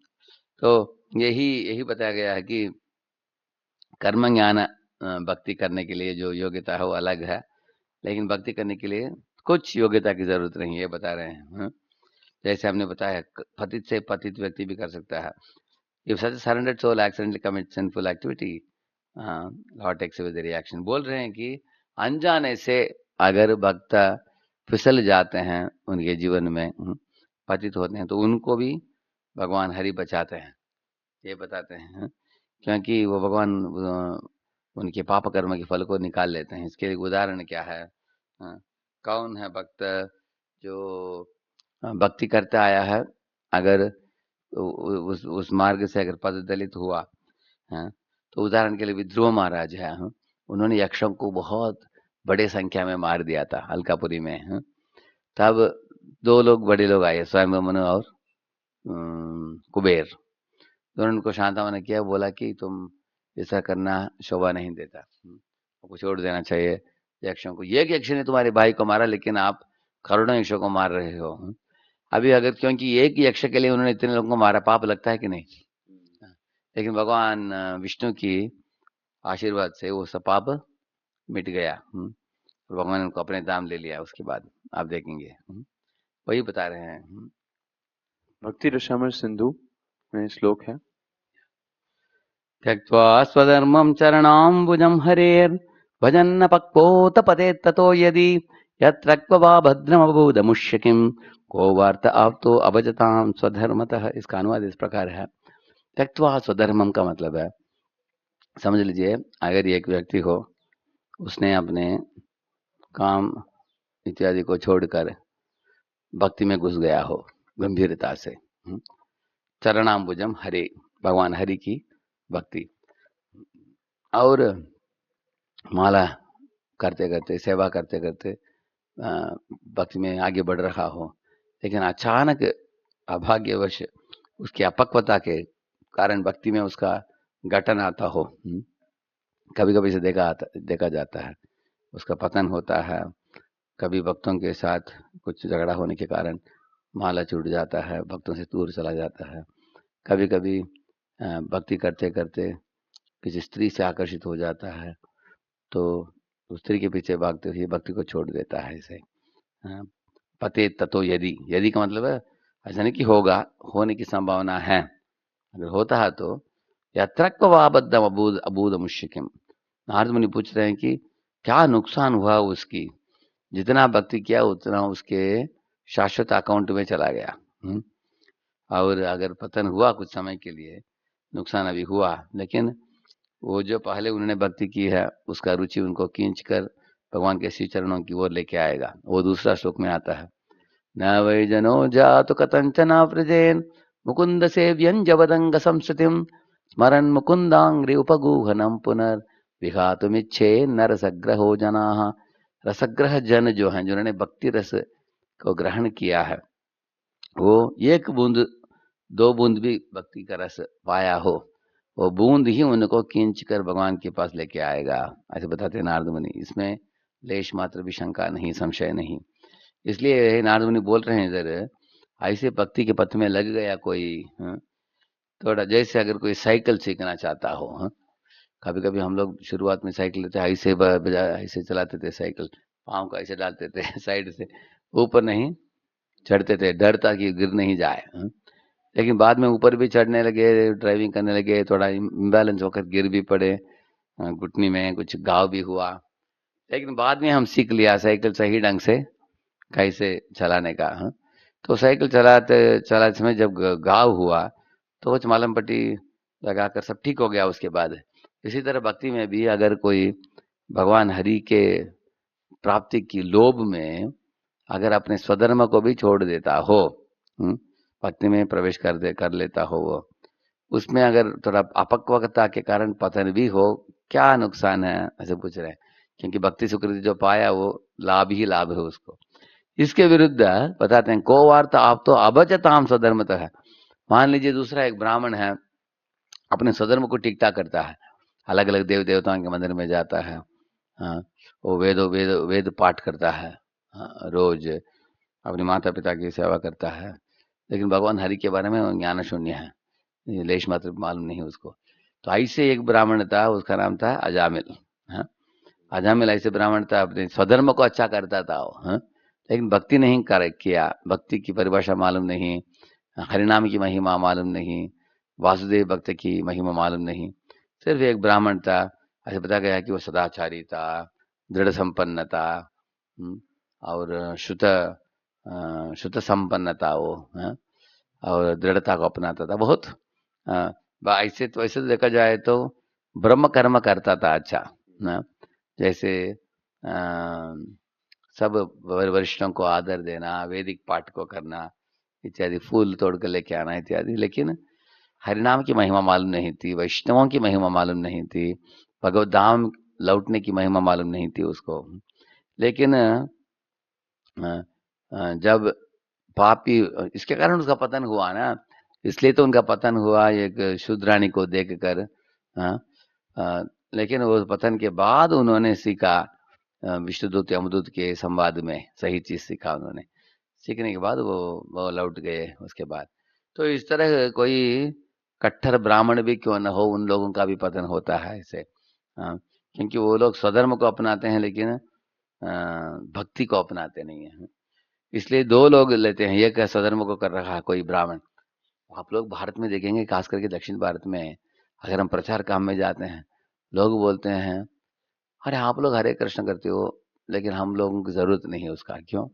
तो यही बताया गया है कि कर्म ज्ञान भक्ति करने के लिए जो योग्यता है वो अलग है, लेकिन भक्ति करने के लिए कुछ योग्यता की जरूरत नहीं है, बता रहे हैं। जैसे हमने बताया, पतित से पतित व्यक्ति भी कर सकता है। If such a surrendered soul accidentally commits sinful activity, Lord takes away the reaction। बोल रहे हैं कि अनजाने से अगर भक्त फिसल जाते हैं उनके जीवन में, पतित होते हैं, तो उनको भी भगवान हरि बचाते हैं, ये बताते हैं। क्योंकि वो भगवान उनके पाप कर्म के फल को निकाल लेते हैं। इसके उदाहरण क्या है? कौन है भक्त जो भक्ति करते आया है, अगर उस मार्ग से अगर पद दलित हुआ है, तो उदाहरण के लिए भी ध्रुव महाराज है, उन्होंने यक्षों को बहुत बड़े संख्या में मार दिया था अलकापुरी में। तब 2 लोग बड़े लोग आए, स्वयं मनु और कुबेर। उन्होंने उनको सांत्वना किया, बोला कि तुम ऐसा करना शोभा नहीं देता, आपको छोड़ देना चाहिए यक्षों को। एक यक्ष ने तुम्हारे भाई को मारा, लेकिन आप करोड़ों यक्षों को मार रहे हो। अभी अगर क्योंकि एक यक्ष के लिए उन्होंने इतने लोगों को मारा, पाप लगता है कि नहीं? लेकिन भगवान विष्णु की आशीर्वाद से वो सब पाप मिट गया। और भगवान ने उनको अपने धाम ले लिया। उसके बाद आप देखेंगे वही बता रहे हैं। भक्ति रसामृत सिंधु में श्लोक है, त्यक्त्वा स्वधर्मं चरणाम्बुजं हरेर् भजन्न पक्वोतपते ततो यदि यत्रक्त्वा भद्रमबूधमुष्यकिं को वार्त आप्तो अभजतां स्वधर्मतः। इसका अनुवाद इस प्रकार है। त्यक्त्वा स्वधर्मम का मतलब है, समझ लीजिए, अगर एक व्यक्ति हो, उसने अपने काम इत्यादि को छोड़कर भक्ति में घुस गया हो गंभीरता से, चरणाम्बुजम हरे, भगवान हरि की भक्ति, और माला करते करते, सेवा करते करते भक्ति में आगे बढ़ रहा हो, लेकिन अचानक अभाग्यवश उसकी अपक्वता के कारण भक्ति में उसका घटन आता हो, कभी कभी से देखा जाता है, उसका पतन होता है। कभी भक्तों के साथ कुछ झगड़ा होने के कारण माला छूट जाता है, भक्तों से दूर चला जाता है। कभी कभी भक्ति करते करते किसी स्त्री से आकर्षित हो जाता है, तो उस स्त्री के पीछे भागते हुए भक्ति को छोड़ देता है। इसे पते ततो यदि, यदि का मतलब है ऐसा नहीं कि होगा, होने की संभावना है, अगर होता है तो यत्रक्वाबद्धम अबूद अबूद मुश्किम। नारद मुनि पूछ रहे हैं कि क्या नुकसान हुआ उसकी, जितना भक्ति किया उतना उसके शाश्वत अकाउंट में चला गया। और अगर पतन हुआ कुछ समय के लिए, नुकसान अभी हुआ, लेकिन वो जो पहले उन्होंने भक्ति की है उसका रुचि उनको खींच कर भगवान के श्री चरणों की ओर लेके आएगा। वो दूसरा श्लोक में आता है, न वै जनो जातु कथंचन व्रजेन मुकुंद सेव्यं जवदंग संस्कृतिम स्मरन् मुकुंदांग्रि उपगूहनम पुनर् विघातुमिच्छे नरसग्रहो जनाः। रसग्रह जन जो हैं, जिन्होंने भक्ति रस को ग्रहण किया है, वो एक बूंद दो बूंद भी भक्ति का रस पाया हो, वो बूंद ही उनको खींच कर भगवान के पास लेके आएगा, ऐसे बताते हैं नारद मुनि। इसमें लेश मात्र भी शंका नहीं, संशय नहीं। इसलिए नारद मुनि बोल रहे हैं, इधर ऐसे भक्ति के पथ में लग गया कोई, थोड़ा जैसे अगर कोई साइकिल सीखना चाहता हो, कभी कभी हम लोग शुरुआत में साइकिल ऐसे चलाते थे, साइकिल पाँव को ऐसे डालते थे साइड से, ऊपर नहीं चढ़ते थे, डर था कि गिर नहीं जाए। लेकिन बाद में ऊपर भी चढ़ने लगे, ड्राइविंग करने लगे, थोड़ा इम्बैलेंस होकर गिर भी पड़े, घुटनी में कुछ घाव भी हुआ, लेकिन बाद में हम सीख लिया साइकिल सही ढंग से कैसे चलाने का। तो साइकिल चलाते समय जब घाव हुआ तो कुछ मलहम पट्टी लगाकर सब ठीक हो गया उसके बाद। इसी तरह भक्ति में भी अगर कोई भगवान हरि के प्राप्ति की लोभ में अगर अपने स्वधर्म को भी छोड़ देता हो, भक्ति में प्रवेश कर लेता हो, वो उसमें अगर थोड़ा अपक्वता के कारण पतन भी हो, क्या नुकसान है, ऐसे पूछ रहे हैं। क्योंकि भक्ति सुकृति जो पाया वो लाभ ही लाभ है उसको। इसके विरुद्ध बताते हैं, को वार्ता आप तो अभजताम स्वधर्मतः। मान लीजिए दूसरा एक ब्राह्मण है, अपने स्वधर्म को ठीक ठाक करता है, अलग अलग देव देवताओं के मंदिर में जाता है, वो वेद पाठ करता है, रोज अपने माता पिता की सेवा करता है, लेकिन भगवान हरि के बारे में ज्ञान शून्य है, लेश मात्र मालूम नहीं उसको। तो ऐसे एक ब्राह्मण था, उसका नाम था अजामिल। अजामिल ऐसे ब्राह्मण था, अपने स्वधर्म को अच्छा करता था वो, लेकिन भक्ति नहीं किया, भक्ति की परिभाषा मालूम नहीं, हरिनाम की महिमा मालूम नहीं, वासुदेव भक्त की महिमा मालूम नहीं। सिर्फ एक ब्राह्मण था, ऐसे बताया गया कि वो सदाचारी था, दृढ़ संपन्न था, और शुद्ध संपन्न था वो, और दृढ़ता को अपनाता था बहुत। ऐसे तो वैसे देखा जाए तो ब्रह्म कर्म करता था अच्छा, जैसे सब वरिष्ठों को आदर देना, वैदिक पाठ को करना इत्यादि, फूल तोड़ कर लेके आना इत्यादि, लेकिन हरिनाम की महिमा मालूम नहीं थी, वैष्णवों की महिमा मालूम नहीं थी, भगवत धाम लौटने की महिमा मालूम नहीं थी उसको। लेकिन जब पापी, इसके कारण उसका पतन हुआ ना, इसलिए तो उनका पतन हुआ एक शूद्राणी को देखकर। लेकिन वो पतन के बाद उन्होंने सीखा, विष्णुदूत यमदूत के संवाद में सही चीज सीखा उन्होंने, सीखने के बाद वो लौट गए उसके बाद। तो इस तरह कोई कट्टर ब्राह्मण भी क्यों न हो, उन लोगों का भी पतन होता है ऐसे। क्योंकि वो लोग स्वधर्म को अपनाते हैं लेकिन भक्ति को अपनाते नहीं है। इसलिए दो लोग लेते हैं, एक स्वधर्म को कर रहा है कोई ब्राह्मण। आप लोग भारत में देखेंगे, खास करके दक्षिण भारत में, अगर हम प्रचार काम में जाते हैं, लोग बोलते हैं अरे आप लोग हरे कृष्ण करते हो लेकिन हम लोगों की जरूरत नहीं है उसका, क्यों?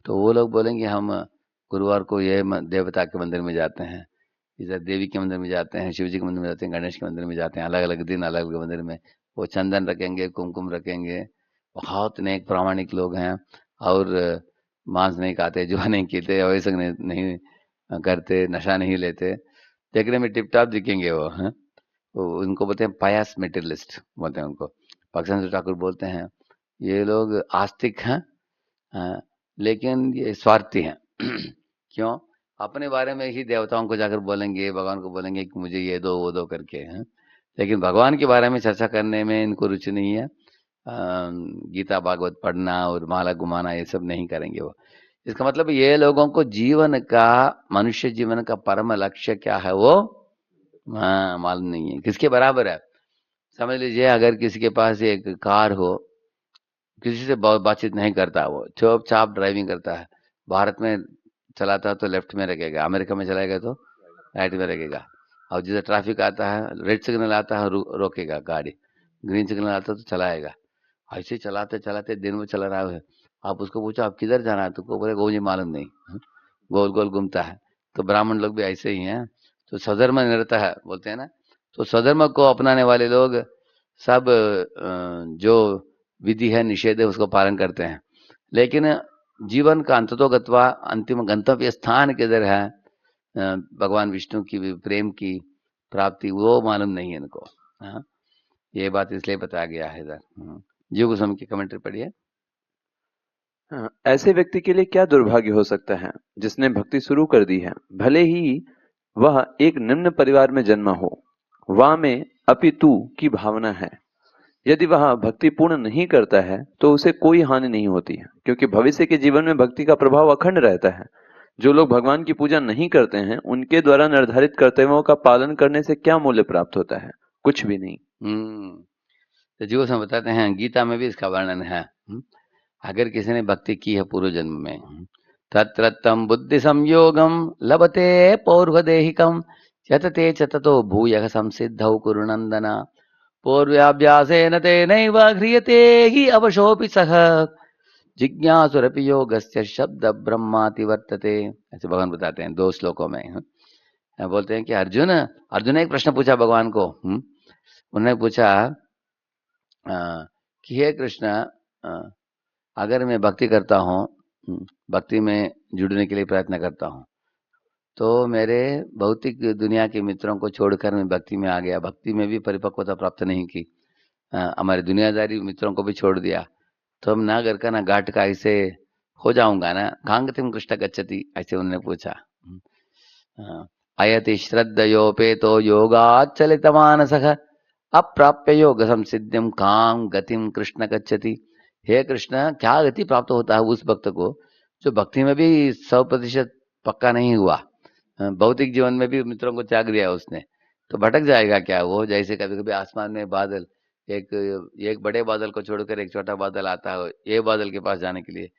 तो वो लोग बोलेंगे हम गुरुवार को ये देवता के मंदिर में जाते हैं, इधर देवी के मंदिर में जाते हैं, शिव जी के मंदिर में जाते हैं, गणेश के मंदिर में जाते हैं, अलग अलग दिन अलग अलग मंदिर में वो चंदन रखेंगे, कुमकुम रखेंगे। बहुत नेक प्रामाणिक लोग हैं और मांस नहीं खाते, जुआ नहीं पीते, वैसे नहीं करते, नशा नहीं लेते, देखने में टिप टॉप दिखेंगे वो, हैं? वो उनको बोलते हैं पायस मेटेरियलिस्ट बोलते हैं उनको। भक्ति ठाकुर बोलते हैं ये लोग आस्तिक हैं, लेकिन ये स्वार्थी हैं। क्यों? अपने बारे में ही देवताओं को जाकर बोलेंगे, भगवान को बोलेंगे कि मुझे ये दो वो दो करके, हैं? लेकिन भगवान के बारे में चर्चा करने में इनको रुचि नहीं है। गीता भागवत पढ़ना और माला घुमाना ये सब नहीं करेंगे वो। इसका मतलब ये लोगों को जीवन का, मनुष्य जीवन का परम लक्ष्य क्या है वो मालूम नहीं है। किसके बराबर है? समझ लीजिए अगर किसी के पास एक कार हो, किसी से बातचीत नहीं करता, वो चुपचाप ड्राइविंग करता है, भारत में चलाता है तो लेफ्ट में रखेगा, अमेरिका में चलाएगा तो राइट में रखेगा, और जैसे ट्रैफिक आता है, रेड सिग्नल आता है रोकेगा गाड़ी, ग्रीन सिग्नल आता है तो चलाएगा। ऐसे चलाते चलाते दिन भर चला रहा है, आप उसको पूछो आप किधर जाना है, तुमको बोलेगा मुझे मालूम नहीं, गोल गोल घूमता है। तो ब्राह्मण लोग भी ऐसे ही हैं, तो स्वधर्म निरता है बोलते हैं ना। तो स्वधर्म को अपनाने वाले लोग सब जो विधि है, निषेध है, उसको पालन करते हैं, लेकिन जीवन का अंततोगत्वा अंतिम गंतव्य स्थान किधर है, भगवान विष्णु की प्रेम की प्राप्ति, वो मालूम नहीं है इनको। ये बात इसलिए बताया गया है इधर। जीव गोस्वामी की कमेंट्री पढ़िए। ऐसे व्यक्ति के लिए क्या दुर्भाग्य हो सकता है जिसने भक्ति शुरू कर दी है, भले ही वह एक निम्न परिवार में जन्मा हो, वह में अपितु की भावना है। यदि वह भक्ति पूर्ण नहीं करता है तो उसे कोई हानि नहीं होती है, क्योंकि भविष्य के जीवन में भक्ति का प्रभाव अखंड रहता है। जो लोग भगवान की पूजा नहीं करते हैं, उनके द्वारा निर्धारित कर्तव्यों का पालन करने से क्या मूल्य प्राप्त होता है? कुछ भी नहीं। तो जीव गोस्वामी बताते हैं, गीता में भी इसका वर्णन है। अगर किसी ने भक्ति की है पूर्व जन्म में, तत्र तम बुद्धि संयोगम लभते पौर्वदेहिकम यतते च ततो भूयः संसिद्धौ कुरु नंदना पूर्वाभ्यासेन तेनैव ह्रियते हि अवशोऽपि सः जिज्ञासुरपि योगस्य शब्द ब्रह्माति वर्तते। ऐसे भगवान बताते हैं 2 श्लोकों में। बोलते हैं कि अर्जुन ने एक प्रश्न पूछा भगवान को। उन्होंने पूछा कि हे कृष्ण, अगर मैं भक्ति करता हूँ, भक्ति में जुड़ने के लिए प्रयत्न करता हूँ, तो मेरे भौतिक दुनिया के मित्रों को छोड़कर मैं भक्ति में आ गया, भक्ति में भी परिपक्वता प्राप्त नहीं की, हमारे दुनियादारी मित्रों को भी छोड़ दिया, तो हम ना घर का ना घाट का ऐसे हो जाऊंगा ना, कांगतिम कृष्ण गच्छति, ऐसे उन्होंने पूछा। अयति श्रद्धयोपेतो योगाच्चलितमानसः अप्राप्य योग संसिद्धिम कां गतिम कृष्ण गच्छति। हे कृष्ण, क्या गति प्राप्त होता है उस भक्त को जो भक्ति में भी 100% पक्का नहीं हुआ, भौतिक जीवन में भी मित्रों को त्याग दिया उसने, तो भटक जाएगा क्या वो? जैसे कभी कभी आसमान में बादल, एक बड़े बादल को छोड़कर एक छोटा बादल आता है ये बादल के पास जाने के लिए,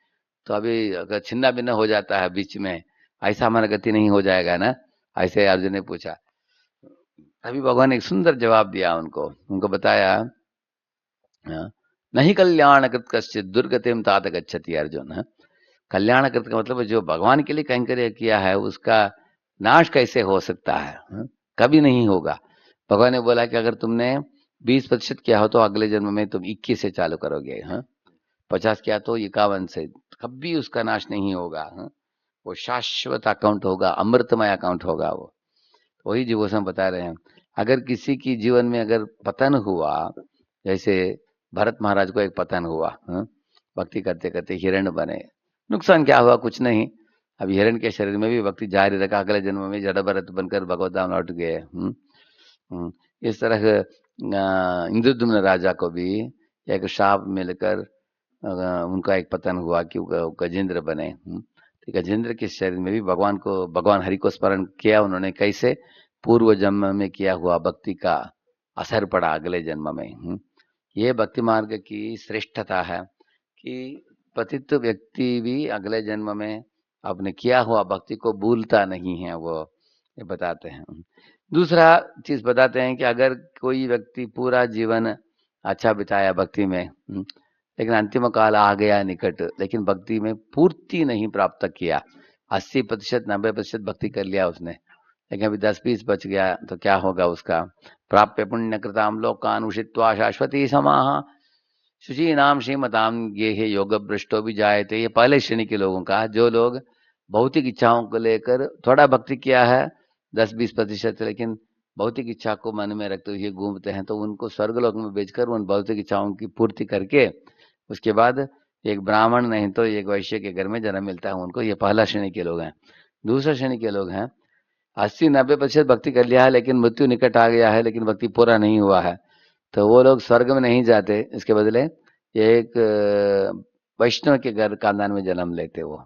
तो अभी अगर छिन्ना भिन्न हो जाता है बीच में, ऐसा हमारा गति नहीं हो जाएगा ना? ऐसे अर्जुन ने पूछा। अभी भगवान ने एक सुंदर जवाब दिया उनको बताया, नहीं कल्याणकृत कश्चित दुर्गतिम तात गच्छति अर्जुन। कल्याणकृत का मतलब जो भगवान के लिए कैंकर्य किया है उसका नाश कैसे हो सकता है? कभी नहीं होगा। भगवान ने बोला कि अगर तुमने 20% किया हो तो अगले जन्म में तुम 21 से चालू करोगे, 50 किया तो 51 से, कभी उसका नाश नहीं होगा। वो शाश्वत अकाउंट होगा, अमृतमय अकाउंट होगा वो। वही जीव गोस्वामी बता रहे हैं, अगर किसी की जीवन में अगर पतन हुआ, जैसे भरत महाराज को एक पतन हुआ, भक्ति करते करते हिरण बने, नुकसान क्या हुआ? कुछ नहीं। अब हिरण के शरीर में भी भक्ति जारी रखा, अगले जन्म में जड़ भरत बनकर भगवत धाम लौट गए। इस तरह इंद्रद्युम्न राजा को भी एक शाप मिलकर उनका एक पतन हुआ कि गजेंद्र बने। गजेंद्र के शरीर में भी भगवान हरि को स्मरण किया उन्होंने। कैसे? पूर्व जन्म में किया हुआ भक्ति का असर पड़ा अगले जन्म में। ये भक्ति मार्ग की श्रेष्ठता है कि पतित व्यक्ति भी अगले जन्म में अपने किया हुआ भक्ति को भूलता नहीं है, वो ये बताते हैं। दूसरा चीज बताते हैं कि अगर कोई व्यक्ति पूरा जीवन अच्छा बिताया भक्ति में, लेकिन अंतिम काल आ गया निकट, लेकिन भक्ति में पूर्ति नहीं प्राप्त किया, 80% 90% भक्ति कर लिया उसने, लेकिन अभी 10-20 बच गया, तो क्या होगा उसका? प्राप्य पुण्य कृताम लोकान उषित्वा शाश्वती समाह शुचि नाम श्रीमताम ये है योग भ्रष्टो भी जाए थे। ये पहले श्रेणी के लोगों का, जो लोग भौतिक इच्छाओं को लेकर थोड़ा भक्ति किया है 10-20%, लेकिन भौतिक इच्छा को मन में रखते हुए घूमते हैं, तो उनको स्वर्गलोक में भेजकर उन भौतिक इच्छाओं की पूर्ति करके उसके बाद एक ब्राह्मण नहीं तो एक वैश्य के घर में जन्म मिलता है उनको। ये पहला श्रेणी के लोग हैं। दूसरा श्रेणी के लोग हैं 80-90% भक्ति कर लिया है, लेकिन मृत्यु निकट आ गया है, लेकिन भक्ति पूरा नहीं हुआ है, तो वो लोग स्वर्ग में नहीं जाते, इसके बदले ये एक वैष्णव के घर खानदान में जन्म लेते, वो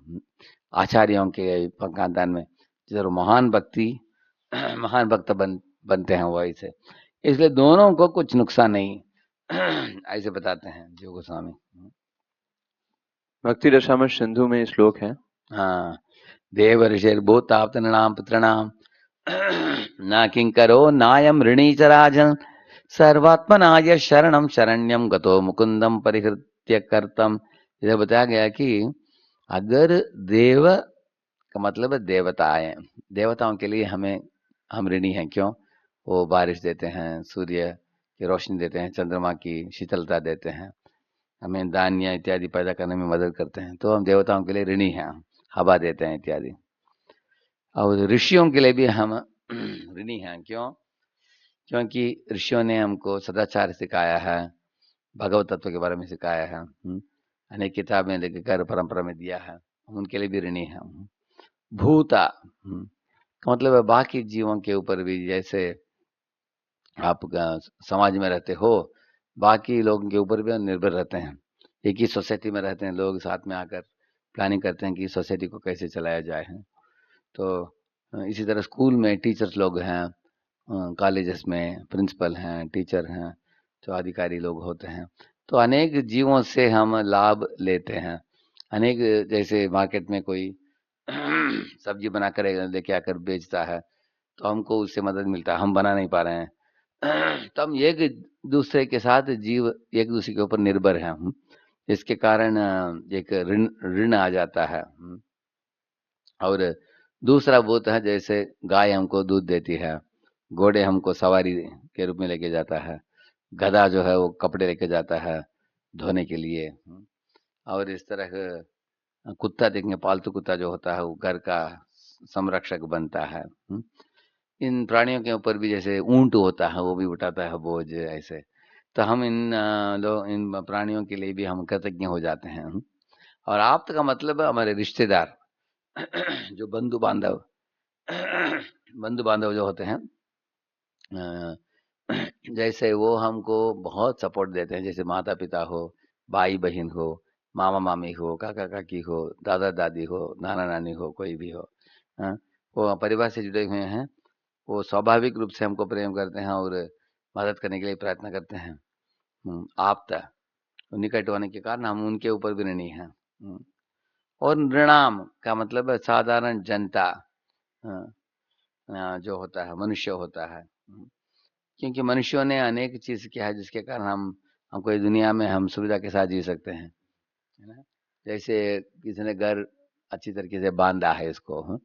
आचार्यों के खानदान में, जरूर महान भक्त बनते हैं वो ऐसे। इसलिए दोनों को कुछ नुकसान नहीं, ऐसे बताते हैं जीव गोस्वामी। भक्ति रसामृत सिंधु में श्लोक है, हाँ, देव ऋषिर्भूताप्त नृणाम पुत्रणाम न किंकरो नायम ऋणी च राजन सर्वात्मनाय शरणम शरण्यम गतो मुकुंदम परिहृत्य कर्तम। इधर बताया गया कि अगर देव का मतलब देवताएं, देवताओं के लिए हम ऋणी हैं। क्यों? वो बारिश देते हैं, सूर्य की रोशनी देते हैं, चंद्रमा की शीतलता देते हैं, हमें धान्य इत्यादि पैदा करने में मदद करते हैं, तो हम देवताओं के लिए ऋणी हैं, हवा देते हैं इत्यादि। और ऋषियों के लिए भी हम ऋणी हैं। क्यों? क्योंकि ऋषियों ने हमको सदाचार सिखाया है, भगवत तत्व के बारे में सिखाया है, अनेक किताबें लिखकर परंपरा में दिया है, उनके लिए भी ऋणी है। भूता का मतलब है बाकी जीवों के ऊपर भी, जैसे आप समाज में रहते हो, बाकी लोगों के ऊपर भी निर्भर रहते हैं। एक ही सोसाइटी में रहते हैं लोग, साथ में आकर प्लानिंग करते हैं कि सोसाइटी को कैसे चलाया जाए। तो इसी तरह स्कूल में टीचर्स लोग हैं, कॉलेजेस में प्रिंसिपल हैं, टीचर हैं, जो अधिकारी लोग होते हैं, तो अनेक जीवों से हम लाभ लेते हैं। अनेक, जैसे मार्केट में कोई सब्जी बनाकर लेके आकर बेचता है, तो हमको उससे मदद मिलता है, हम बना नहीं पा रहे हैं, तो हम एक दूसरे के साथ जीव एक दूसरे के ऊपर निर्भर हैं, इसके कारण एक ऋण आ जाता है। और दूसरा वो है, जैसे गाय हमको दूध देती है, घोड़े हमको सवारी के रूप में लेके जाता है, गधा जो है वो कपड़े लेके जाता है धोने के लिए, और इस तरह कुत्ता देखेंगे, पालतू कुत्ता जो होता है वो घर का संरक्षक बनता है। इन प्राणियों के ऊपर भी, जैसे ऊंट होता है वो भी उठाता है बोझ, ऐसे। तो हम इन प्राणियों के लिए भी हम कृतज्ञ हो जाते हैं। और आप्त का मतलब है हमारे रिश्तेदार, जो बंधु बांधव जो होते हैं, जैसे वो हमको बहुत सपोर्ट देते हैं, जैसे माता पिता हो, भाई बहन हो, मामा मामी हो, काका काकी हो, दादा दादी हो, नाना नानी हो, कोई भी हो, वो परिवार से जुड़े हुए हैं, वो स्वाभाविक रूप से हमको प्रेम करते हैं और मदद करने के लिए प्रयत्न करते हैं। आपता निकट होने के कारण हम उनके ऊपर भी ऋणी हैं। और नृणाम का मतलब है साधारण जनता, जो होता है मनुष्य होता है, क्योंकि मनुष्यों ने अनेक चीज किया है जिसके कारण हमको इस दुनिया में हम सुविधा के साथ जी सकते हैं, है ना। जैसे किसी ने घर अच्छी तरीके से बांधा है, इसको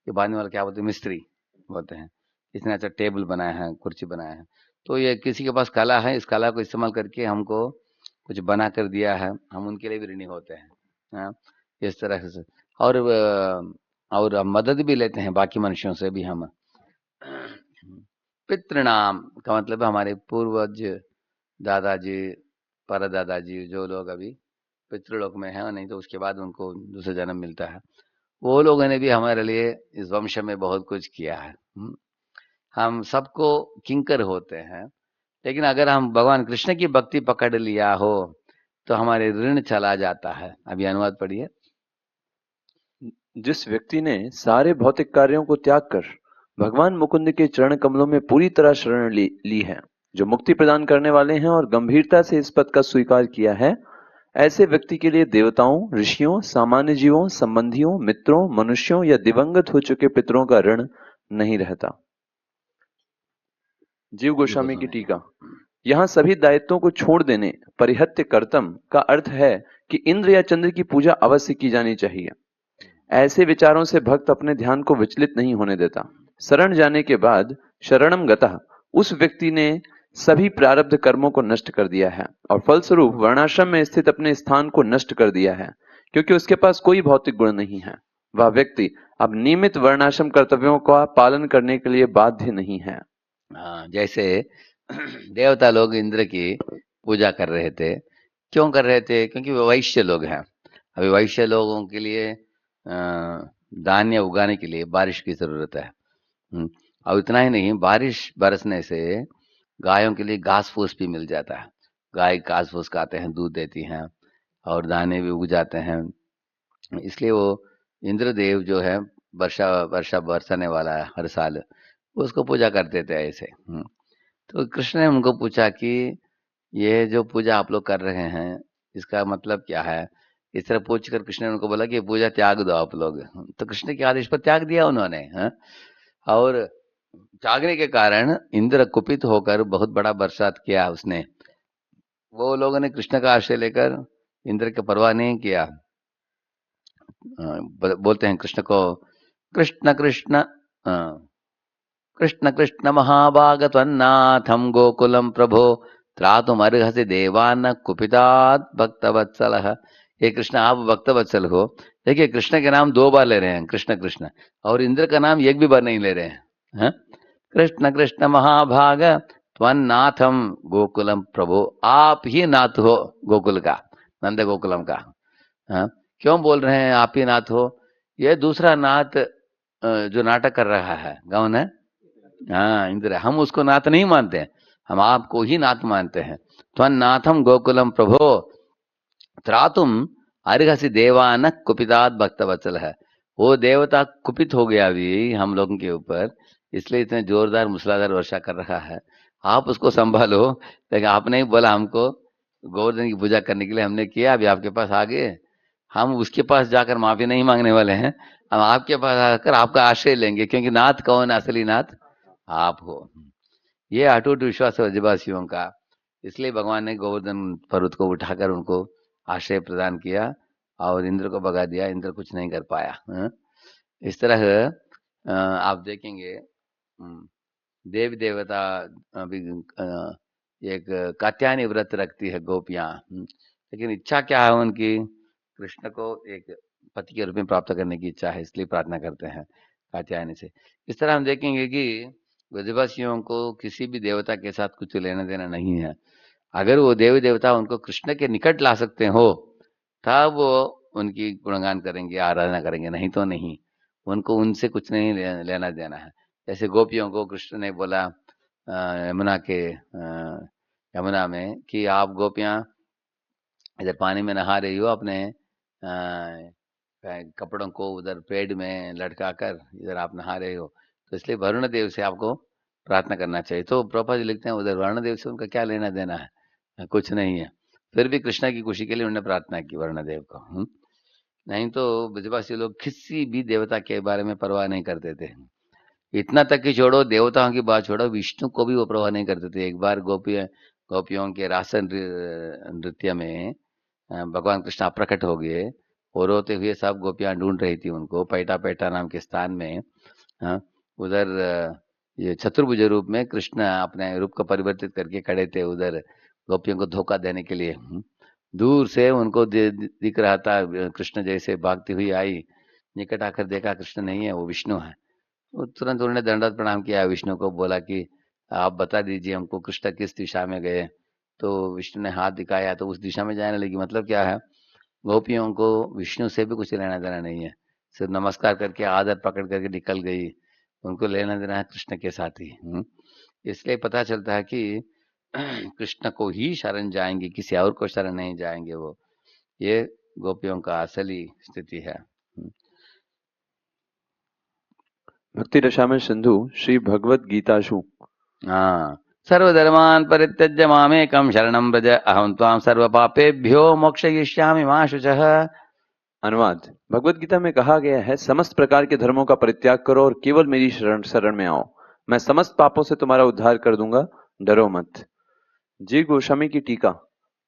ये बांधने वाला क्या बोलते हैं, मिस्त्री होते हैं। किसी ने अच्छा टेबल बनाया है, कुर्सी बनाया है, तो ये किसी के पास कला है, इस कला को इस्तेमाल करके हमको कुछ बना कर दिया है, हम उनके लिए भी ऋणी होते हैं, इस तरह से। और हम मदद भी लेते हैं बाकी मनुष्यों से भी हम। पितृनाम का मतलब हमारे पूर्वज, दादाजी, परदादाजी, जो लोग अभी पितृलोक में हैं, नहीं तो उसके बाद उनको दूसरा जन्म मिलता है, वो लोगों ने भी हमारे लिए इस वंश में बहुत कुछ किया है। हम सबको किंकर होते हैं, लेकिन अगर हम भगवान कृष्ण की भक्ति पकड़ लिया हो तो हमारे ऋण चला जाता है। अभी अनुवाद पढ़िए। जिस व्यक्ति ने सारे भौतिक कार्यों को त्याग कर भगवान मुकुंद के चरण कमलों में पूरी तरह शरण ली है, जो मुक्ति प्रदान करने वाले हैं और गंभीरता से इस पद का स्वीकार किया है, ऐसे व्यक्ति के लिए देवताओं, ऋषियों, सामान्य जीवों, संबंधियों, मित्रों, मनुष्यों या दिवंगत हो चुके पितरों का ऋण नहीं रहता। जीव गोस्वामी की टीका। यहाँ सभी दायित्वों को छोड़ देने, परिहत्य कर्तम का अर्थ है कि इंद्र या चंद्र की पूजा अवश्य की जानी चाहिए। ऐसे विचारों से भक्त अपने ध्यान को विचलित नहीं होने देता। शरण जाने के बाद शरणम गतः उस व्यक्ति ने सभी प्रारब्ध कर्मों को नष्ट कर दिया है और फलस्वरूप वर्णाश्रम में स्थित अपने स्थान को नष्ट कर दिया है, क्योंकि उसके पास कोई भौतिक गुण नहीं है। वह व्यक्ति अब नियमित वर्णाश्रम कर्तव्यों का पालन करने के लिए बाध्य नहीं है। जैसे देवता लोग इंद्र की पूजा कर रहे थे, क्यों कर रहे थे? क्योंकि वो वैश्य लोग हैं। अभी वैश्य लोगों के लिए धान्य उगाने के लिए बारिश की जरूरत है। और इतना ही नहीं, बारिश बरसने से गायों के लिए घास फूस भी मिल जाता है। गाय घास फूस खाते हैं, दूध देती हैं और दाने भी उग जाते हैं। इसलिए वो इंद्रदेव जो है वर्षा बरसाने वाला है हर साल, उसको पूजा करते थे ऐसे। तो कृष्ण ने उनको पूछा कि ये जो पूजा आप लोग कर रहे हैं इसका मतलब क्या है? इस तरह पूछकर कृष्ण ने उनको बोला कि पूजा त्याग दो आप लोग। तो कृष्ण के आदेश पर त्याग दिया उन्होंने। और त्यागने के कारण इंद्र कुपित होकर बहुत बड़ा बरसात किया उसने। वो लोगों ने कृष्ण का आश्रय लेकर इंद्र की परवाह नहीं किया। बोलते हैं कृष्ण को, कृष्ण कृष्ण कृष्ण कृष्ण महाभाग त्वन्नाथम गोकुलम प्रभो त्रातुमर्हसि देवान कुपितात् भक्तवत्सलः। ये कृष्ण आप भक्तवत्सल हो। देखिए कृष्ण के नाम 2 बार ले रहे हैं, कृष्ण कृष्ण, और इंद्र का नाम एक भी बार नहीं ले रहे हैं। कृष्ण कृष्ण महाभाग त्वन्नाथम गोकुलम प्रभो, आप ही नाथ हो गोकुल का, नंद गोकुलम का। क्यों बोल रहे हैं आप ही नाथ हो? ये दूसरा नाथ जो नाटक कर रहा है, कौन है? इंद्र। हम उसको नाथ नहीं मानते हैं, हम आपको ही नाथ मानते हैं। त्वन्नाथम गोकुलम प्रभो त्रातुम अर्हसि देवान कुपितात् भक्तवत्सल है। वो देवता कुपित हो गया अभी हम लोगों के ऊपर, इसलिए इतने जोरदार मूसलाधार वर्षा कर रहा है। आप उसको संभालो। लेकिन आपने ही बोला हमको गोवर्धन की पूजा करने के लिए, हमने किया, अभी आपके पास आ गए। हम उसके पास जाकर माफी नहीं मांगने वाले हैं, हम आपके पास आकर आपका आश्रय लेंगे, क्योंकि नाथ कौन है? असली नाथ आप हो। ये अटूट विश्वास है ब्रजवासियों का। इसलिए भगवान ने गोवर्धन पर्वत को उठाकर उनको आश्रय प्रदान किया और इंद्र को भगा दिया। इंद्र कुछ नहीं कर पाया। इस तरह आप देखेंगे देवी देवता अभी एक कात्यायनी व्रत रखती है गोपियां, लेकिन इच्छा क्या है उनकी? कृष्ण को एक पति के रूप में प्राप्त करने की इच्छा है, इसलिए प्रार्थना करते हैं कात्यायनी से। इस तरह हम देखेंगे कि ब्रजवासियों को किसी भी देवता के साथ कुछ लेना देना नहीं है। अगर वो देवी देवता उनको कृष्ण के निकट ला सकते हो तब वो उनकी गुणगान करेंगे, आराधना करेंगे, नहीं तो नहीं। उनको उनसे कुछ नहीं लेना देना है। जैसे गोपियों को कृष्ण ने बोला यमुना में कि आप गोपियां इधर पानी में नहा रही हो, अपने कपड़ों को उधर पेड़ में लटका कर इधर आप नहा रहे हो, तो इसलिए वरुण देव से आपको प्रार्थना करना चाहिए। तो प्रभुपाद जी लिखते हैं उधर वरुण देव से उनका क्या लेना देना है? कुछ नहीं है। फिर भी कृष्णा की खुशी के लिए उन्होंने प्रार्थना की वरुण देव को। नहीं तो ब्रजवासी लोग किसी भी देवता के बारे में परवाह नहीं करते थे। इतना तक कि छोड़ो देवताओं की बात छोड़ो, विष्णु को भी वो परवाह नहीं करते थे। एक बार गोपियों के रास नृत्य में भगवान कृष्ण अप्रकट हो गए और रोते हुए सब गोपियां ढूंढ रही थी उनको पैटा पैटा नाम के स्थान में। उधर ये चतुर्भुज रूप में कृष्ण अपने रूप को परिवर्तित करके खड़े थे उधर गोपियों को धोखा देने के लिए। दूर से उनको दिख रहा था कृष्ण जैसे भागती हुई आई, निकट आकर देखा कृष्ण नहीं है, वो विष्णु है। वो तुरंत उन्होंने दंडवत प्रणाम किया विष्णु को, बोला कि आप बता दीजिए हमको कृष्ण किस दिशा में गए। तो विष्णु ने हाथ दिखाया तो उस दिशा में जाने लगी। मतलब क्या है, गोपियों को विष्णु से भी कुछ लेना देना नहीं है, सिर्फ नमस्कार करके आदर पकड़ करके निकल गई। उनको लेना देना है कृष्ण के साथ ही। इसलिए पता चलता है कि कृष्ण को ही शरण जाएंगे, किसी और को शरण नहीं जाएंगे वो। ये गोपियों का असली स्थिति है। भक्ति रसामय सिंधु श्री भगवद गीताशु हाँ, सर्वधर्मान् परित्यज्य मामेकं शरणं व्रज अहं त्वां सर्वपापेभ्यो मोक्षयिष्यामि मा शुचः। अनुवाद। भगवद गीता में कहा गया है, समस्त प्रकार के धर्मों का परित्याग करो और केवल मेरी शरण में आओ, मैं समस्त पापों से तुम्हारा उद्धार कर दूंगा, डरो मत। जी गोस्वामी की टीका।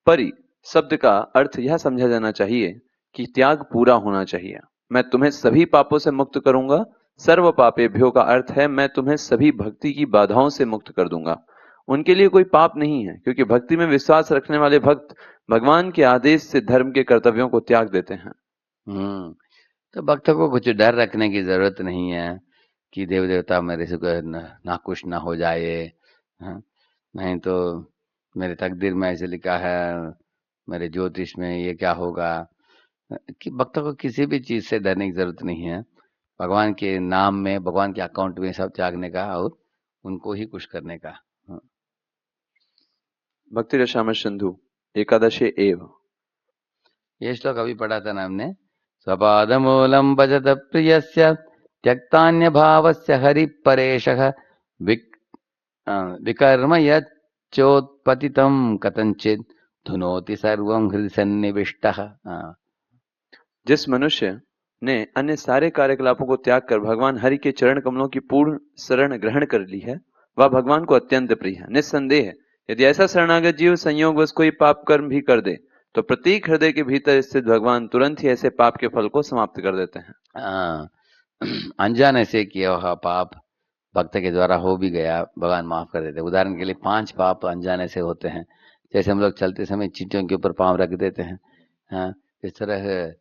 परि शब्द का अर्थ यह समझा जाना चाहिए कि त्याग पूरा होना चाहिए। मैं तुम्हें सभी पापों से मुक्त करूंगा। सर्व पापेभ्यो का अर्थ है मैं तुम्हें सभी भक्ति की बाधाओं से मुक्त कर दूंगा। उनके लिए कोई पाप नहीं है, क्योंकि भक्ति में विश्वास रखने वाले भक्त भगवान के आदेश से धर्म के कर्तव्यों को त्याग देते हैं। तो भक्तों को कुछ डर रखने की जरूरत नहीं है कि देव देवता मेरे से नाखुश ना हो जाए, हाँ? नहीं तो मेरे तकदीर में ऐसे लिखा है, मेरे ज्योतिष में ये क्या होगा। कि भक्तों को किसी भी चीज से डरने की जरूरत नहीं है। भगवान के नाम में, भगवान के अकाउंट में सब त्यागने का और उनको ही खुश करने का। भक्ति रसामय सिंधु एकादशे एव। ये श्लोक अभी पढ़ा था ना हमने। स्वपादमूलं भजत प्रियस्य त्यक्तान्य भावस्य हरिपरेशः विकर्म यच्चोत्पतितं कथंचित् धुनोति सर्वं हृदि सन्निविष्टः। जिस मनुष्य ने अन्य सारे कार्यकलापों को त्याग कर भगवान हरि के चरण कमलों की पूर्ण शरण ग्रहण कर ली है, वह भगवान को अत्यंत प्रिय है। निस्संदेह यदि ऐसा शरणागत जीव संयोगवश कोई पाप कर्म भी कर दे तो प्रत्येक हृदय के भीतर स्थित भगवान तुरंत ही ऐसे पाप के फल को समाप्त कर देते हैं। अनजाने से किया हुआ पाप भक्त के द्वारा हो भी गया, भगवान माफ कर देते। उदाहरण के लिए 5 पाप अनजाने से होते हैं। जैसे हम लोग चलते समय चींटियों के ऊपर पांव रख देते हैं, हाँ, इस तरह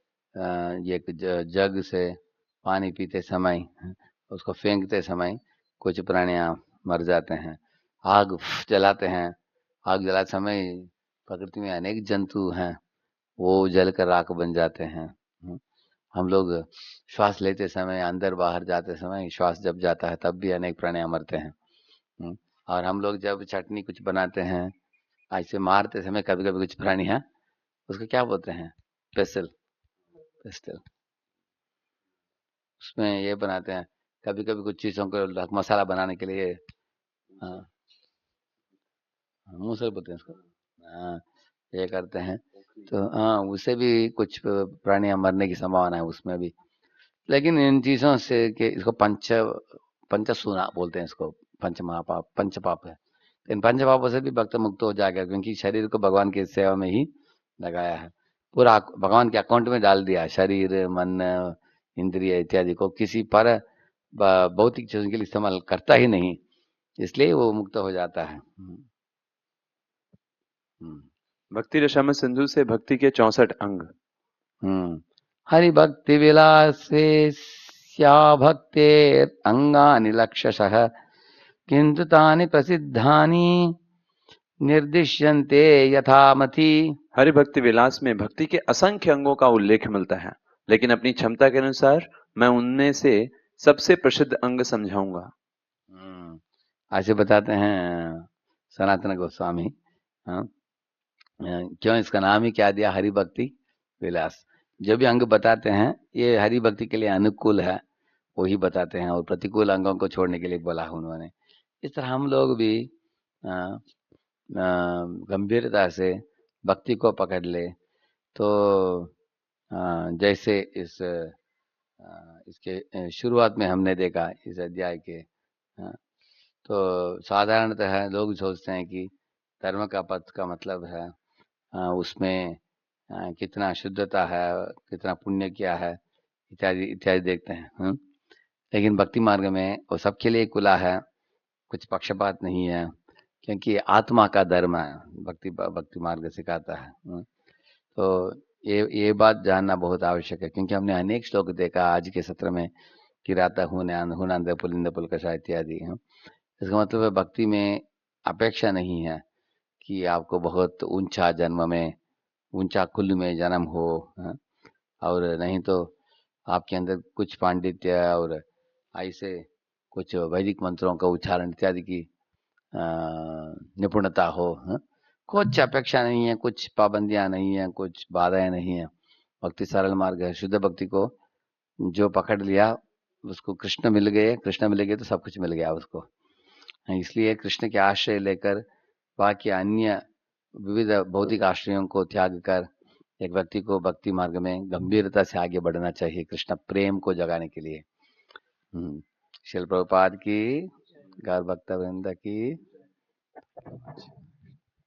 ये जग से पानी पीते समय, उसको फेंकते समय कुछ प्राणियां मर जाते हैं। आग जलाते हैं, आग जलाते समय प्रकृति में अनेक जंतु हैं, वो जलकर राख बन जाते हैं। हम लोग श्वास लेते समय, अंदर बाहर जाते समय, श्वास जब जाता है तब भी अनेक प्राणियां मरते हैं। और हम लोग जब चटनी कुछ बनाते हैं, ऐसे मारते समय कभी कभी कुछ प्राणियां, उसको क्या बोलते हैं, पेस्टल, उसमें ये बनाते हैं। कभी कभी कुछ चीजों को मसाला बनाने के लिए, हाँ, मूसल बोलते हैं उसको, हाँ, ये करते हैं। तो हाँ, उससे भी कुछ प्राणियां मरने की संभावना है उसमें भी। लेकिन इन चीजों से कि इसको पंचसूना बोलते हैं, इसको पंच महापाप, पंच पाप है। इन पंच पापों से भी भक्त मुक्त हो जाएगा, क्योंकि शरीर को भगवान की सेवा में ही लगाया है, पूरा भगवान के अकाउंट में डाल दिया। शरीर, मन, इंद्रिय इत्यादि को किसी पर भौतिक चीजों के लिए इस्तेमाल करता ही नहीं, इसलिए वो मुक्त हो जाता है। भक्ति रसामय सिंधु से भक्ति के 64 अंग। हरि भक्ति विलासे भक्तेर अंगानि लक्षशः किंतु तानि प्रसिद्धानि निर्दिश्यन्ते यथामति। हरि भक्ति विलास में भक्ति के असंख्य अंगों का उल्लेख मिलता है, लेकिन अपनी क्षमता के अनुसार मैं उनमें से सबसे प्रसिद्ध अंग समझाऊंगा। ऐसे बताते हैं सनातन गोस्वामी। क्यों इसका नाम ही क्या दिया, हरि भक्ति विलास। जो भी अंग बताते हैं ये हरि भक्ति के लिए अनुकूल है, वही बताते हैं, और प्रतिकूल अंगों को छोड़ने के लिए बोला उन्होंने। इस तरह हम लोग भी गंभीरता से भक्ति को पकड़ ले तो जैसे इसके शुरुआत में हमने देखा इस अध्याय के, तो साधारणतः लोग सोचते हैं कि धर्म का पथ का मतलब है उसमें कितना शुद्धता है, कितना पुण्य किया है, इत्यादि इत्यादि देखते हैं। लेकिन भक्ति मार्ग में वो सबके लिए खुला है, कुछ पक्षपात नहीं है, क्योंकि आत्मा का धर्म है, भक्ति मार्ग सिखाता है। तो ये बात जानना बहुत आवश्यक है, क्योंकि हमने अनेक श्लोक देखा आज के सत्र में, किराता हुनंद पुलिंद पुलकशा इत्यादि। इसका मतलब है भक्ति में अपेक्षा नहीं है कि आपको बहुत ऊंचा जन्म में, ऊंचा कुल में जन्म हो, और नहीं तो आपके अंदर कुछ पांडित्य और ऐसे कुछ वैदिक मंत्रों का उच्चारण इत्यादि की निपुणता हो। कुछ अपेक्षा नहीं है, कुछ पाबंदियां नहीं है, कुछ बाधाएं नहीं है। भक्ति सरल मार्ग है। शुद्ध भक्ति को जो पकड़ लिया उसको कृष्ण मिल गए तो सब कुछ मिल गया उसको। इसलिए कृष्ण के आश्रय लेकर बाकी अन्य विविध भौतिक आश्रयों को त्याग कर एक व्यक्ति को भक्ति मार्ग में गंभीरता से आगे बढ़ना चाहिए, कृष्ण प्रेम को जगाने के लिए। श्रील प्रभुपाद की, गौर भक्त वृंद की।